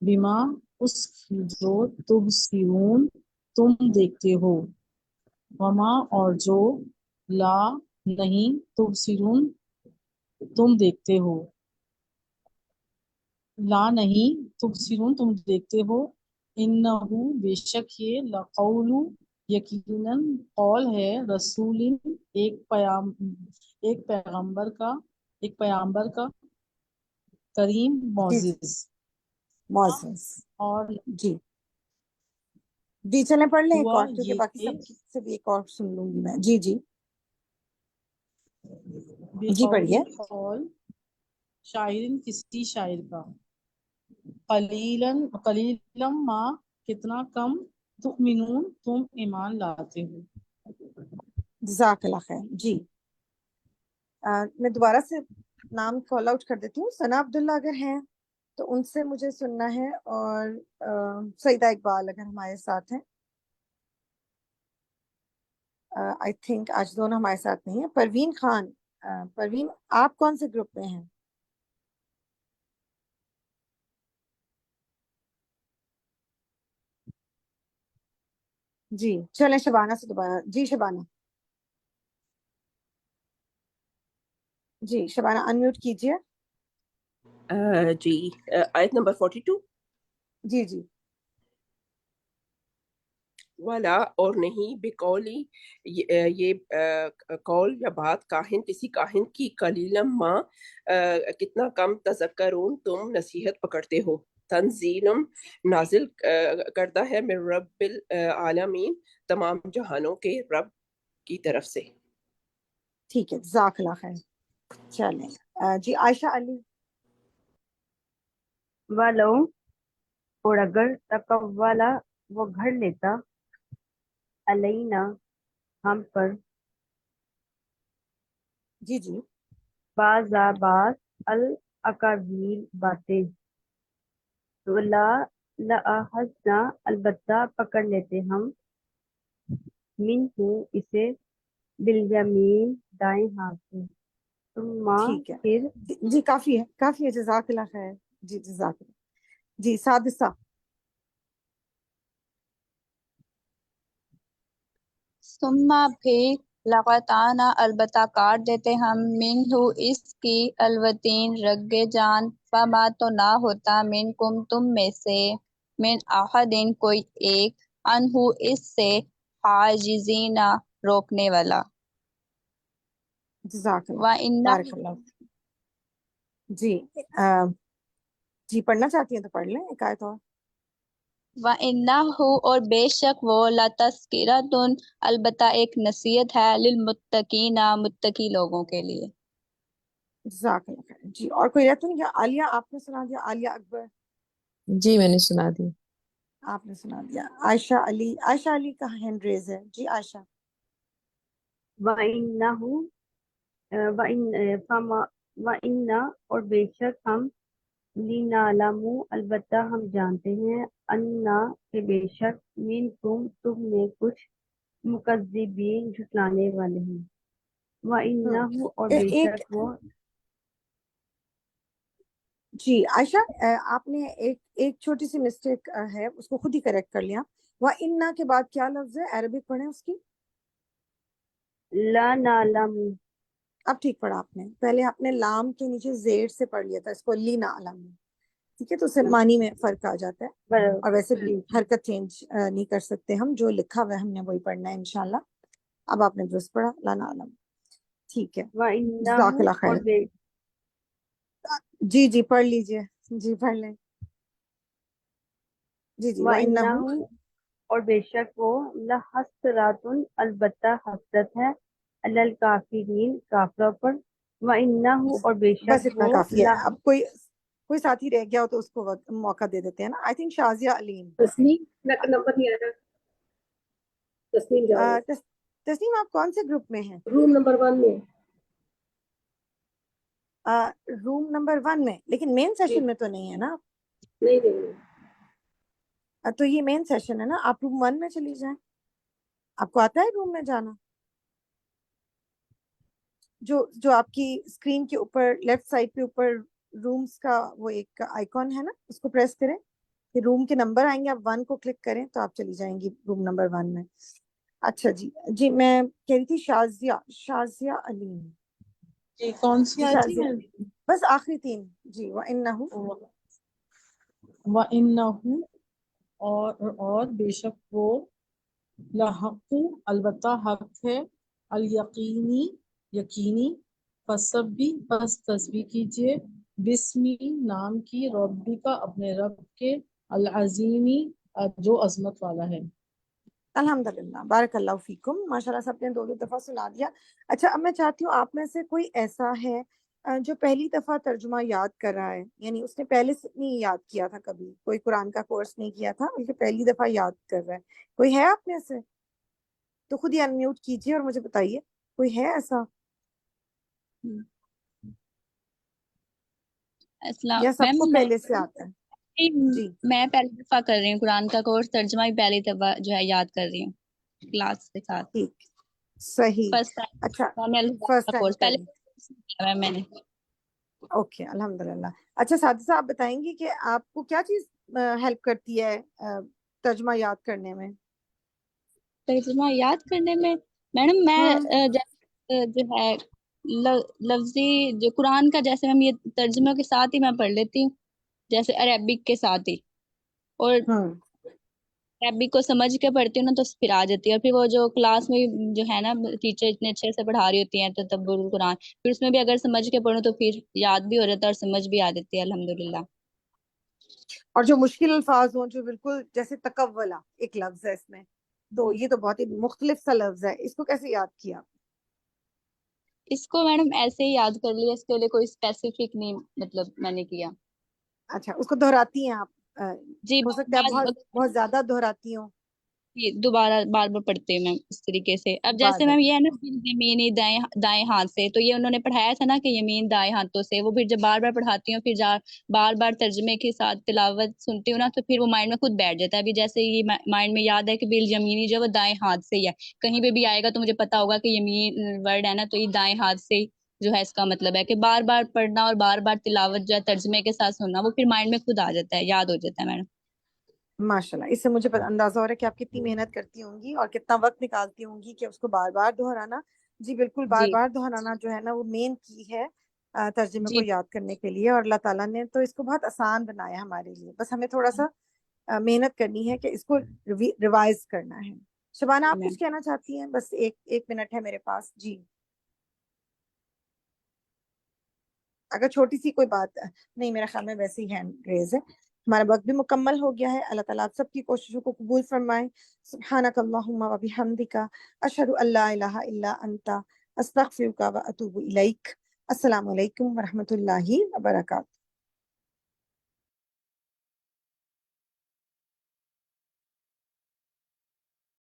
بیما اس کی جو تبصرون تم دیکھتے ہو، وما اور جو لا نہیں تبصرون تم دیکھتے ہو، لا نہیں تبصرون تم دیکھتے ہو. انہو بے شک یہ لقول یقیناً قول ہے رسول ایک پیغمبر کا کریم جی معزز. معزز. اور جی چلیں پڑھ لیں ایک ہوا اور، کیونکہ یہ باقی سب سے بھی ایک اور سن لوں گی میں. جی جی پڑھیے. قول شاعر کسی شاعر کا قلیلاً ما کتنا کم تؤمنون تم ایمان لاتے ہو. جزاک اللہ خیر. جی میں دوبارہ سے نام کال آؤٹ کر دیتی ہوں. ثنا عبداللہ اگر ہیں تو ان سے مجھے سننا ہے، اور سعیدہ اقبال اگر ہمارے ساتھ ہیں. آئی تھنک آج دونوں ہمارے ساتھ نہیں ہیں. پروین خان. پروین آپ کون سے گروپ میں ہیں؟ جی چلیں شبانہ سے دوبارہ. جی شبانہ. جی شبانہ انمیوٹ کیجیے. جی آیت نمبر 42. جی جی. والا اور نہیں بقولی یہ قول یا بات کاہن کسی کاہن کی قلیلم ما کتنا کم تذکرون تم نصیحت پکڑتے ہو. تنزیلم نازل کردہ ہے من رب العالمین تمام جہانوں کے رب کی طرف سے. ٹھیک ہے جزاک اللہ خیر. چلیں جی عائشہ علی. ولو اور اگر تقولا وہ گھڑ لیتا علینا ہم پر جی جی. بعض الاقاویل باتیں تو لأخذنا البتہ پکڑ لیتے ہم منہ اسے بالیمین دائیں ہاتھ سے ثم ٹھیک ہے پھر جی کافی ہے کافی ہے. جزاک اللہ خیر. جی جزاک اللہ. جی سادسہ. ثم پھر لقطعنا البتہ کاٹ دیتے ہم منہ اس کی الوتین رگ جان فما تو نہ ہوتا منکم تم میں سے من احدین کوئی ایک عنہ اس سے حاجزین روکنے والا. جزاک اللہ. وَإِنَّ بارک اللہ. جی جی پڑھنا چاہتی ہیں تو پڑھ لیں ایک آیت اور. وَإِنَّهُ اور بے شک وہ لَتَذْکِرَۃٌ البتہ ایک نصیحت ہے للمتقین متقی لوگوں کے لیے. جزاک اللہ خیر. جی اور کوئی رہتا نہیں کیا؟ عالیہ آپ نے سنا دیا. عالیہ اکبر جی میں نے سنا دی. آپ نے سنا دیا. عائشہ علی. عائشہ علی کا ہینڈ ریز ہے. جی عائشہ. وَإِنَّهُ وَإِنَّ اور بے شک ہم لِنَعْلَمُ البتہ ہم جانتے ہیں انا کہ بے شک منکم تم میں کچھ مکذبین جھٹلانے والے ہیں. وَإِنَّهُ اور بے ایک شک وہ جی عائشہ آپ نے ایک چھوٹی سی مسٹیک ہے اس کو خود ہی کریکٹ کر لیا. وَإِنَّ کے بعد کیا لفظ ہے؟ عربک پڑھیں اس کی. لا نعلم اب ٹھیک پڑھا آپ نے. پہلے آپ نے لام کے نیچے زیر سے پڑھ لیا تھا اس کو لی نعلم. ٹھیک ہے تو اس سے معنی میں فرق آ جاتا ہے اور ویسے بھی حرکت چینج نہیں کر سکتے ہم. جو لکھا ہوا ہے ہم نے وہی پڑھنا ہے انشاءاللہ. اب آپ نے درست پڑھا لا نعلم. ٹھیک ہے جزاک وَإِنَّهُ اللہ خیر. اور بے جی جی پڑھ لیجئے. جی پڑھ لیں. جی جی وَإِنَّهُ وَإِنَّهُ اور بے شک وہ لحسرات البتہ حسرت ہے علی الکافرین کافروں پر. وَإِنَّهُ اور بے بس شک اتنا وہ کافی ہے. اب کوئی ساتھی رہ گیا ہو تو اس کو موقع دے دیتے ہیں نا. I think Shazia Aleem. Tasneem number نہیں آ رہا. تسنیم جاوید تسنیم آپ کون سے گروپ میں ہیں؟ روم نمبر 1 میں. روم نمبر 1 میں. لیکن مین جی سیشن میں تو نہیں ہے نا. نہیں نہیں تو یہ مین سیشن ہے نا. آپ روم 1 میں چلی جائیں. آپ کو آتا ہے روم میں جانا؟ جو آپ کی اسکرین کے اوپر لیفٹ سائڈ پہ اوپر رومز کا وہ ایک آئیکن ہے نا اس کو پریس کریں. پھر روم کے نمبر آئیں گے. آپ 1 کو کلک کریں تو آپ چلی جائیں گی روم نمبر 1 میں. اچھا جی. جی میں کہہ رہی تھی شازیہ علیم. جی کون سی جی آتی شازیہ ہے؟ بس آخری 3. جی وَإِنَّهُ وَإِنَّهُ اور بے شک وہ لحق البتہ حق ہے یقینی پس تسبیح کیجئے بسمی نام کی ربی کا اپنے رب کے العظیمی جو عظمت والا ہے. الحمدللہ. بارک اللہ فیکم. ماشاءاللہ سب نے 2 دفعہ سنا دیا. اچھا اب میں چاہتی ہوں آپ میں سے کوئی ایسا ہے جو پہلی دفعہ ترجمہ یاد کر رہا ہے. یعنی اس نے پہلے سے نہیں یاد کیا تھا کبھی. کوئی قرآن کا کورس نہیں کیا تھا بلکہ پہلی دفعہ یاد کر رہا ہے. کوئی ہے آپ میں سے؟ تو خود ہی انمیوٹ کیجئے اور مجھے بتائیے کوئی ہے ایسا یا سب میم کو پہلے سے آتا ہے؟ جی میں پہلی دفعہ کر رہی ہوں قرآن کا کورس. ترجمہ بھی پہلی دفعہ جو ہے یاد کر رہی ہوں کلاس کے ساتھ. ٹھیک صحیح. فرسٹ ٹائم اچھا میں نے الحمد فرسٹ کا ٹائم کورس کر پہلے رہی. کیا ہے میں نے. اوکے الحمدللہ. اچھا سادسہ آپ بتائیں گی کہ آپ کو کیا چیز ہیلپ کرتی ہے ترجمہ یاد کرنے میں؟ ترجمہ یاد کرنے میں میڈم میں ہوں جو ہے لفظی جو قرآن کا جیسے ہم یہ ترجمہ کے ساتھ ہی میں پڑھ لیتی ہوں جیسے عربک کے ساتھ ہی، اور ہوں عربک کو سمجھ کے پڑھتی ہوں نا تو پھر آ جاتی ہے، اور پھر وہ جو کلاس میں جو ہے نا ٹیچر اتنے اچھے سے پڑھا رہی ہوتی ہیں تدبر القرآن، پھر اس میں بھی اگر سمجھ کے پڑھوں تو پھر یاد بھی ہو جاتا ہے اور سمجھ بھی آ جاتی ہے الحمدللہ۔ اور جو مشکل الفاظ ہوں جو بالکل جیسے تکولا ایک لفظ ہے اس میں، تو یہ تو بہت ہی مختلف سا لفظ ہے، اس کو کیسے یاد کیا؟ اس کو میڈم ایسے ہی یاد کر لیا، اس کے لیے کوئی اسپیسیفک نہیں مطلب میں نے کیا۔ اچھا، اس کو دہراتی ہیں آپ؟ جی ہو سکتا ہے بعد بہت زیادہ دہراتی ہوں۔ دوبارہ بار بار پڑھتے ہیں میم اس طریقے سے۔ اب بار جیسے بار میم یہ ہے نا یمینی دائیں ہاتھ سے، تو یہ انہوں نے پڑھایا تھا نا کہ یمین دائیں ہاتھوں سے، وہ پھر جب بار بار پڑھاتی ہوں پھر بار بار ترجمے کے ساتھ تلاوت سنتی ہوں نا تو پھر وہ مائنڈ میں خود بیٹھ جاتا ہے۔ ابھی جیسے یہ مائنڈ میں یاد ہے کہ بال یمینی جو وہ دائیں ہاتھ سے ہی ہے، کہیں پہ بھی آئے گا تو مجھے پتا ہوگا کہ یمین ورڈ ہے نا تو یہ دائیں ہاتھ سے جو ہے اس کا مطلب ہے کہ بار بار پڑھنا اور بار بار تلاوت جو ہے ترجمے کے ساتھ سننا، وہ پھر مائنڈ میں خود آ جاتا ہے، یاد ہو جاتا ہے میڈم۔ ماشاءاللہ، اس سے مجھے اندازہ ہو رہا ہے کہ آپ کتنی محنت کرتی ہوں گی اور کتنا وقت نکالتی ہوں گی کہ اس کو بار بار دہرانا۔ جی بالکل، بار جی بار دہرانا جو ہے نا وہ مین کی ہے ترجمے کو جی یاد کرنے کے لیے، اور اللہ تعالیٰ نے تو اس کو بہت آسان بنایا ہمارے لیے، بس ہمیں تھوڑا سا محنت کرنی ہے کہ اس کو ریوائز کرنا ہے۔ شبانہ آپ کچھ کہنا چاہتی ہیں؟ بس ایک منٹ ہے میرے پاس۔ جی اگر چھوٹی سی کوئی بات نہیں، میرا خیال میں ویسے ہی ہینڈ ریز ہے۔ ہمارا وقت بھی مکمل ہو گیا ہے، اللہ تعالیٰ آپ سب کی کوششوں کو قبول فرمائے۔ سبحانک اللہم و بحمدک، اشہد ان لا الہ الا انت، استغفرک و اتوب الیک۔ السلام علیکم ورحمۃ اللہ وبرکاتہ۔